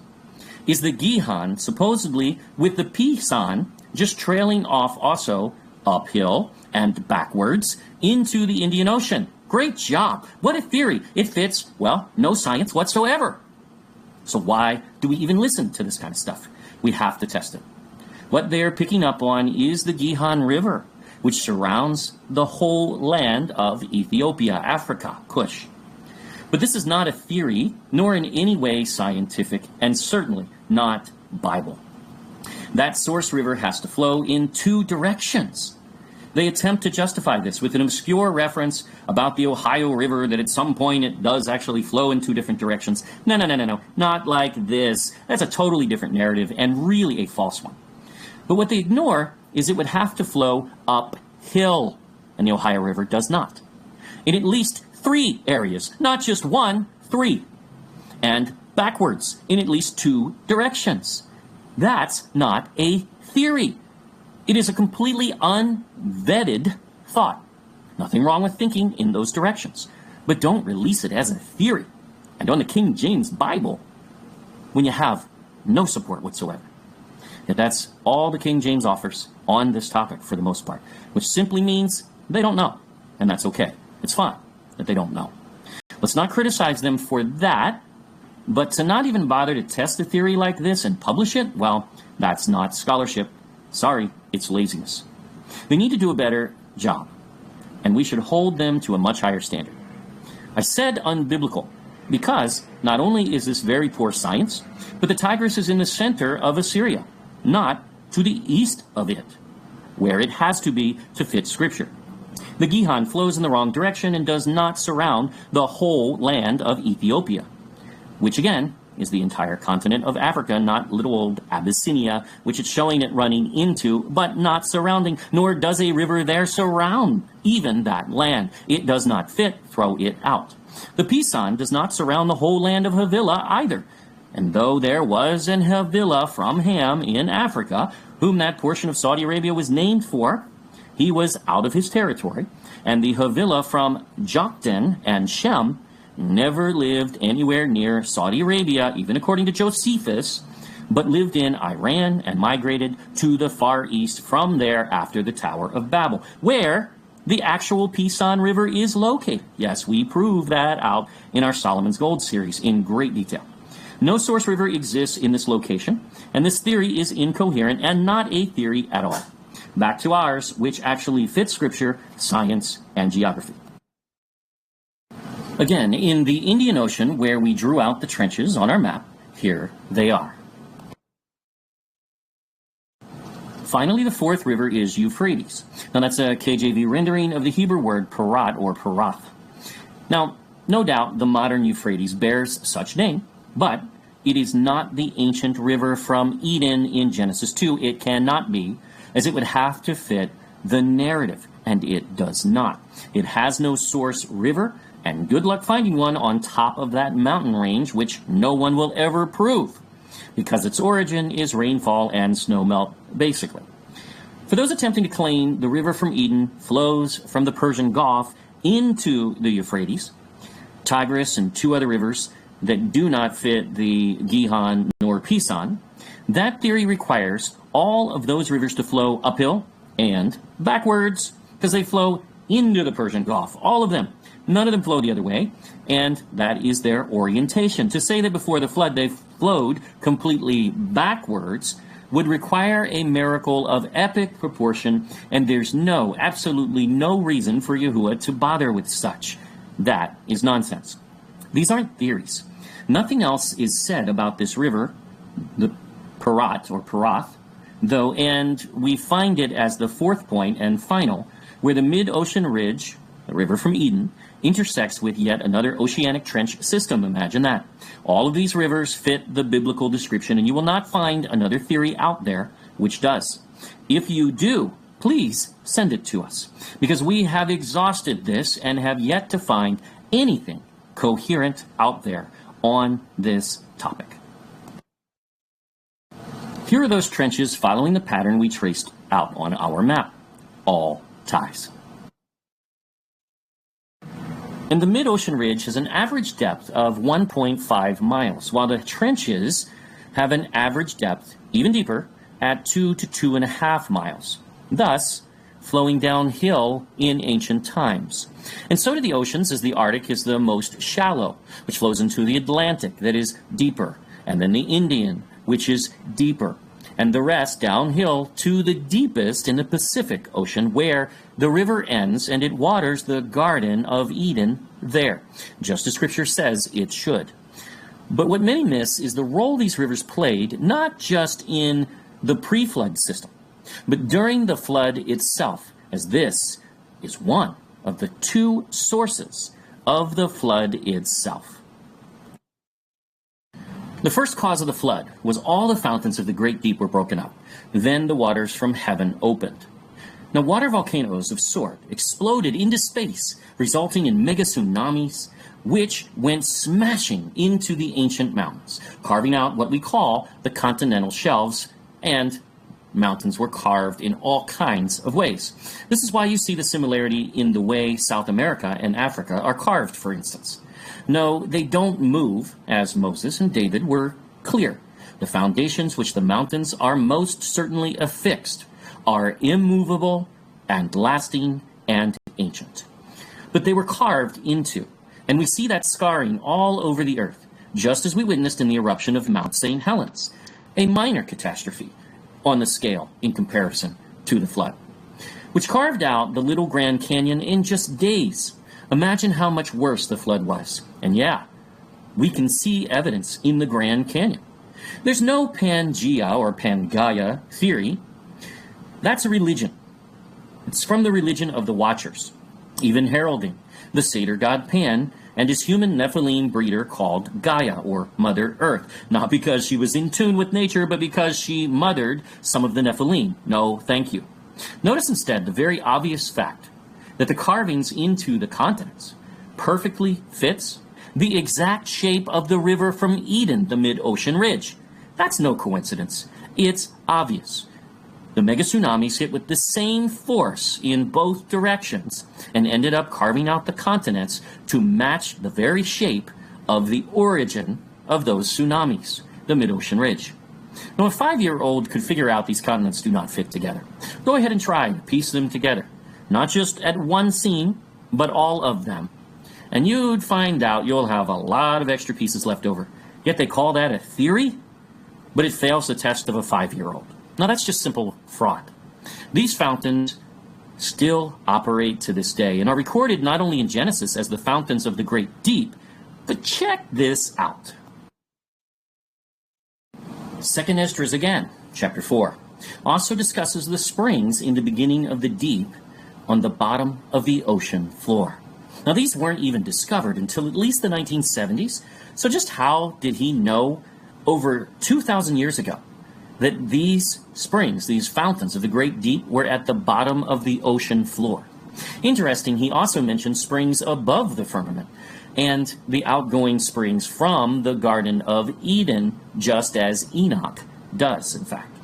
is the Gihon, supposedly with the Pison just trailing off also uphill and backwards into the Indian Ocean. Great job. What a theory. It fits, well, no science whatsoever. So why do we even listen to this kind of stuff? We have to test it. What they're picking up on is the Gihon River, which surrounds the whole land of Ethiopia, Africa, Kush. But this is not a theory, nor in any way scientific, and certainly not Bible. That source river has to flow in two directions. They attempt to justify this with an obscure reference about the Ohio River, that at some point it does actually flow in two different directions. No, not like this. That's a totally different narrative and really a false one. But what they ignore is it would have to flow uphill, and the Ohio River does not. In at least 3 areas, not just 1, 3. And backwards in at least 2 directions. That's not a theory. It is a completely unvetted thought. Nothing wrong with thinking in those directions. But don't release it as a theory. And on the King James Bible, when you have no support whatsoever. Yet that's all the King James offers on this topic for the most part, which simply means they don't know. And that's okay. It's fine that they don't know. Let's not criticize them for that, but to not even bother to test a theory like this and publish it, well, that's not scholarship. Sorry, it's laziness. They need to do a better job, and we should hold them to a much higher standard. I said unbiblical because not only is this very poor science, but the Tigris is in the center of Assyria, not to the east of it, where it has to be to fit Scripture. The Gihon flows in the wrong direction and does not surround the whole land of Ethiopia, which again is the entire continent of Africa, not little old Abyssinia, which it's showing it running into, but not surrounding, nor does a river there surround even that land. It does not fit, throw it out. The Pison does not surround the whole land of Havilah either. And though there was an Havilah from Ham in Africa, whom that portion of Saudi Arabia was named for, he was out of his territory, and the Havilah from Joktan and Shem never lived anywhere near Saudi Arabia, even according to Josephus, but lived in Iran and migrated to the Far East from there after the Tower of Babel, where the actual Pisan River is located. Yes, we prove that out in our Solomon's Gold series in great detail. No source river exists in this location, and this theory is incoherent and not a theory at all. Back to ours, which actually fits scripture, science, and geography. Again, in the Indian Ocean, where we drew out the trenches on our map, here they are. Finally, the fourth river is Euphrates. Now that's a KJV rendering of the Hebrew word parat or parath. Now, no doubt the modern Euphrates bears such name, but it is not the ancient river from Eden in Genesis 2. It cannot be, as it would have to fit the narrative, and it does not. It has no source river, and good luck finding one on top of that mountain range, which no one will ever prove, because its origin is rainfall and snowmelt, basically. For those attempting to claim the river from Eden flows from the Persian Gulf into the Euphrates, Tigris and two other rivers that do not fit the Gihon nor Pisan, that theory requires all of those rivers to flow uphill and backwards, because they flow into the Persian Gulf, all of them. None of them flow the other way, and that is their orientation. To say that before the flood they flowed completely backwards would require a miracle of epic proportion, and there's absolutely no reason for Yahuwah to bother with such. That is nonsense. These aren't theories. Nothing else is said about this river, the Parat or Parath, though, and we find it as the fourth point and final, where the mid-ocean ridge, the river from Eden, intersects with yet another oceanic trench system. Imagine that. All of these rivers fit the biblical description, and you will not find another theory out there which does. If you do, please send it to us, because we have exhausted this and have yet to find anything coherent out there on this topic. Here are those trenches following the pattern we traced out on our map. All ties. And the mid-ocean ridge has an average depth of 1.5 miles, while the trenches have an average depth, even deeper, at 2 to 2.5 miles, thus flowing downhill in ancient times. And so do the oceans, as the Arctic is the most shallow, which flows into the Atlantic, that is deeper, and then the Indian, which is deeper, and the rest downhill to the deepest in the Pacific Ocean, where the river ends and it waters the Garden of Eden there, just as Scripture says it should. But what many miss is the role these rivers played, not just in the pre-flood system, but during the flood itself, as this is one of the two sources of the flood itself. The first cause of the flood was all the fountains of the great deep were broken up. Then the waters from heaven opened. Now water volcanoes of sort exploded into space, resulting in mega tsunamis, which went smashing into the ancient mountains, carving out what we call the continental shelves, and mountains were carved in all kinds of ways. This is why you see the similarity in the way South America and Africa are carved, for instance. No, they don't move, as Moses and David were clear. The foundations which the mountains are most certainly affixed are immovable and lasting and ancient. But they were carved into, and we see that scarring all over the earth, just as we witnessed in the eruption of Mount St. Helens, a minor catastrophe on the scale in comparison to the flood, which carved out the Little Grand Canyon in just days. Imagine how much worse the flood was. And yeah, we can see evidence in the Grand Canyon. There's no Pangea or Pangaea theory. That's a religion. It's from the religion of the Watchers, even heralding the satyr god Pan and his human Nephilim breeder called Gaia, or Mother Earth, not because she was in tune with nature, but because she mothered some of the Nephilim. No, thank you. Notice instead the very obvious fact that the carvings into the continents perfectly fits the exact shape of the river from Eden, the mid-ocean ridge. That's no coincidence. It's obvious. The mega tsunamis hit with the same force in both directions and ended up carving out the continents to match the very shape of the origin of those tsunamis, the mid-ocean ridge. Now, a 5-year-old could figure out these continents do not fit together. Go ahead and try to piece them together. not just at one scene, but all of them. And you'd find out you'll have a lot of extra pieces left over. Yet they call that a theory, but it fails the test of a 5-year-old. Now that's just simple fraud. These fountains still operate to this day and are recorded not only in Genesis as the fountains of the great deep, but check this out. 2nd Esdras again, chapter 4, also discusses the springs in the beginning of the deep on the bottom of the ocean floor. Now these weren't even discovered until at least the 1970s, so just how did he know over 2,000 years ago that these springs, these fountains of the great deep, were at the bottom of the ocean floor? Interesting, he also mentioned springs above the firmament and the outgoing springs from the Garden of Eden, just as Enoch does, in fact.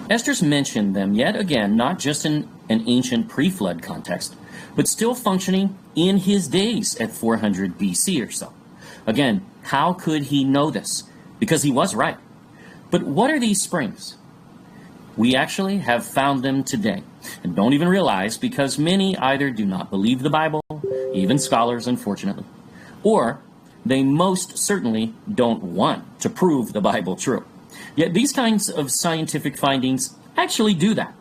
Esdras mentioned them yet again, not just in an ancient pre-flood context, but still functioning in his days at 400 BC or so. Again, how could he know this? Because he was right. But what are these springs? We actually have found them today, and don't even realize because many either do not believe the Bible, even scholars unfortunately, or they most certainly don't want to prove the Bible true. Yet these kinds of scientific findings actually do that.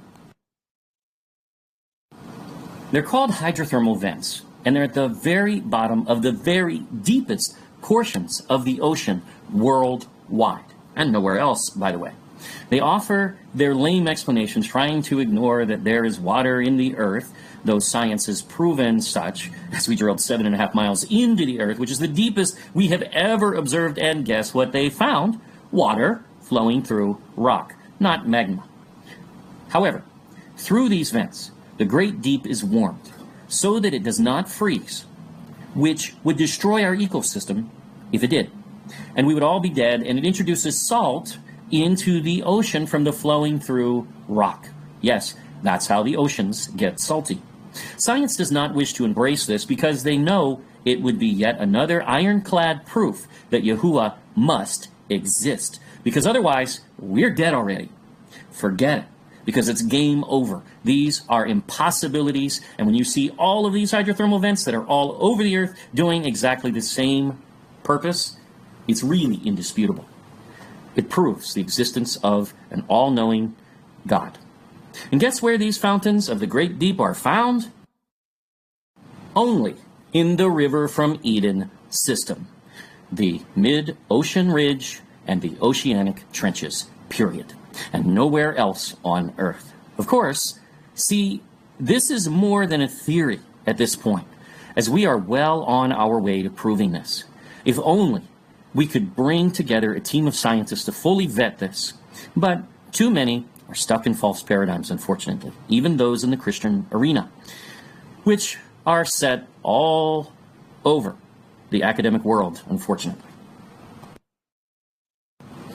They're called hydrothermal vents, and they're at the very bottom of the very deepest portions of the ocean worldwide, and nowhere else, by the way. They offer their lame explanations, trying to ignore that there is water in the earth, though science has proven such, as we drilled 7.5 miles into the earth, which is the deepest we have ever observed, and guess what they found? Water flowing through rock, not magma. However, through these vents, the great deep is warmed so that it does not freeze, which would destroy our ecosystem if it did. And we would all be dead, and it introduces salt into the ocean from the flowing through rock. Yes, that's how the oceans get salty. Science does not wish to embrace this because they know it would be yet another ironclad proof that Yahuwah must exist. Because otherwise, we're dead already. Forget it, because it's game over. These are impossibilities, and when you see all of these hydrothermal vents that are all over the earth doing exactly the same purpose, it's really indisputable. It proves the existence of an all-knowing God. And guess where these fountains of the great deep are found? Only in the river from Eden system, the mid-ocean ridge and the oceanic trenches, period, and nowhere else on earth. Of course, see, this is more than a theory at this point, as we are well on our way to proving this. If only we could bring together a team of scientists to fully vet this. But too many are stuck in false paradigms, unfortunately, even those in the Christian arena, which are set all over the academic world, unfortunately.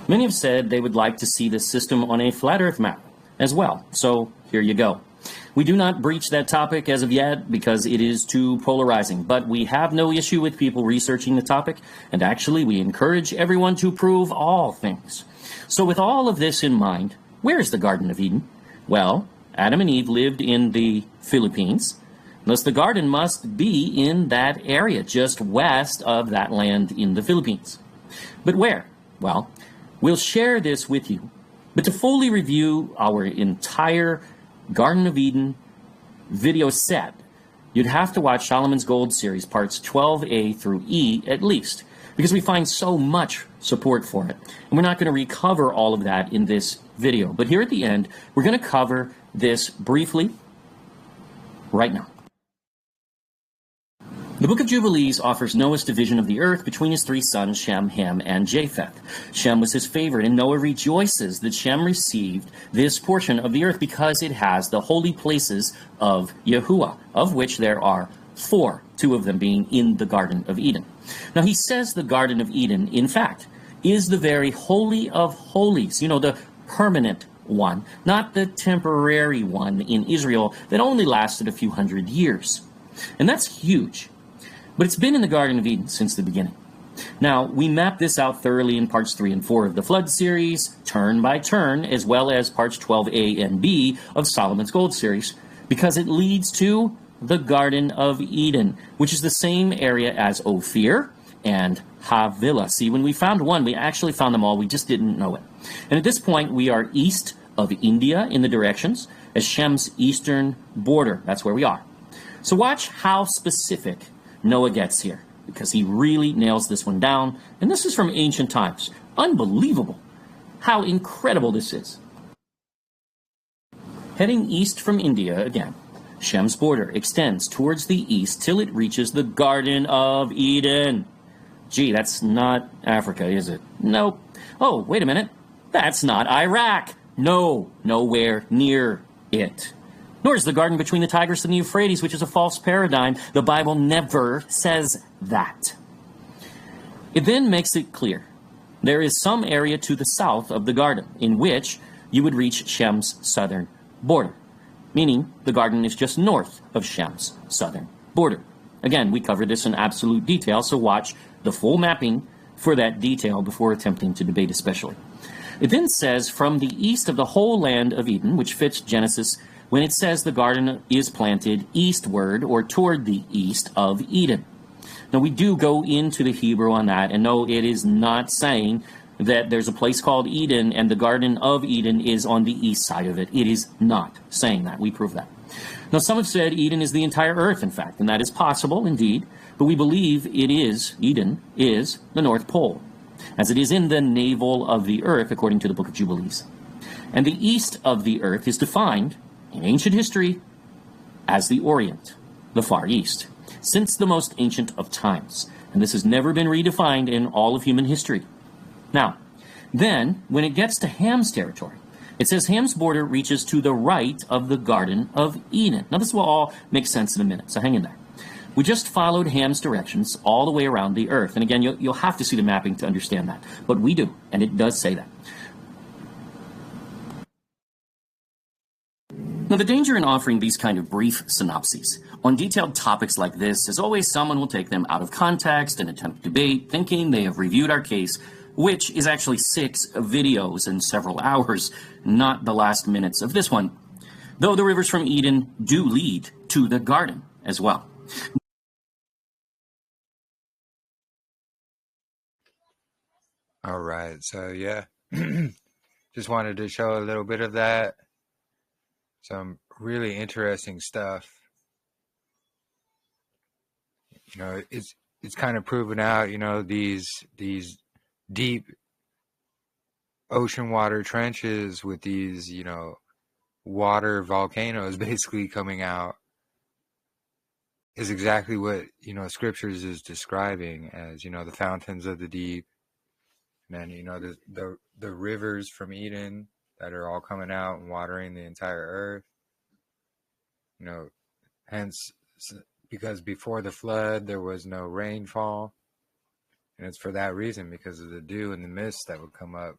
Many have said they would like to see this system on a flat earth map as well, so here you go. We do not breach that topic as of yet because it is too polarizing, but we have no issue with people researching the topic, and actually we encourage everyone to prove all things. So with all of this in mind, where is the Garden of Eden? Well, Adam and Eve lived in the Philippines, thus the garden must be in that area just west of that land in the Philippines. But where? Well, we'll share this with you, but to fully review our entire Garden of Eden video set, you'd have to watch Solomon's Gold series parts 12A through E at least, because we find so much support for it. And we're not going to recover all of that in this video, but here at the end, we're going to cover this briefly right now. The Book of Jubilees offers Noah's division of the earth between his 3 sons, Shem, Ham, and Japheth. Shem was his favorite, and Noah rejoices that Shem received this portion of the earth because it has the holy places of Yahuwah, of which there are 4, 2 of them being in the Garden of Eden. Now he says the Garden of Eden, in fact, is the very holy of holies, the permanent one, not the temporary one in Israel that only lasted a few hundred years. And that's huge. But it's been in the Garden of Eden since the beginning. Now, we map this out thoroughly in parts 3 and 4 of the Flood series, turn by turn, as well as parts 12a and b of Solomon's Gold series, because it leads to the Garden of Eden, which is the same area as Ophir and Havilah. See, when we found one, we actually found them all, we just didn't know it. And at this point, we are east of India in the directions, as Shem's eastern border. That's where we are. So watch how specific Noah gets here, because he really nails this one down. And this is from ancient times. Unbelievable how incredible this is. Heading east from India again, Shem's border extends towards the east till it reaches the Garden of Eden. Gee, that's not Africa, is it? Nope. Oh, wait a minute. That's not Iraq. No, nowhere near it. Nor is the garden between the Tigris and the Euphrates, which is a false paradigm. The Bible never says that. It then makes it clear there is some area to the south of the garden in which you would reach Shem's southern border, meaning the garden is just north of Shem's southern border. Again, we covered this in absolute detail, so watch the full mapping for that detail before attempting to debate especially. It then says from the east of the whole land of Eden, which fits Genesis when it says the garden is planted eastward or toward the east of Eden. Now, we do go into the Hebrew on that, and no, it is not saying that there's a place called Eden and the Garden of Eden is on the east side of it. It is not saying that. We prove that. Now, some have said Eden is the entire earth, in fact, and that is possible, indeed, but we believe Eden is the North Pole, as it is in the navel of the earth, according to the book of Jubilees. And the east of the earth is defined in ancient history as the Orient, the Far East, since the most ancient of times. And this has never been redefined in all of human history. Now, then, when it gets to Ham's territory, it says Ham's border reaches to the right of the Garden of Eden. Now, this will all make sense in a minute, so hang in there. We just followed Ham's directions all the way around the earth. And again, you'll have to see the mapping to understand that. But we do, and it does say that. Now, the danger in offering these kind of brief synopses on detailed topics like this is always someone will take them out of context and attempt debate, thinking they have reviewed our case, which is actually 6 videos in several hours, not the last minutes of this one. Though the rivers from Eden do lead to the garden as well. All right, so yeah, just wanted to show a little bit of that. Some really interesting stuff. You know, it's kind of proven out, you know, these deep ocean water trenches with these, you know, water volcanoes basically coming out is exactly what, you know, scriptures is describing as, you know, the fountains of the deep. And then, you know, the rivers from Eden that are all coming out and watering the entire earth. You know, hence, because before the flood, there was no rainfall. And it's for that reason, because of the dew and the mist that would come up.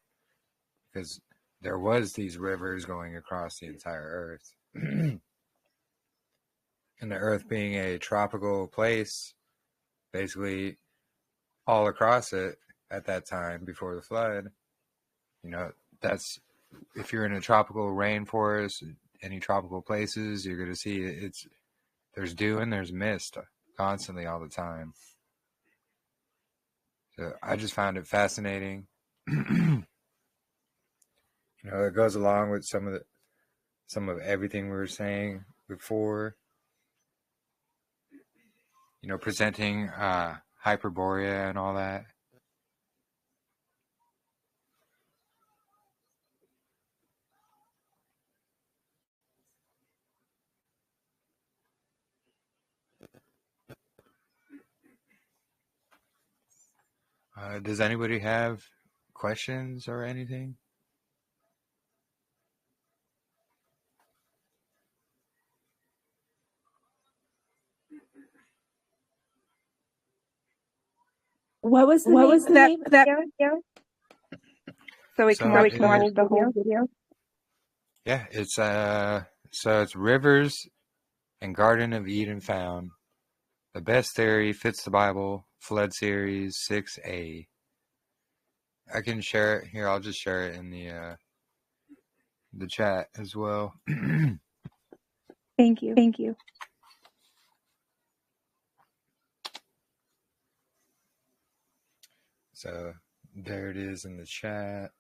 Because there was these rivers going across the entire earth. And the earth being a tropical place, basically all across it, at that time before the flood, you know, that's, if you're in a tropical rainforest, any tropical places, you're going to see there's dew and there's mist constantly all the time. So I just found it fascinating. You know, it goes along with some of everything we were saying before, you know, presenting Hyperborea and all that. Does anybody have questions or anything? What was the name of that video? So we can watch the whole video. Yeah, it's so it's Rivers and Garden of Eden found, The best theory fits the Bible. Flood series 6A. I can share it here. I'll just share it in the chat as well. Thank you. Thank you. So there it is in the chat.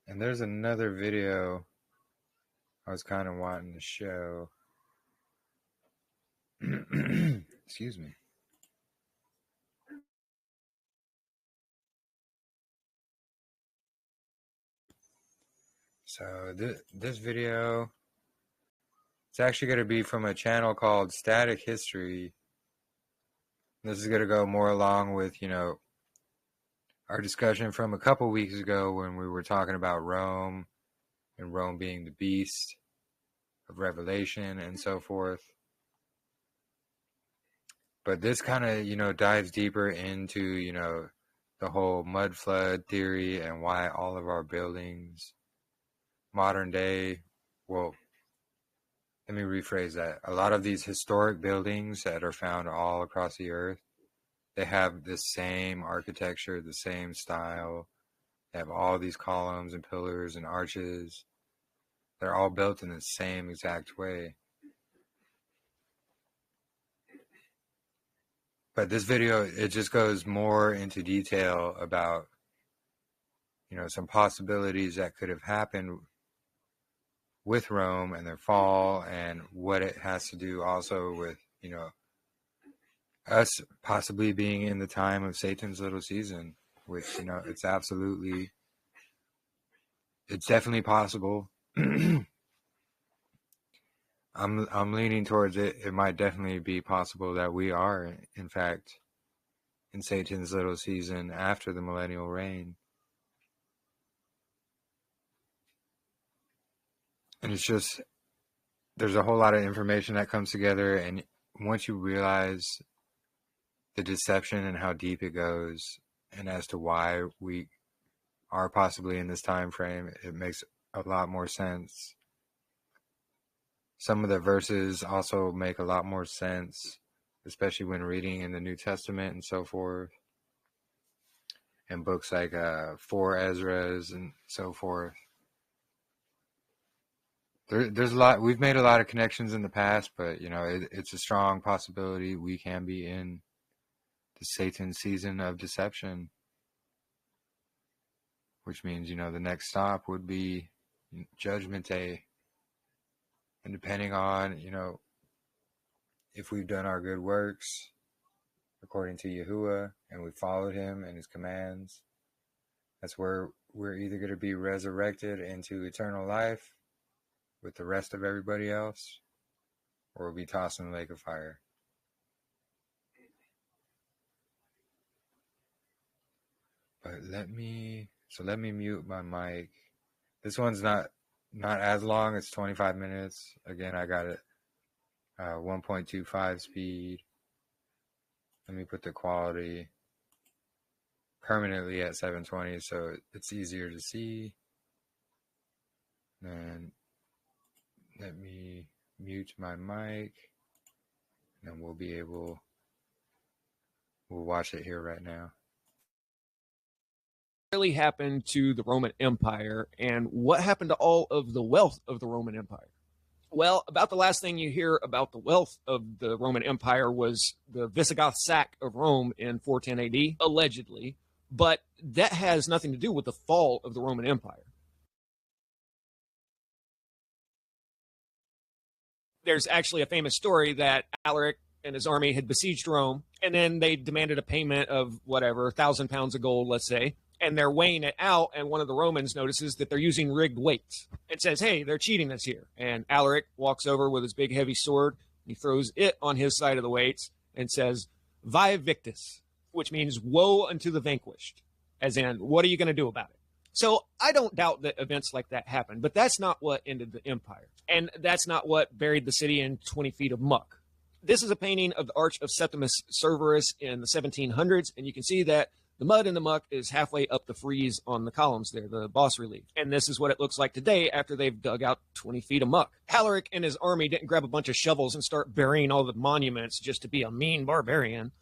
And there's another video I was kind of wanting to show. Excuse me. So this video, it's actually going to be from a channel called Static History. This is going to go more along with, our discussion from a couple weeks ago when we were talking about Rome and Rome being the beast of Revelation and so forth. But this kind of, dives deeper into, the whole mud flood theory and why all of our buildings, modern day, well, let me rephrase that. A lot of these historic buildings that are found all across the earth, they have the same architecture, the same style. They have all these columns and pillars and arches. They're all built in the same exact way. But this video, it just goes more into detail about, some possibilities that could have happened with Rome and their fall, and what it has to do also with, us possibly being in the time of Satan's little season, which, it's definitely possible. I'm leaning towards it. It might definitely be possible that we are, in fact, in Satan's little season after the millennial reign. And it's just, there's a whole lot of information that comes together, and once you realize the deception and how deep it goes, and as to why we are possibly in this time frame, it makes a lot more sense. Some of the verses also make a lot more sense, especially when reading in the New Testament and so forth, and books like 4 Ezra's and so forth. There's a lot. We've made a lot of connections in the past, but it's a strong possibility we can be in the Satan season of deception, which means the next stop would be Judgment Day. And depending on if we've done our good works according to YAHUAH and we followed him and his commands, that's where we're either going to be resurrected into eternal life with the rest of everybody else, or we'll be tossed in the lake of fire. But let me mute my mic. This one's not as long. It's 25 minutes. Again, I got it 1.25 speed. Let me put the quality permanently at 720 so it's easier to see. And let me mute my mic, and we'll watch it here right now. Really happened to the Roman Empire, and what happened to all of the wealth of the Roman Empire? Well, about the last thing you hear about the wealth of the Roman Empire was the Visigoth sack of Rome in 410 AD, allegedly, but that has nothing to do with the fall of the Roman Empire. There's actually a famous story that Alaric and his army had besieged Rome, and then they demanded a payment of whatever, 1,000 pounds of gold, let's say, and they're weighing it out, and one of the Romans notices that they're using rigged weights. It says, hey, they're cheating us here. And Alaric walks over with his big heavy sword, and he throws it on his side of the weights and says, Vae Victis, which means woe unto the vanquished, as in, what are you going to do about it? So I don't doubt that events like that happened, but that's not what ended the empire. And that's not what buried the city in 20 feet of muck. This is a painting of the Arch of Septimus Severus in the 1700s, and you can see that The mud in the muck is halfway up the frieze on the columns there, the bas relief. And this is what it looks like today after they've dug out 20 feet of muck. Alaric and his army didn't grab a bunch of shovels and start burying all the monuments just to be a mean barbarian.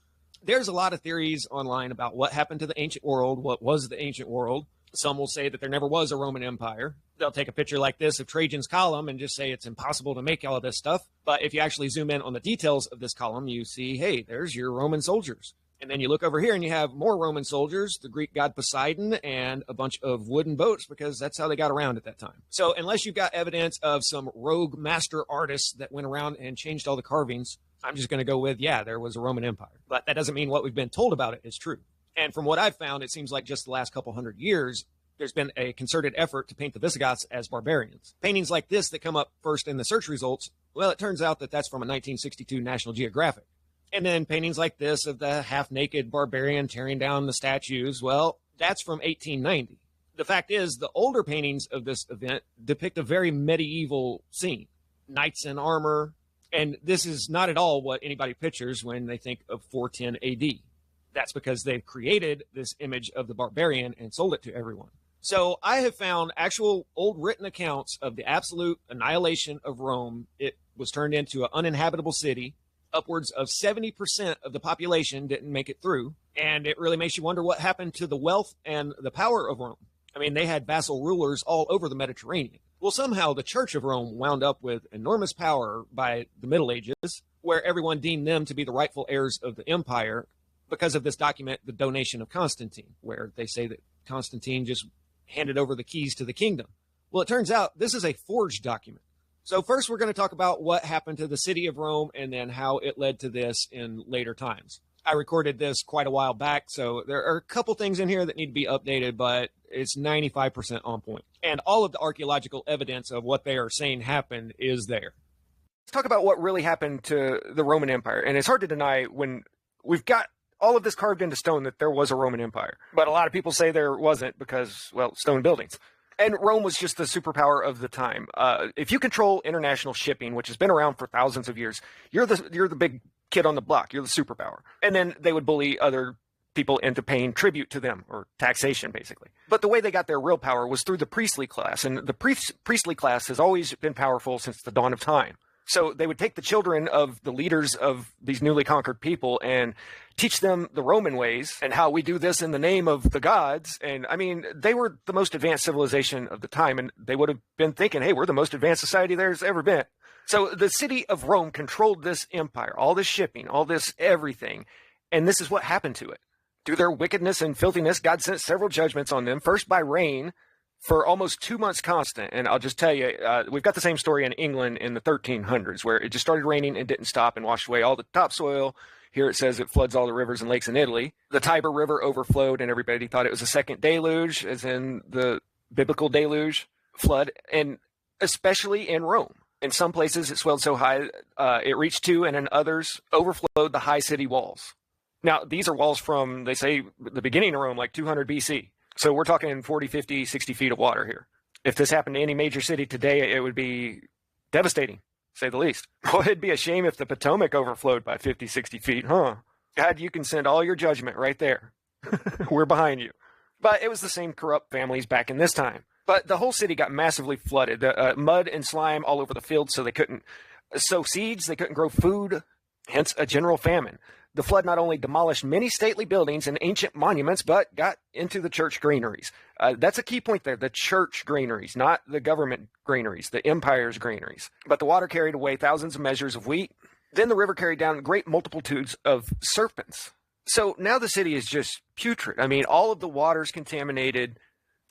There's a lot of theories online about what happened to the ancient world, what was the ancient world. Some will say that there never was a Roman Empire. They'll take a picture like this of Trajan's column and just say it's impossible to make all of this stuff. But if you actually zoom in on the details of this column, you see, hey, there's your Roman soldiers. And then you look over here and you have more Roman soldiers, the Greek god Poseidon, and a bunch of wooden boats because that's how they got around at that time. So unless you've got evidence of some rogue master artists that went around and changed all the carvings, I'm just going to go with, yeah, there was a Roman Empire. But that doesn't mean what we've been told about it is true. And from what I've found, it seems like just the last couple hundred years, there's been a concerted effort to paint the Visigoths as barbarians. Paintings like this that come up first in the search results, well, it turns out that that's from a 1962 National Geographic. And then paintings like this of the half-naked barbarian tearing down the statues, well, that's from 1890. The fact is, the older paintings of this event depict a very medieval scene. Knights in armor, and this is not at all what anybody pictures when they think of 410 AD. That's because they've created this image of the barbarian and sold it to everyone. So I have found actual old written accounts of the absolute annihilation of Rome. It was turned into an uninhabitable city. Upwards of 70% of the population didn't make it through. And it really makes you wonder what happened to the wealth and the power of Rome. I mean, they had vassal rulers all over the Mediterranean. Well, somehow the Church of Rome wound up with enormous power by the Middle Ages, where everyone deemed them to be the rightful heirs of the empire because of this document, the Donation of Constantine, where they say that Constantine just handed over the keys to the kingdom. Well, it turns out this is a forged document. So first we're going to talk about what happened to the city of Rome and then how it led to this in later times. I recorded this quite a while back, so there are a couple things in here that need to be updated, but it's 95% on point. And all of the archaeological evidence of what they are saying happened is there. Let's talk about what really happened to the Roman Empire. And it's hard to deny when we've got all of this carved into stone that there was a Roman Empire. But a lot of people say there wasn't because, well, stone buildings. And Rome was just the superpower of the time. If you control international shipping, which has been around for thousands of years, you're the big kid on the block. You're the superpower. And then they would bully other people into paying tribute to them, or taxation, basically. But the way they got their real power was through the priestly class. And the priestly class has always been powerful since the dawn of time. So they would take the children of the leaders of these newly conquered people and teach them the Roman ways and how we do this in the name of the gods. And I mean, they were the most advanced civilization of the time, and they would have been thinking, hey, we're the most advanced society there's ever been. So the city of Rome controlled this empire, all this shipping, all this everything. And this is what happened to it. Through their wickedness and filthiness, God sent several judgments on them, first by rain, for almost 2 months constant. And I'll just tell you, we've got the same story in England in the 1300s, where it just started raining and didn't stop and washed away all the topsoil. Here it says it floods all the rivers and lakes in Italy. The Tiber River overflowed, and everybody thought it was a second deluge, as in the biblical deluge flood, and especially in Rome. In some places, it swelled so high it reached to, and in others, overflowed the high city walls. Now, these are walls from, they say, the beginning of Rome, like 200 BC. So we're talking 40, 50, 60 feet of water here. If this happened to any major city today, it would be devastating, to say the least. Well, it'd be a shame if the Potomac overflowed by 50, 60 feet, huh? God, you can send all your judgment right there. We're behind you. But it was the same corrupt families back in this time. But the whole city got massively flooded. Mud and slime all over the fields, so they couldn't sow seeds, they couldn't grow food, hence a general famine. The flood not only demolished many stately buildings and ancient monuments, but got into the church granaries. That's a key point there, the church granaries, not the government granaries, the empire's granaries. But the water carried away thousands of measures of wheat. Then the river carried down great multitudes of serpents. So now the city is just putrid. I mean, all of the water's contaminated,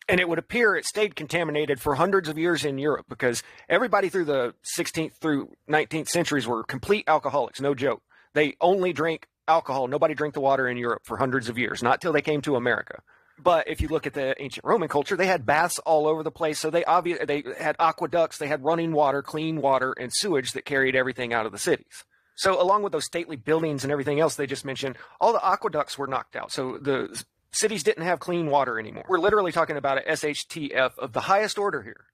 and it would appear it stayed contaminated for hundreds of years in Europe because everybody through the 16th through 19th centuries were complete alcoholics, no joke. They only drank alcohol. Nobody drank the water in Europe for hundreds of years, not till they came to America. But if you look at the ancient Roman culture, they had baths all over the place. So they had aqueducts, they had running water, clean water, and sewage that carried everything out of the cities. So along with those stately buildings and everything else they just mentioned, all the aqueducts were knocked out. So the cities didn't have clean water anymore. We're literally talking about a SHTF of the highest order here.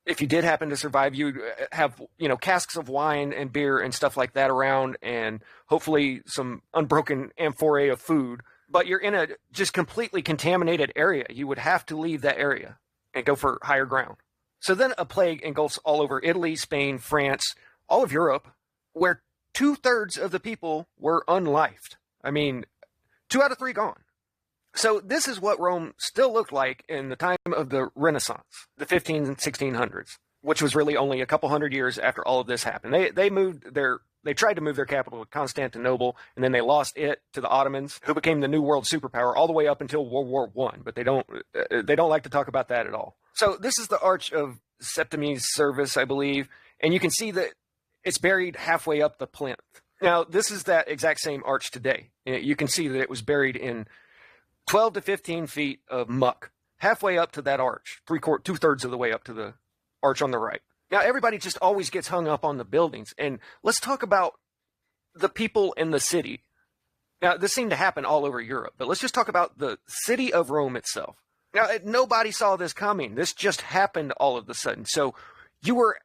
If you did happen to survive, you'd have, casks of wine and beer and stuff like that around, and hopefully some unbroken amphorae of food. but you're in a just completely contaminated area. You would have to leave that area and go for higher ground. So then a plague engulfs all over Italy, Spain, France, all of Europe, where 2/3 of the people were unlifed. I mean, 2 out of 3 gone. So this is what Rome still looked like in the time of the Renaissance, the 1500s and 1600s, which was really only a couple hundred years after all of this happened. They tried to move their capital to Constantinople, and then they lost it to the Ottomans, who became the new world superpower all the way up until World War I. But they don't like to talk about that at all. So this is the Arch of Septimi's Servus, I believe, and you can see that it's buried halfway up the plinth. Now, this is that exact same arch today. You can see that it was buried in 12 to 15 feet of muck, halfway up to that arch, 2/3 of the way up to the arch on the right. Now, everybody just always gets hung up on the buildings, and let's talk about the people in the city. Now, this seemed to happen all over Europe, but let's just talk about the city of Rome itself. Now, nobody saw this coming. This just happened all of a sudden. So you were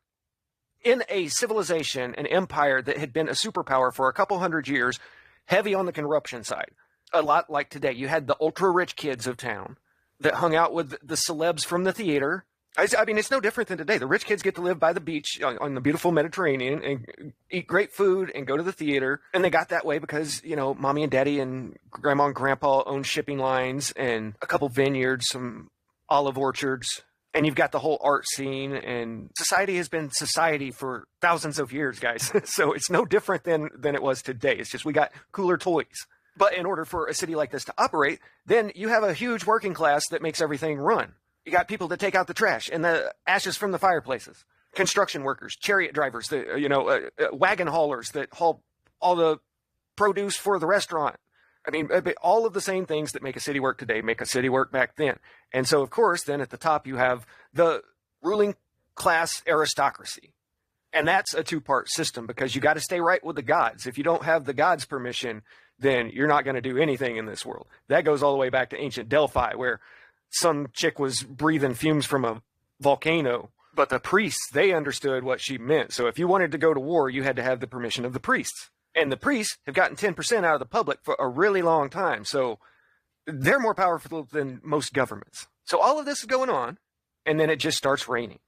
in a civilization, an empire that had been a superpower for a couple hundred years, heavy on the corruption side. A lot like today. You had the ultra-rich kids of town that hung out with the celebs from the theater. I mean, it's no different than today. The rich kids get to live by the beach on the beautiful Mediterranean and eat great food and go to the theater. And they got that way because, mommy and daddy and grandma and grandpa own shipping lines and a couple vineyards, some olive orchards. And you've got the whole art scene, and society has been society for thousands of years, guys. So it's no different than it was today. It's just we got cooler toys. But in order for a city like this to operate, then you have a huge working class that makes everything run. You got people that take out the trash and the ashes from the fireplaces, construction workers, chariot drivers, wagon haulers that haul all the produce for the restaurant. I mean, all of the same things that make a city work today make a city work back then. And so, of course, then at the top you have the ruling class aristocracy. And that's a 2-part system because you got to stay right with the gods. If you don't have the gods' permission, then you're not going to do anything in this world. That goes all the way back to ancient Delphi, where some chick was breathing fumes from a volcano, but the priests, they understood what she meant. So if you wanted to go to war, you had to have the permission of the priests. And the priests have gotten 10% out of the public for a really long time. So they're more powerful than most governments. So all of this is going on, and then it just starts raining.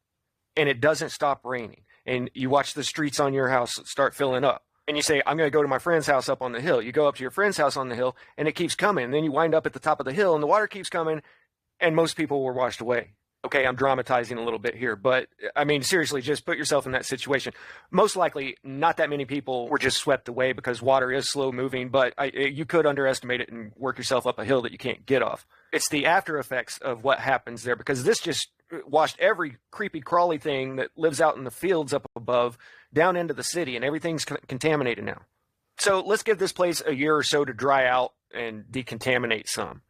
And it doesn't stop raining. And you watch the streets on your house start filling up. And you say, I'm going to go to my friend's house up on the hill. You go up to your friend's house on the hill, and it keeps coming. And then you wind up at the top of the hill, and the water keeps coming, and most people were washed away. Okay, I'm dramatizing a little bit here, but I mean, seriously, just put yourself in that situation. Most likely, not that many people were just swept away because water is slow moving, but you could underestimate it and work yourself up a hill that you can't get off. It's the after effects of what happens there, because this just washed every creepy crawly thing that lives out in the fields up above down into the city, and everything's contaminated now. So let's give this place a year or so to dry out and decontaminate some.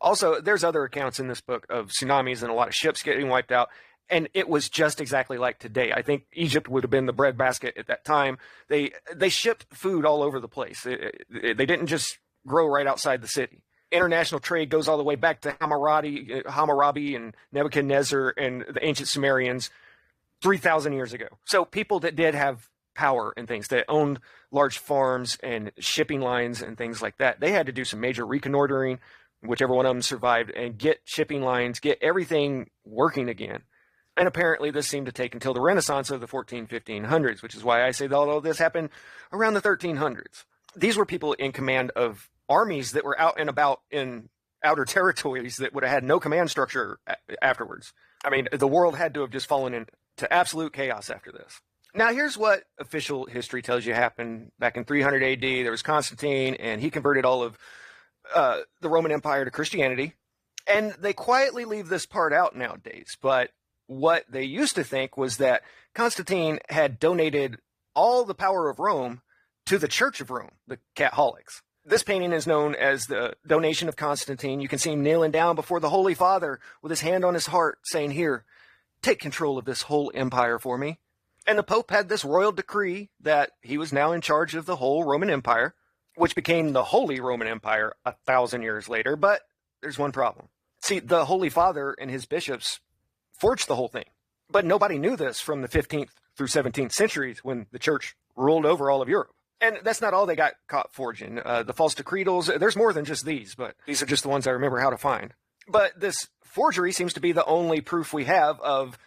Also, there's other accounts in this book of tsunamis and a lot of ships getting wiped out, and it was just exactly like today. I think Egypt would have been the breadbasket at that time. They shipped food all over the place. They didn't just grow right outside the city. International trade goes all the way back to Hammurabi and Nebuchadnezzar and the ancient Sumerians 3,000 years ago. So people that did have power and things, that owned large farms and shipping lines and things like that, they had to do some major reconnoitering, whichever one of them survived, and get shipping lines, get everything working again. And apparently this seemed to take until the Renaissance of the 1500s, which is why I say that all of this happened around the 1300s. These were people in command of armies that were out and about in outer territories that would have had no command structure afterwards. I mean, the world had to have just fallen into absolute chaos after this. Now, here's what official history tells you happened back in 300 AD. There was Constantine, and he converted all of the Roman Empire to Christianity, and they quietly leave this part out nowadays. But what they used to think was that Constantine had donated all the power of Rome to the Church of Rome, the Catholics. This painting is known as the Donation of Constantine. You can see him kneeling down before the Holy Father with his hand on his heart, saying, "Here, take control of this whole empire for me." And the Pope had this royal decree that he was now in charge of the whole Roman Empire, which became the Holy Roman Empire 1,000 years later. But there's one problem. See, the Holy Father and his bishops forged the whole thing. But nobody knew this from the 15th through 17th centuries when the church ruled over all of Europe. And that's not all they got caught forging. The false decretals, there's more than just these, but these are just the ones I remember how to find. But this forgery seems to be the only proof we have of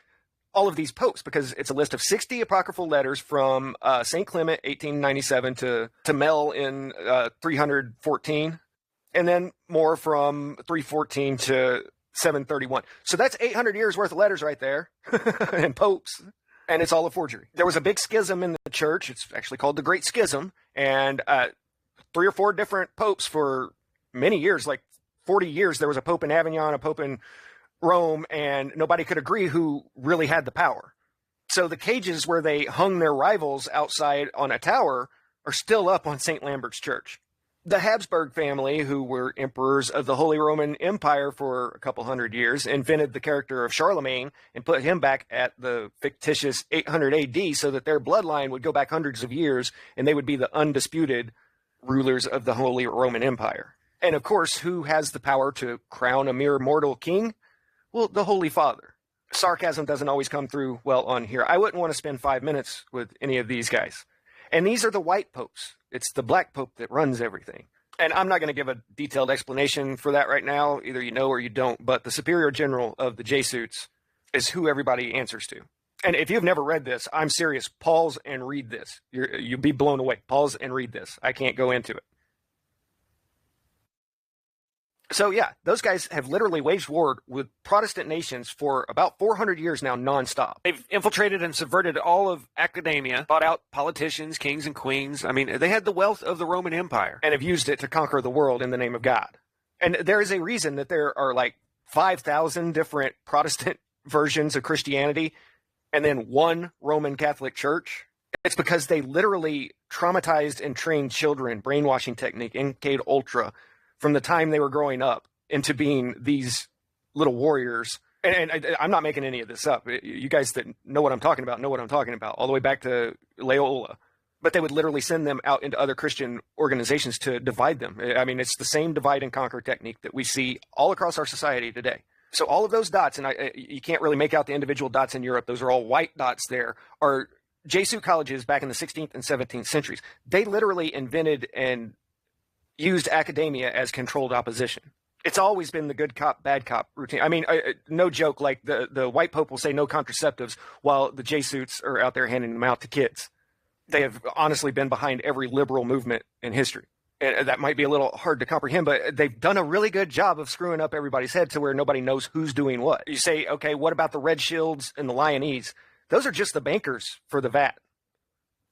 all of these popes, because it's a list of 60 apocryphal letters from St. Clement, 1897, to Mel in 314, and then more from 314 to 731. So that's 800 years worth of letters right there, and popes. And it's all a forgery. There was a big schism in the church. It's actually called the Great Schism. And 3 or 4 different popes for many years, like 40 years, there was a pope in Avignon, a pope in Rome, and nobody could agree who really had the power. So the cages where they hung their rivals outside on a tower are still up on St. Lambert's Church. The Habsburg family, who were emperors of the Holy Roman Empire for a couple hundred years, invented the character of Charlemagne and put him back at the fictitious 800 AD so that their bloodline would go back hundreds of years and they would be the undisputed rulers of the Holy Roman Empire. And of course, who has the power to crown a mere mortal king? Well, the Holy Father. Sarcasm doesn't always come through well on here. I wouldn't want to spend 5 minutes with any of these guys. And these are the white popes. It's the black pope that runs everything. And I'm not going to give a detailed explanation for that right now. Either you know or you don't. But the superior general of the Jesuits is who everybody answers to. And if you've never read this, I'm serious. Pause and read this. You'll be blown away. Pause and read this. I can't go into it. So yeah, those guys have literally waged war with Protestant nations for about 400 years now, nonstop. They've infiltrated and subverted all of academia, bought out politicians, kings and queens. I mean, they had the wealth of the Roman Empire and have used it to conquer the world in the name of God. And there is a reason that there are like 5,000 different Protestant versions of Christianity and then one Roman Catholic Church. It's because they literally traumatized and trained children, brainwashing technique, MK Ultra, from the time they were growing up into being these little warriors. And I'm not making any of this up. You guys that know what I'm talking about know what I'm talking about, all the way back to Loyola. But they would literally send them out into other Christian organizations to divide them. I mean, it's the same divide and conquer technique that we see all across our society today. So all of those dots, and you can't really make out the individual dots in Europe, those are all white dots there, are Jesuit colleges back in the 16th and 17th centuries. They literally invented and used academia as controlled opposition. It's always been the good cop, bad cop routine. I mean, no joke, like the white pope will say no contraceptives while the Jesuits are out there handing them out to kids. They have honestly been behind every liberal movement in history. And that might be a little hard to comprehend, but they've done a really good job of screwing up everybody's head to where nobody knows who's doing what. You say, okay, what about the Red Shields and the Lyonese? Those are just the bankers for the VAT.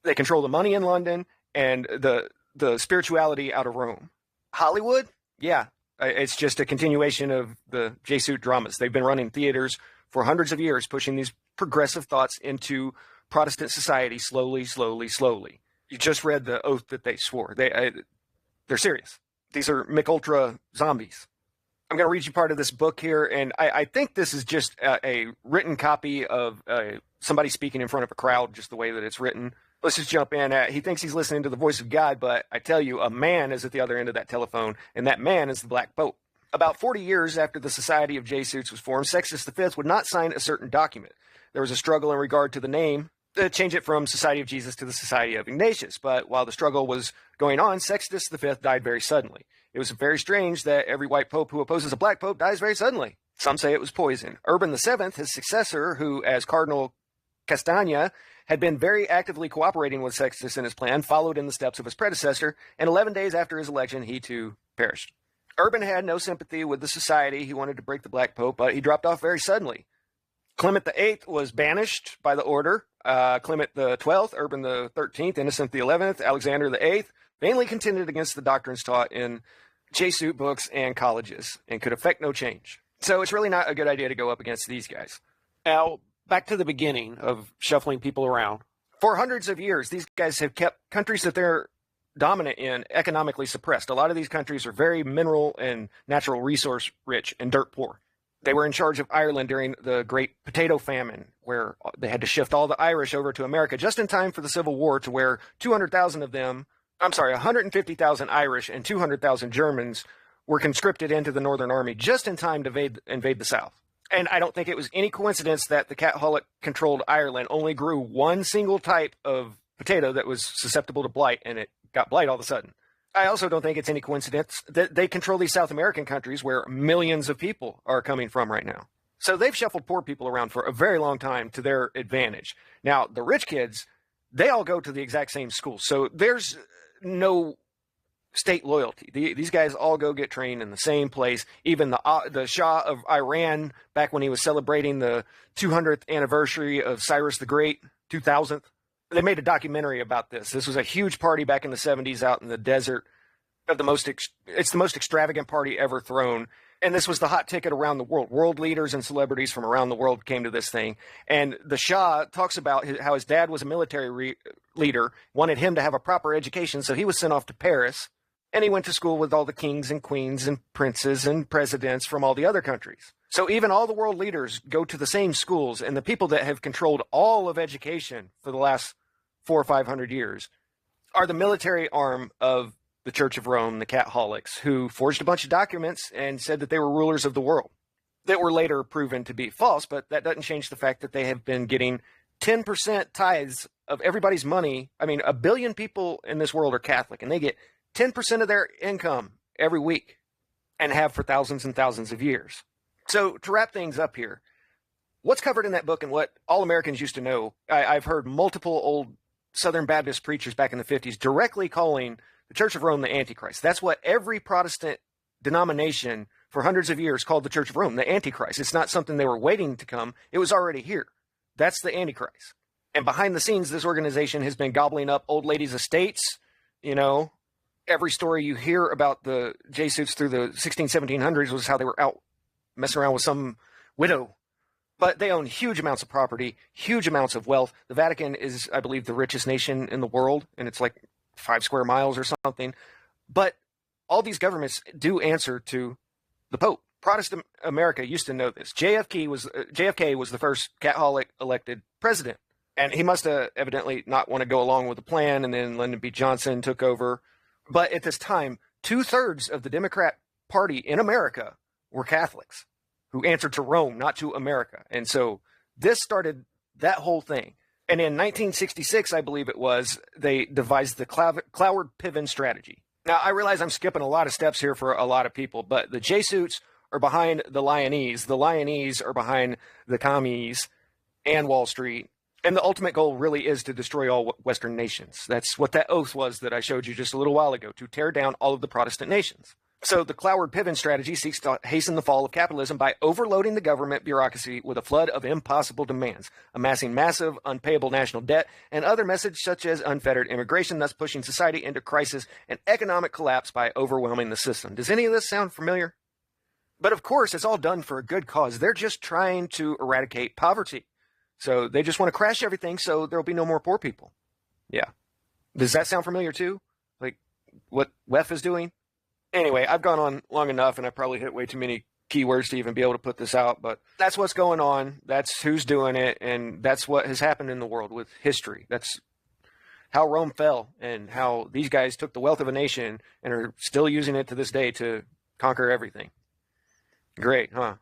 They control the money in London and the spirituality out of Rome. Hollywood? Yeah, it's just a continuation of the Jesuit dramas. They've been running theaters for hundreds of years, pushing these progressive thoughts into Protestant society slowly, slowly, slowly. You just read the oath that they swore. They're serious. These are MKUltra zombies. I'm going to read you part of this book here, and I think this is just a written copy of somebody speaking in front of a crowd, just the way that it's written. Let's just jump in. He thinks he's listening to the voice of God, but I tell you, a man is at the other end of that telephone, and that man is the Black Pope. About 40 years after the Society of Jesuits was formed, Sextus V would not sign a certain document. There was a struggle in regard to the name, to change it from Society of Jesus to the Society of Ignatius. But while the struggle was going on, Sextus V died very suddenly. It was very strange that every white pope who opposes a black pope dies very suddenly. Some say it was poison. Urban VII, his successor, who as Cardinal Castagna had been very actively cooperating with Sextus in his plan, followed in the steps of his predecessor, and 11 days after his election, he too perished. Urban had no sympathy with the society. He wanted to break the black pope, but he dropped off very suddenly. Clement VIII was banished by the order. Clement XII, Urban XIII, Innocent XI, Alexander VIII vainly contended against the doctrines taught in Jesuit books and colleges and could effect no change. So it's really not a good idea to go up against these guys. Now, back to the beginning of shuffling people around. For hundreds of years, these guys have kept countries that they're dominant in economically suppressed. A lot of these countries are very mineral and natural resource rich and dirt poor. They were in charge of Ireland during the Great Potato Famine, where they had to shift all the Irish over to America just in time for the Civil War, to where 150,000 Irish and 200,000 Germans were conscripted into the Northern Army just in time to invade the South. And I don't think it was any coincidence that the Catholic-controlled Ireland only grew one single type of potato that was susceptible to blight, and it got blight all of a sudden. I also don't think it's any coincidence that they control these South American countries where millions of people are coming from right now. So they've shuffled poor people around for a very long time to their advantage. Now, the rich kids, they all go to the exact same school. So there's no state loyalty. These guys all go get trained in the same place. Even the Shah of Iran, back when he was celebrating the 200th anniversary of Cyrus the Great, 2000th, they made a documentary about this. This was a huge party back in the 70s out in the desert. It's the most extravagant party ever thrown. And this was the hot ticket around the world. World leaders and celebrities from around the world came to this thing. And the Shah talks about how his dad was a military leader, wanted him to have a proper education, so he was sent off to Paris. And he went to school with all the kings and queens and princes and presidents from all the other countries. So even all the world leaders go to the same schools, and the people that have controlled all of education for the last 400 or 500 years are the military arm of the Church of Rome, the Catholics, who forged a bunch of documents and said that they were rulers of the world that were later proven to be false. But that doesn't change the fact that they have been getting 10% tithes of everybody's money. I mean, 1 billion people in this world are Catholic, and they get 10% of their income every week and have for thousands and thousands of years. So to wrap things up here, what's covered in that book and what all Americans used to know, I've heard multiple old Southern Baptist preachers back in the 50s directly calling the Church of Rome the Antichrist. That's what every Protestant denomination for hundreds of years called the Church of Rome, the Antichrist. It's not something they were waiting to come. It was already here. That's the Antichrist. And behind the scenes, this organization has been gobbling up old ladies' estates. You know, every story you hear about the Jesuits through the 1700s was how they were out messing around with some widow. But they own huge amounts of property, huge amounts of wealth. The Vatican is, I believe, the richest nation in the world, and it's like 5 square miles or something. But all these governments do answer to the Pope. Protestant America used to know this. JFK was the first Catholic elected president, and he must have evidently not want to go along with the plan, and then Lyndon B. Johnson took over. But at this time, 2/3 of the Democrat Party in America were Catholics who answered to Rome, not to America. And so this started that whole thing. And in 1966, I believe it was, they devised the Cloward-Piven strategy. Now, I realize I'm skipping a lot of steps here for a lot of people, but the Jesuits are behind the Lyonese. The Lyonese are behind the commies and Wall Street. And the ultimate goal really is to destroy all Western nations. That's what that oath was that I showed you just a little while ago, to tear down all of the Protestant nations. So the Cloward-Piven strategy seeks to hasten the fall of capitalism by overloading the government bureaucracy with a flood of impossible demands, amassing massive, unpayable national debt, and other methods such as unfettered immigration, thus pushing society into crisis and economic collapse by overwhelming the system. Does any of this sound familiar? But of course, it's all done for a good cause. They're just trying to eradicate poverty. So they just want to crash everything so there'll be no more poor people. Yeah. Does that sound familiar too? Like what WEF is doing? Anyway, I've gone on long enough, and I probably hit way too many keywords to even be able to put this out, but that's what's going on. That's who's doing it, and that's what has happened in the world with history. That's how Rome fell, and how these guys took the wealth of a nation and are still using it to this day to conquer everything. Great, huh?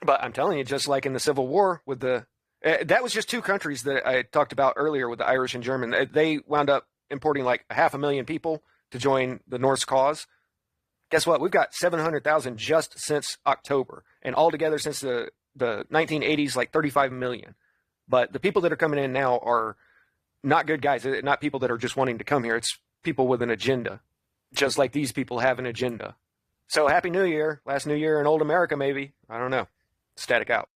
But I'm telling you, just like in the Civil War with that was just 2 countries that I talked about earlier with the Irish and German. They wound up importing like 500,000 people to join the North's cause. Guess what? We've got 700,000 just since October, and altogether since the 1980s, like 35 million. But the people that are coming in now are not good guys, not people that are just wanting to come here. It's people with an agenda, just like these people have an agenda. So Happy New Year. Last New Year in old America, maybe. I don't know. Static out.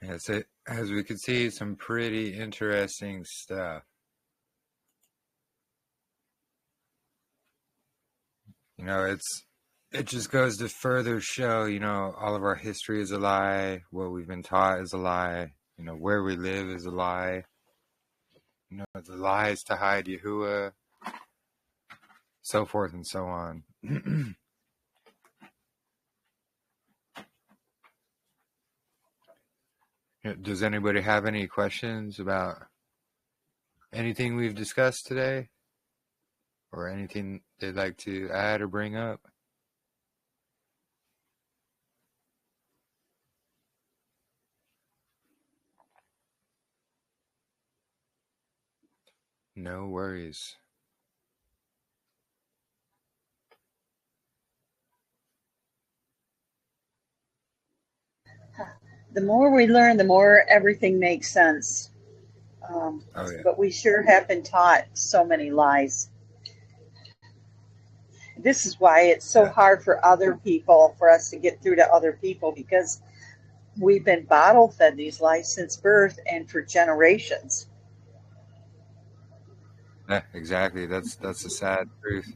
Yes, as we can see, some pretty interesting stuff. You know, it just goes to further show, you know, all of our history is a lie, what we've been taught is a lie, you know, where we live is a lie. You know, the lies to hide YAHUAH, so forth and so on. Does anybody have any questions about anything we've discussed today? Or anything they'd like to add or bring up? No worries. The more we learn, the more everything makes sense. Oh yeah. But we sure have been taught so many lies. This is why it's so Yeah. hard for us to get through to other people, because we've been bottle fed these lies since birth and for generations. Yeah, exactly. That's the sad truth.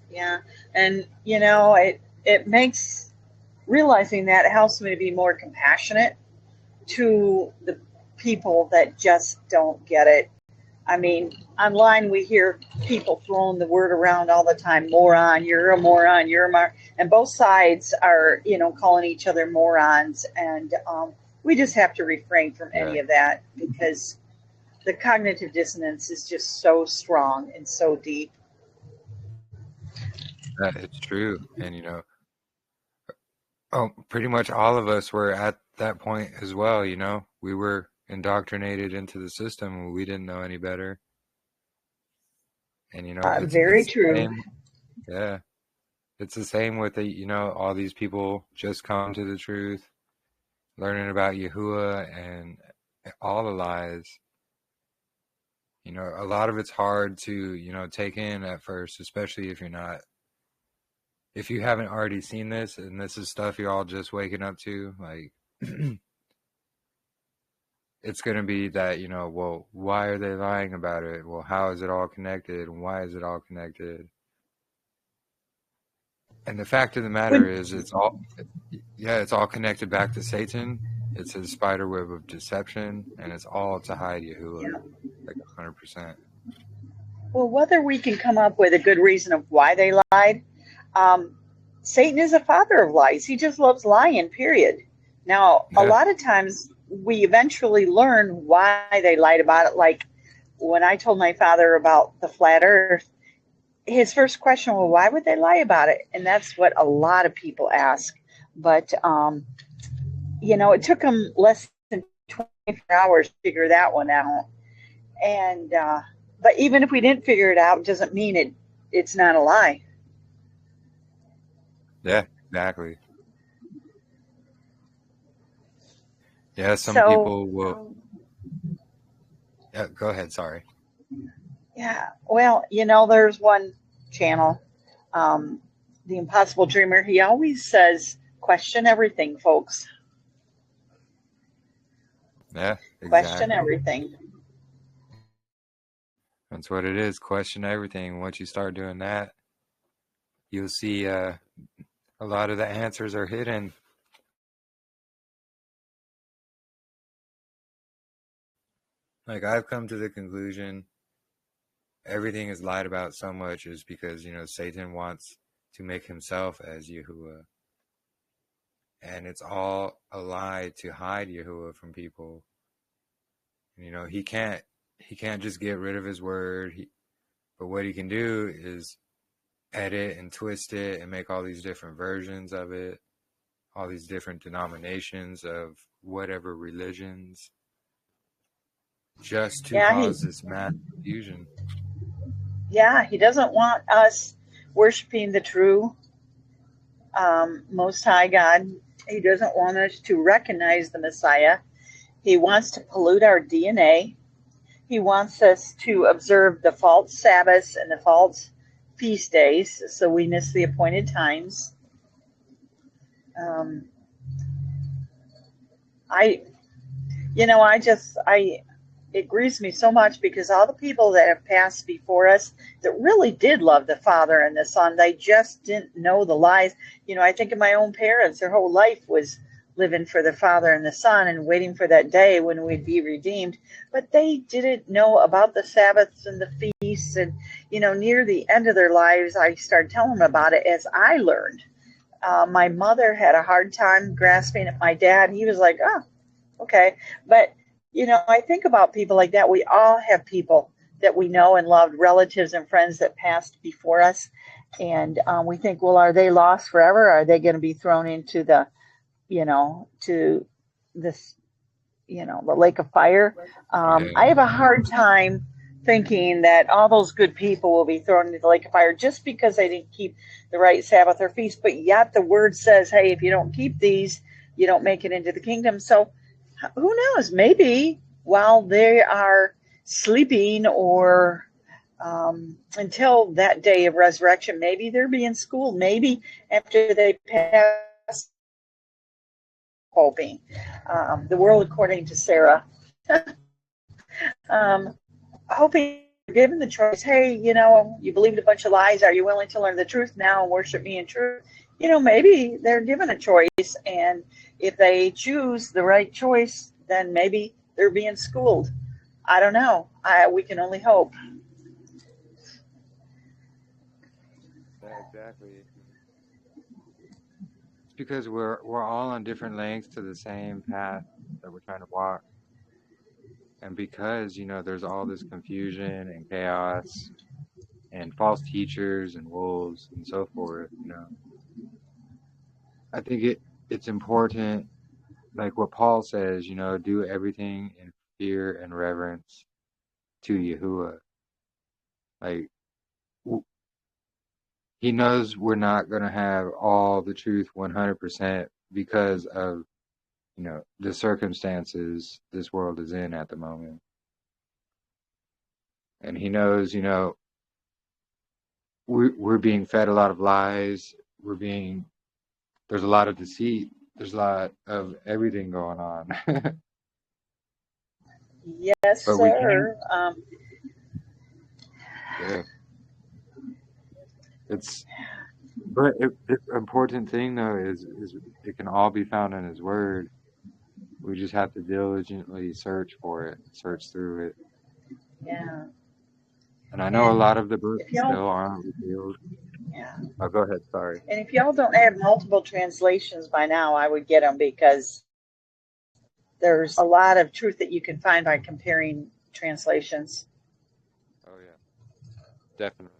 Yeah. And, it makes realizing that it helps me to be more compassionate to the people that just don't get it. I mean, online we hear people throwing the word around all the time: moron, you're a moron, you're a moron. And both sides are, calling each other morons. And we just have to refrain from Yeah. any of that, because the cognitive dissonance is just so strong and so deep. It's true. And pretty much all of us were at that point as well, We were indoctrinated into the system and we didn't know any better. And Very it's the true. same. Yeah. It's the same with all these people just come to the truth, learning about Yahuwah and all the lies. A lot of it's hard to, take in at first, especially if you haven't already seen this and this is stuff you're all just waking up to, like it's going to be that, well, why are they lying about it? Well, how is it all connected? And why is it all connected? And the fact of the matter is it's all connected back to Satan. It's his spider web of deception, and it's all to hide Yahuwah, like 100%. Well, whether we can come up with a good reason of why they lied, um, Satan is a father of lies. He just loves lying, period. Now, a Yeah. lot of times we eventually learn why they lied about it. Like when I told my father about the flat earth, his first question, well, why would they lie about it? And that's what a lot of people ask. But, it took him less than 24 hours to figure that one out. And, but even if we didn't figure it out, doesn't mean it's not a lie. Yeah, exactly. Yeah, some So, people will. Yeah, go ahead. Sorry. yeah, well, there's one channel, The Impossible Dreamer. He always says, question everything, folks. Yeah, Question exactly. everything. That's what it is. Question everything. Once you start doing that, you'll see a lot of the answers are hidden. Like I've come to the conclusion, everything is lied about so much is because, Satan wants to make himself as Yahuwah. And it's all a lie to hide Yahuwah from people. He can't just get rid of his word. But what he can do is edit and twist it and make all these different versions of it, all these different denominations of whatever religions, just to cause this mass confusion. Yeah, he doesn't want us worshiping the true, Most High God. He doesn't want us to recognize the Messiah. He wants to pollute our DNA. He wants us to observe the false Sabbaths and the false feast days, so we miss the appointed times. Um, I, it grieves me so much, because all the people that have passed before us that really did love the Father and the Son, they just didn't know the lies. I think of my own parents. Their whole life was living for the Father and the Son and waiting for that day when we'd be redeemed. But they didn't know about the Sabbaths and the feasts. And, near the end of their lives, I started telling them about it as I learned. My mother had a hard time grasping at my dad. He was like, oh, okay. But, I think about people like that. We all have people that we know and loved, relatives and friends that passed before us. And we think, well, are they lost forever? Are they going to be thrown into the, to this, the lake of fire? I have a hard time thinking that all those good people will be thrown into the lake of fire just because they didn't keep the right Sabbath or feast. But yet the word says, hey, if you don't keep these, you don't make it into the kingdom. So who knows? Maybe while they are sleeping or until that day of resurrection, maybe they're being schooled. Maybe after they pass hoping. The world according to Sarah. Hoping you're given the choice, hey, you believed a bunch of lies. Are you willing to learn the truth now and worship me in truth? Maybe they're given a choice, and if they choose the right choice, then maybe they're being schooled. I don't know. We can only hope. Yeah, exactly. It's because we're all on different lengths to the same path that we're trying to walk. And because, there's all this confusion and chaos and false teachers and wolves and so forth, I think it's important, like what Paul says, do everything in fear and reverence to Yahuwah. Like, he knows we're not going to have all the truth 100% because of, the circumstances this world is in at the moment. And he knows, we're being fed a lot of lies. There's a lot of deceit. There's a lot of everything going on. Yes, But sir. Yeah. But the important thing though is it can all be found in His Word. We just have to diligently search for it, search through it. Yeah. And I know a lot of the books If y'all, still aren't revealed. yeah. Oh, go ahead. Sorry. And if y'all don't have multiple translations by now, I would get them because there's a lot of truth that you can find by comparing translations. Oh yeah, definitely.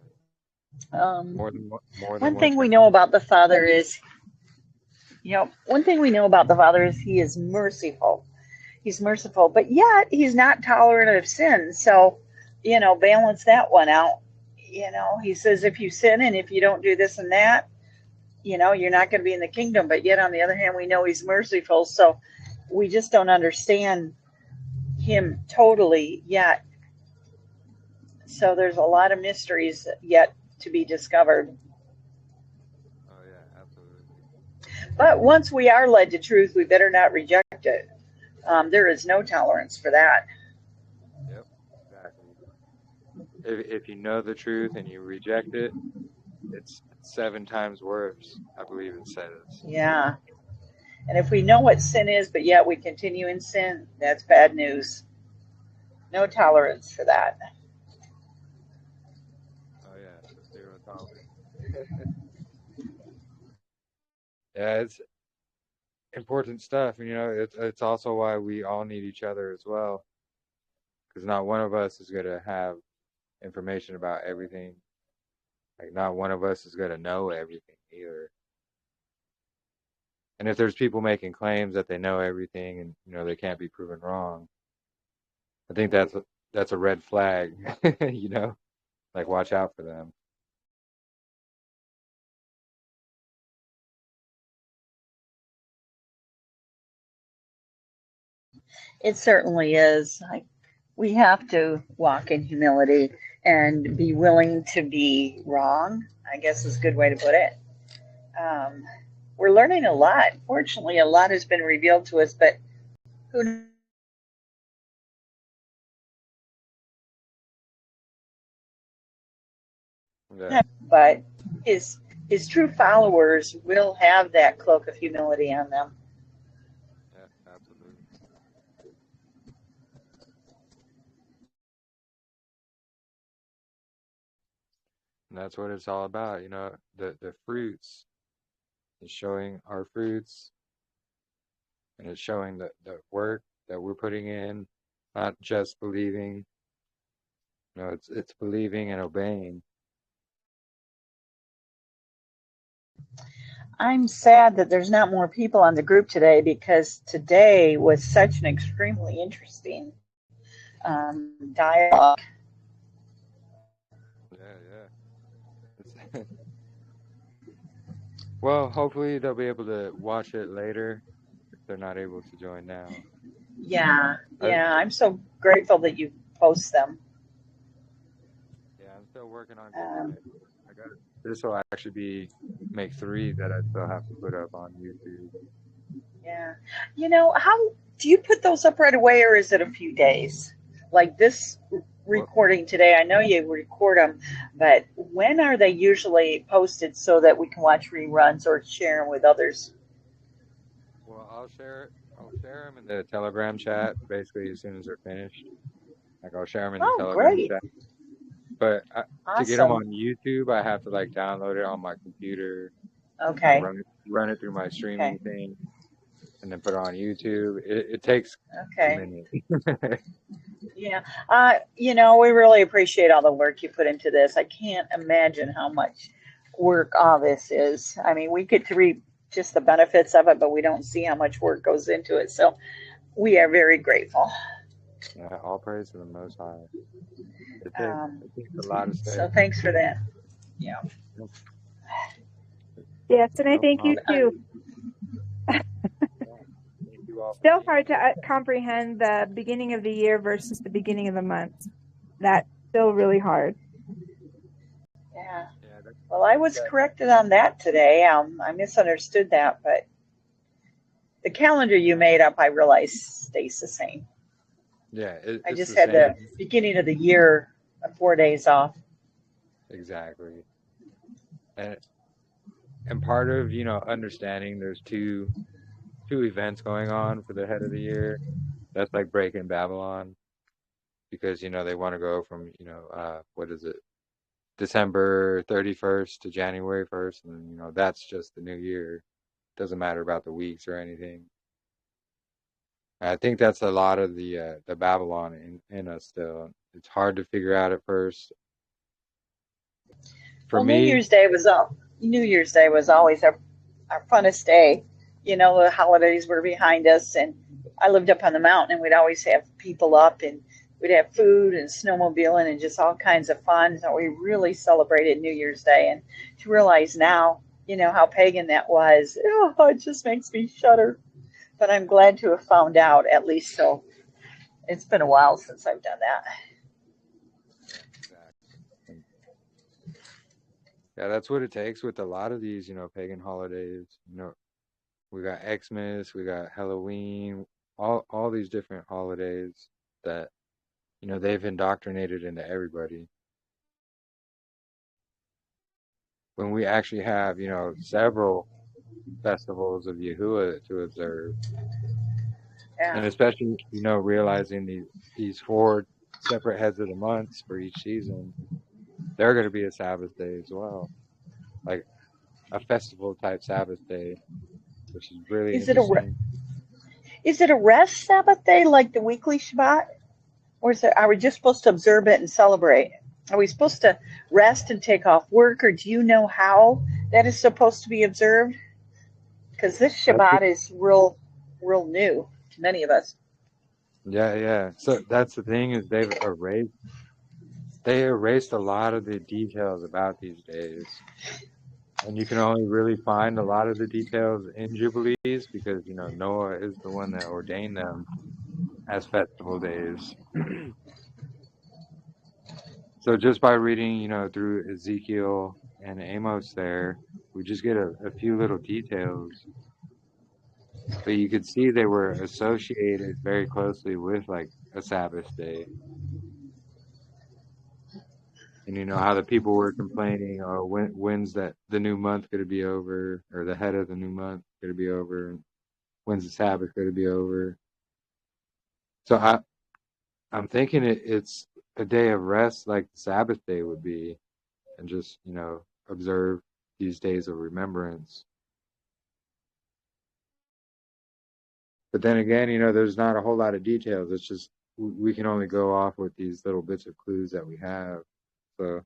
More than One thing we one know about the Father is, one thing we know about the Father is He is merciful. He's merciful, but yet He's not tolerant of sin. So, balance that one out. He says if you sin and if you don't do this and that, you're not going to be in the kingdom. But yet, on the other hand, we know He's merciful. So we just don't understand Him totally yet. So there's a lot of mysteries yet to be discovered. Oh yeah, absolutely. But once we are led to truth, we better not reject it. There is no tolerance for that. Yep, exactly. If you know the truth and you reject it, it's 7 times worse, I believe it says. Yeah. And if we know what sin is, but yet we continue in sin, that's bad news. No tolerance for that. Oh yeah, 0 tolerance. Yeah, it's important stuff. And, it's also why we all need each other as well. Because not one of us is going to have information about everything. Like, not one of us is going to know everything either. And if there's people making claims that they know everything and, they can't be proven wrong, I think that's a red flag, like watch out for them. It certainly is. We have to walk in humility and be willing to be wrong, I guess is a good way to put it. We're learning a lot. Fortunately, a lot has been revealed to us, but who knows? Yeah. But his true followers will have that cloak of humility on them. Yeah, absolutely. And that's what it's all about, the fruits. It's showing our fruits, and it's showing the work that we're putting in, not just believing. It's believing and obeying. I'm sad that there's not more people on the group today because today was such an extremely interesting dialogue. Well, hopefully they'll be able to watch it later if they're not able to join now. Yeah, I, yeah. I'm so grateful that you post them. yeah, I'm still working on getting Um, it. I got this will actually make 3 that I still have to put up on YouTube. yeah. How do you put those up right away, or is it a few days? Like this Well, recording today, I know you record them, but when are they usually posted so that we can watch reruns or share them with others? well, I'll share them in the Telegram chat basically as soon as they're finished. Like I'll share them in the Oh, Telegram great. chat. But to get them Awesome. on YouTube, I have to like download it on my computer, Okay. run it through my Okay. streaming thing, and then put it on YouTube. It takes a Okay. minute. Yeah. We really appreciate all the work you put into this. I can't imagine how much work all this is. I mean, we get to reap just the benefits of it, but we don't see how much work goes into it. So we are very grateful. Yeah, all praise to the Most High. Um, It takes a lot of so steps. thanks for that. Yeah. Yes, and I No thank you problem. too. Yeah. Thank you all for Still being hard to here. comprehend the beginning of the year versus the beginning of the month. That's still really hard. Yeah. Yeah, Well, I was that, corrected on that today. I misunderstood that, but the calendar you made up, I realize stays the same. yeah, I it's just the had the same. beginning of the year 4 days off. Exactly. And part of, understanding there's two events going on for the head of the year. That's like breaking Babylon because, they want to go from, what is it? December 31st to January 1st, and that's just the new year. Doesn't matter about the weeks or anything. I think that's a lot of the Babylon in us still. It's hard to figure out at first. For Well, me, New Year's Day was always our funnest day. The holidays were behind us, and I lived up on the mountain, and we'd always have people up, and we'd have food and snowmobiling and just all kinds of fun. So we really celebrated New Year's Day, and to realize now, how pagan that was, it just makes me shudder. But I'm glad to have found out at least. So it's been a while since I've done that. yeah, exactly. Yeah, that's what it takes with a lot of these, pagan holidays. We got Xmas, we got Halloween, all these different holidays that, they've indoctrinated into everybody. When we actually have, several festivals of Yahuwah to observe, and Yeah. especially, realizing these 4 separate heads of the months for each season, they're going to be a Sabbath day as well, like a festival type Sabbath day, which is really Is it a interesting. is it a rest Sabbath day like the weekly Shabbat? Or are we just supposed to observe it and celebrate? Are we supposed to rest and take off work, or do you know how that is supposed to be observed? Because this That's Shabbat is real new to many of us. yeah. So that's the thing is they erased a lot of the details about these days. And you can only really find a lot of the details in Jubilees because, Noah is the one that ordained them as festival days. So just by reading, through Ezekiel and Amos there, we just get a few little details. But you could see they were associated very closely with like a Sabbath day. And how the people were complaining, oh, when's that the new month going to be over, or the head of the new month going to be over, and when's the Sabbath going to be over? So I'm thinking it's a day of rest like the Sabbath day would be, and just observe these days of remembrance. But then again, there's not a whole lot of details. It's just we can only go off with these little bits of clues that we have. So,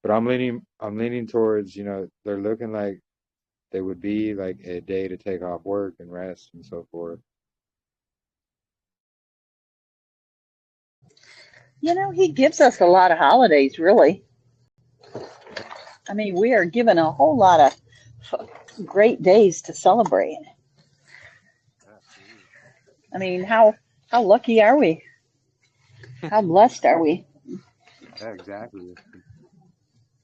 but I'm leaning towards they're looking like they would be like a day to take off work and rest and so forth. He gives us a lot of holidays, really. I mean, we are given a whole lot of great days to celebrate. I mean, how lucky are we? How blessed are we? Yeah, exactly.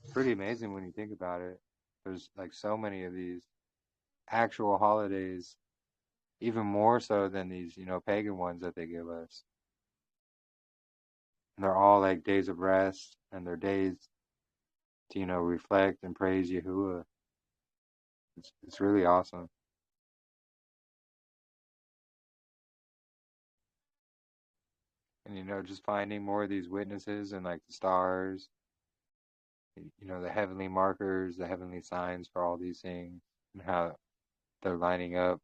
It's pretty amazing when you think about it. There's like so many of these actual holidays, even more so than these, pagan ones that they give us. And they're all like days of rest, and they're days to, reflect and praise Yahuwah. It's really awesome. And, just finding more of these witnesses and like the stars, the heavenly markers, the heavenly signs for all these things and how they're lining up.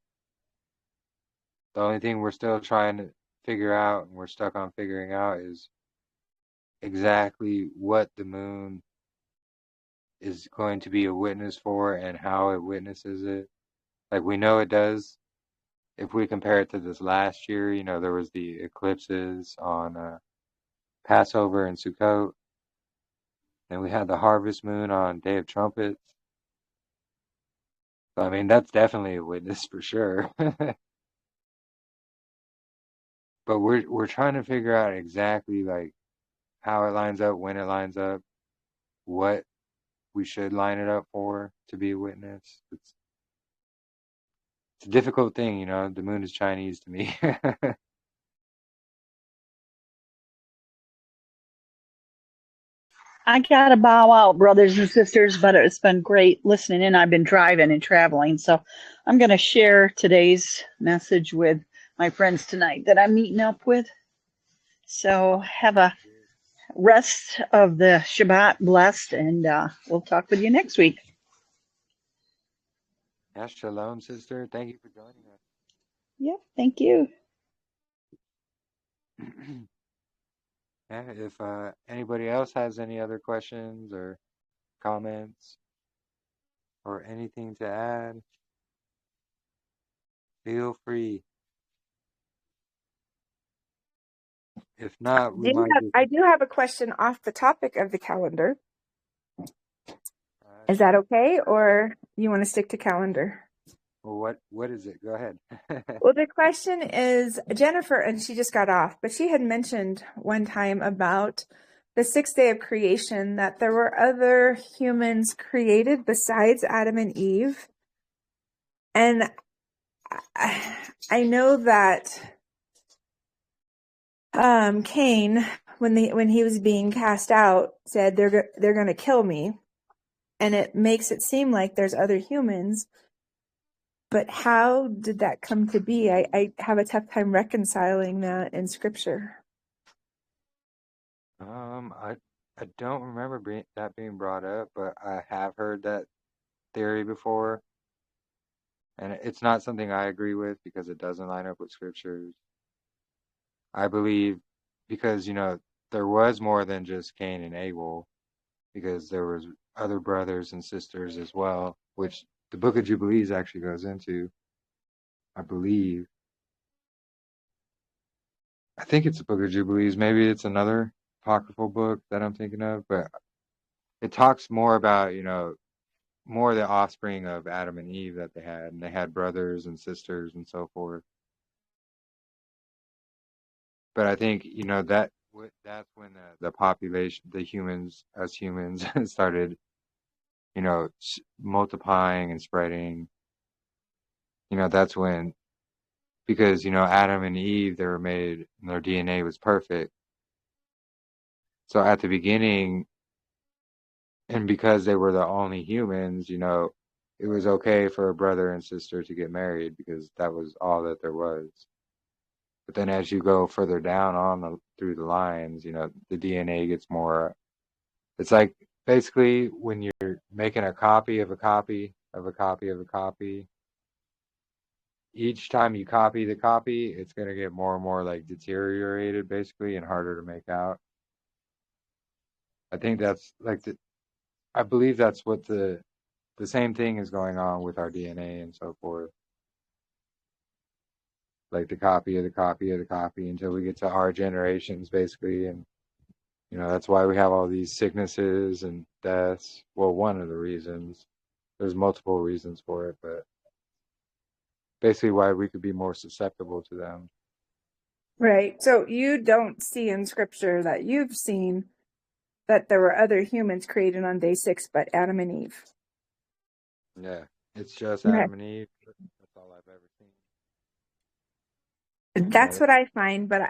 The only thing we're still trying to figure out and we're stuck on figuring out is exactly what the moon is going to be a witness for and how it witnesses it. Like we know it does. If we compare it to this last year, there was the eclipses on Passover and Sukkot. And we had the harvest moon on Day of Trumpets. So, I mean, that's definitely a witness for sure. But we're trying to figure out exactly like how it lines up, when it lines up, what we should line it up for to be a witness. It's a difficult thing, The moon is Chinese to me. I got to bow out, brothers and sisters, but it's been great listening in. I've been driving and traveling, so I'm going to share today's message with my friends tonight that I'm meeting up with. So have a rest of the Shabbat blessed, and we'll talk with you next week. Yeah, shalom, sister. Thank you for joining us. Yep, thank you. Yeah, if anybody else has any other questions or comments or anything to add, feel free. If not, we might just. I do have a question off the topic of the calendar. Is that okay, or you want to stick to calendar? Well, what is it? Go ahead. Well, the question is Jennifer, and she just got off, but she had mentioned one time about the sixth day of creation that there were other humans created besides Adam and Eve. And I know that Cain, when he was being cast out, said they're going to kill me, and it makes it seem like there's other humans. But how did that come to be? I have a tough time reconciling that in scripture. I don't remember that being brought up, but I have heard that theory before, and it's not something I agree with because it doesn't line up with scriptures. I believe because there was more than just Cain and Abel, because there was other brothers and sisters as well, which the Book of Jubilees actually goes into. I believe. I think it's the Book of Jubilees. Maybe it's another apocryphal book that I'm thinking of, but it talks more about, more the offspring of Adam and Eve that they had, and they had brothers and sisters and so forth. But I think, that's when the population, us humans, started, multiplying and spreading. That's when, because, Adam and Eve, they were made, and their DNA was perfect. So at the beginning, and because they were the only humans, it was okay for a brother and sister to get married because that was all that there was. But then as you go further down through the lines, the DNA gets more. It's like basically when you're making a copy of a copy of a copy of a copy, each time you copy the copy, it's going to get more and more like deteriorated basically and harder to make out. I think that's like I believe that's what the same thing is going on with our DNA and so forth. Like the copy of the copy of the copy until we get to our generations basically, and You know, that's why we have all these sicknesses and deaths. Well, one of the reasons. There's multiple reasons for it, but basically why we could be more susceptible to them. Right. So you don't see in scripture that you've seen that there were other humans created on day 6 but Adam and Eve. Yeah, it's just Okay. Adam and Eve. That's all I've ever seen. That's Yeah, what I find, but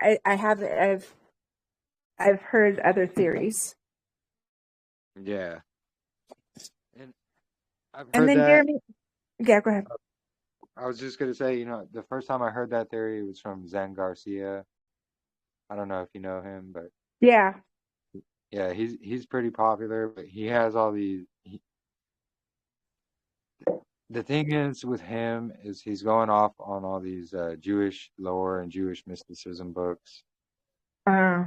I've heard other theories. yeah. And I've And heard then that. Jeremy, yeah, go ahead. I was just gonna say, you know, the first time I heard that theory was from Zen Garcia. I don't know if you know him, but Yeah. yeah, he's pretty popular. But he has all these. The thing is with him is he's going off on all these Jewish lore and Jewish mysticism books. Uh,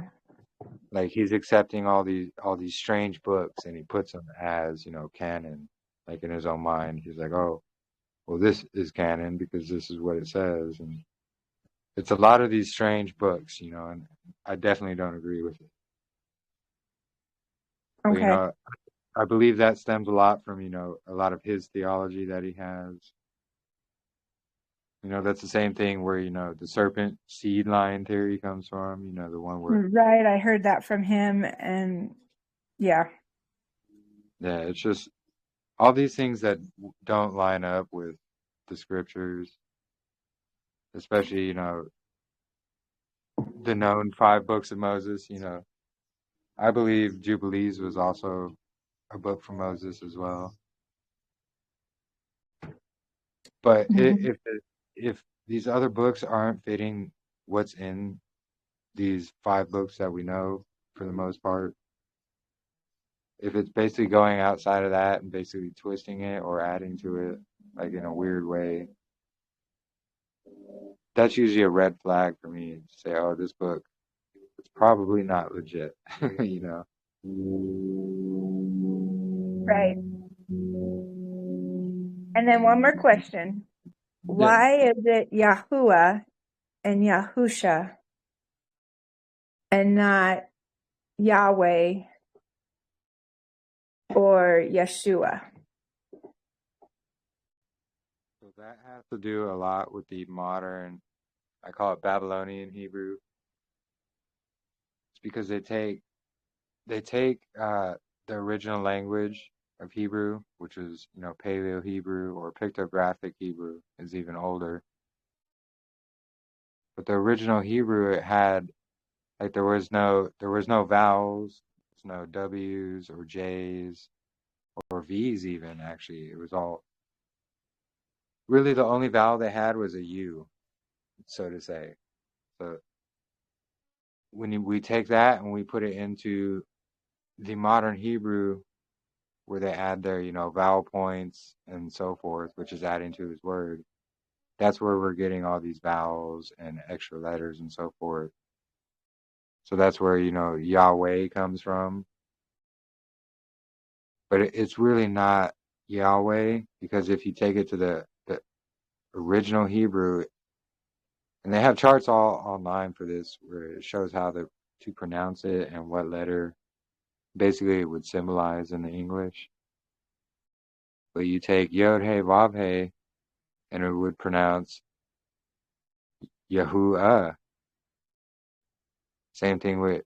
Like he's accepting all these strange books and he puts them as, you know, canon. Like in his own mind, he's like, oh, well, this is canon because this is what it says, and it's a lot of these strange books, you know, and I definitely don't agree with it. But you okay. know, I believe that stems a lot from, you know, a lot of his theology that he has. You know, that's the same thing where, you know, the serpent seed line theory comes from, you know, the one where, Right. I heard that from him. And yeah. yeah, it's just all these things that don't line up with the scriptures, especially, you know, the known 5 books of Moses, you know. I believe Jubilees was also a book from Moses as well. But Mhm. if these other books aren't fitting what's in these 5 books that we know for the most part, if it's basically going outside of that and basically twisting it or adding to it like in a weird way, that's usually a red flag for me to say, oh, this book is probably not legit, you know. Right. And then one more question. Yeah. Why is it Yahuwah and Yahusha and not Yahweh or Yeshua? So that has to do a lot with the modern, I call it Babylonian Hebrew. It's because they take the original language of Hebrew, which is, you know, Paleo Hebrew or pictographic Hebrew is even older. But the original Hebrew, it had like there was no vowels, there's no W's or J's or V's even actually. It was all really the only vowel they had was a U, so to say. So when we take that and we put it into the modern Hebrew, where they add their, you know, vowel points and so forth, which is adding to his word, that's where we're getting all these vowels and extra letters and so forth. So that's where, you know, Yahweh comes from. But it's really not Yahweh, because if you take it to the original Hebrew, and they have charts all online for this where it shows how to pronounce it and what letter basically it would symbolize in the English. But you take Yod He Vav He and it would pronounce Yahuah. Same thing with,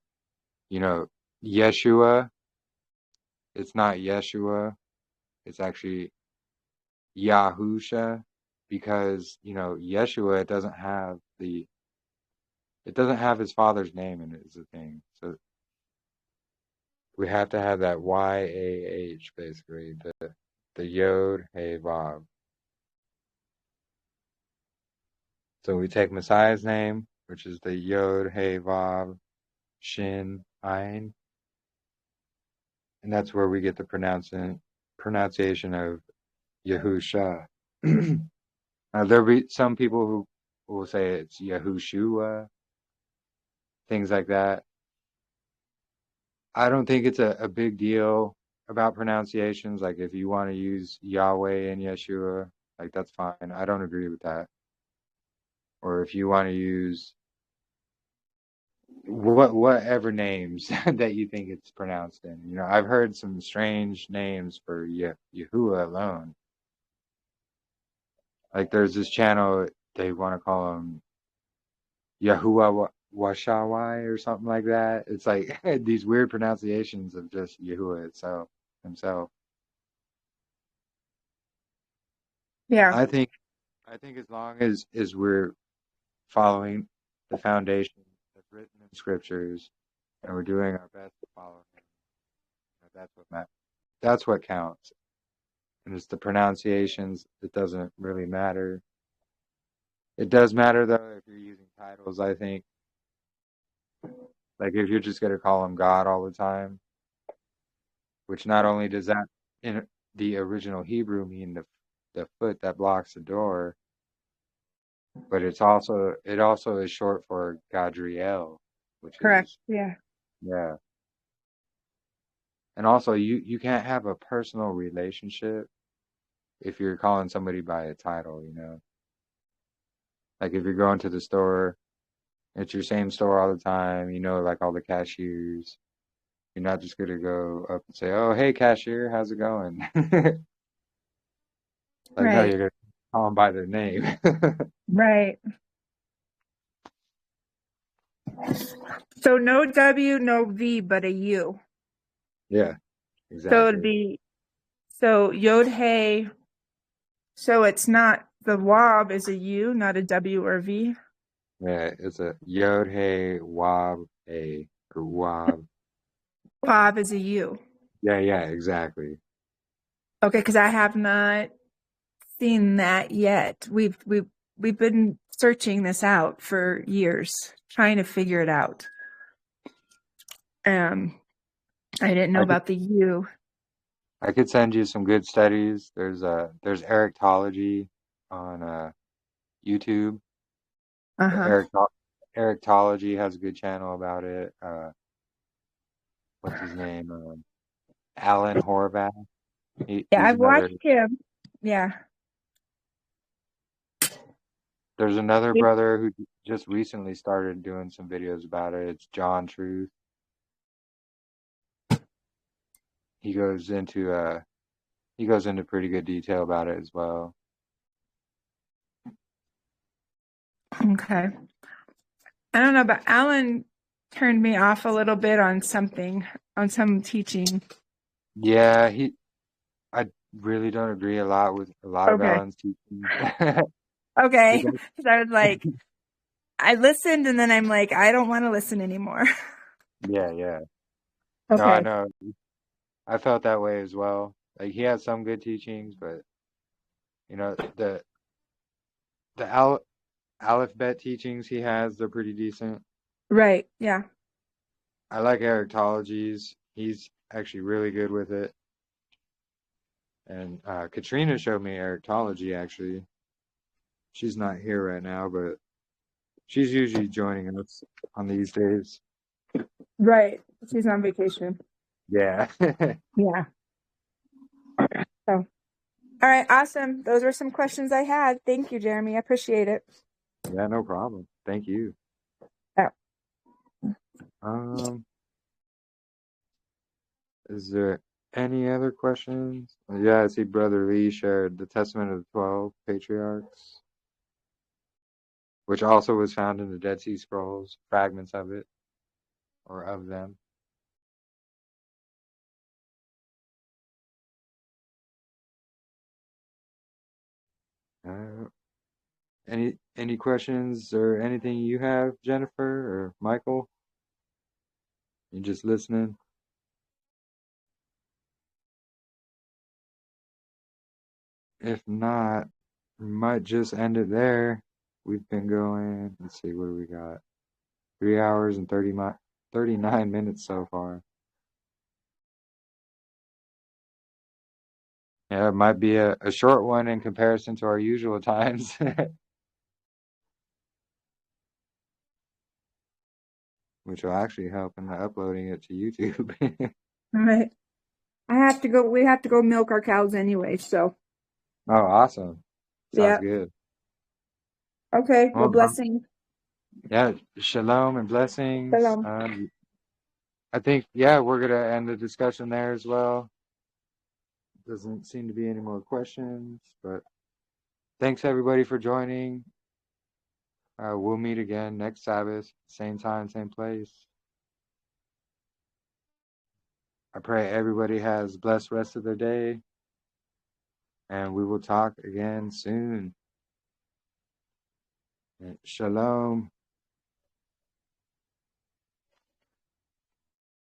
you know, Yeshua. It's not Yeshua. It's actually Yahusha, because, you know, Yeshua, it doesn't have his father's name in it is the thing. So we have to have that YAH basically, the Yod He Vav. So we take Messiah's name, which is the Yod He Vav Shin Ayin, and that's where we get the pronunciation of Yahusha. There'll be some people who will say it's Yahushua, things like that. I don't think it's a big deal about pronunciations. Like if you want to use Yahweh and Yeshua, like that's fine. I don't agree with that. Or if you want to use whatever names that you think it's pronounced in. You know, I've heard some strange names for Yahuwah alone. Like there's this channel they want to call him Yahuwah Washawai or something like that. It's like these weird pronunciations of just Yahuwah itself himself. Yeah, I think as long as we're following the foundation that's written in scriptures and we're doing our best to follow him, that's what matters. That's what counts. And it's the pronunciations. It doesn't really matter. It does matter though if you're using titles, I think. Like if you're just going to call him God all the time, which not only does that in the original Hebrew mean the foot that blocks the door, but it also is short for Gadriel, which correct. is Yeah, yeah. And also you can't have a personal relationship if you're calling somebody by a title, you know. Like if you're going to the store, it's your same store all the time, you know, like all the cashiers. You're not just gonna go up and say, "Oh, hey, cashier, how's it going?" Like, no, right, you're gonna call them by their name. right. So no W, no V, but a U. Yeah, So it'd exactly. be Yod Hey. So it's not the Wab is a U, not a W or V. Yeah, it's a Yod Hey Wab A or Wab. Wab is a U. Yeah, exactly. Okay, because I have not seen that yet. We've been searching this out for years, trying to figure it out. I didn't know I could about the U. send you some good studies. There's Erictology on YouTube. Uh-huh. Erictology has a good channel about it. What's his name? Alan Horvath. Yeah, He's I've another. watched him. Yeah. There's another brother who just recently started doing some videos about it. It's John Truth. He goes into pretty good detail about it as well. Okay. I don't know, but Alan turned me off a little bit on something, on some teaching. Yeah, I really don't agree a lot with a lot of Okay. Alan's teachings. Okay. Because, Because I was like, I listened and then I'm like, I don't want to listen anymore. yeah. No, I Okay. know. I felt that way as well. Like he had some good teachings, but you know the alphabet teachings he has, they're pretty decent. Right. Yeah. I like Erictologies. He's actually really good with it. And Katrina showed me Erictology, actually. She's not here right now, but she's usually joining us on these days. Right. She's on vacation. Yeah. Yeah. So, all right. Awesome. Those were some questions I had. Thank you, Jeremy. I appreciate it. Yeah, no problem. Thank you. Yeah. Is there any other questions? Yeah, I see Brother Lee shared the Testament of the 12 Patriarchs, which also was found in the Dead Sea Scrolls, fragments of it, or of them. Any questions or anything you have, Jennifer or Michael? You just listening? If not, we might just end it there. We've been going, let's see, what do we got? 3 hours and 39 minutes so far. Yeah, it might be a short one in comparison to our usual times. Which will actually help in uploading it to YouTube. All right. We have to go milk our cows anyway. So, Oh, awesome. Sounds yeah. good. Okay. Well, Well, blessings. Yeah, shalom and blessings. Shalom. I think, yeah, we're going to end the discussion there as well. Doesn't seem to be any more questions, but thanks everybody for joining. We'll meet again next Sabbath, same time, same place. I pray everybody has a blessed rest of their day, and we will talk again soon. Shalom.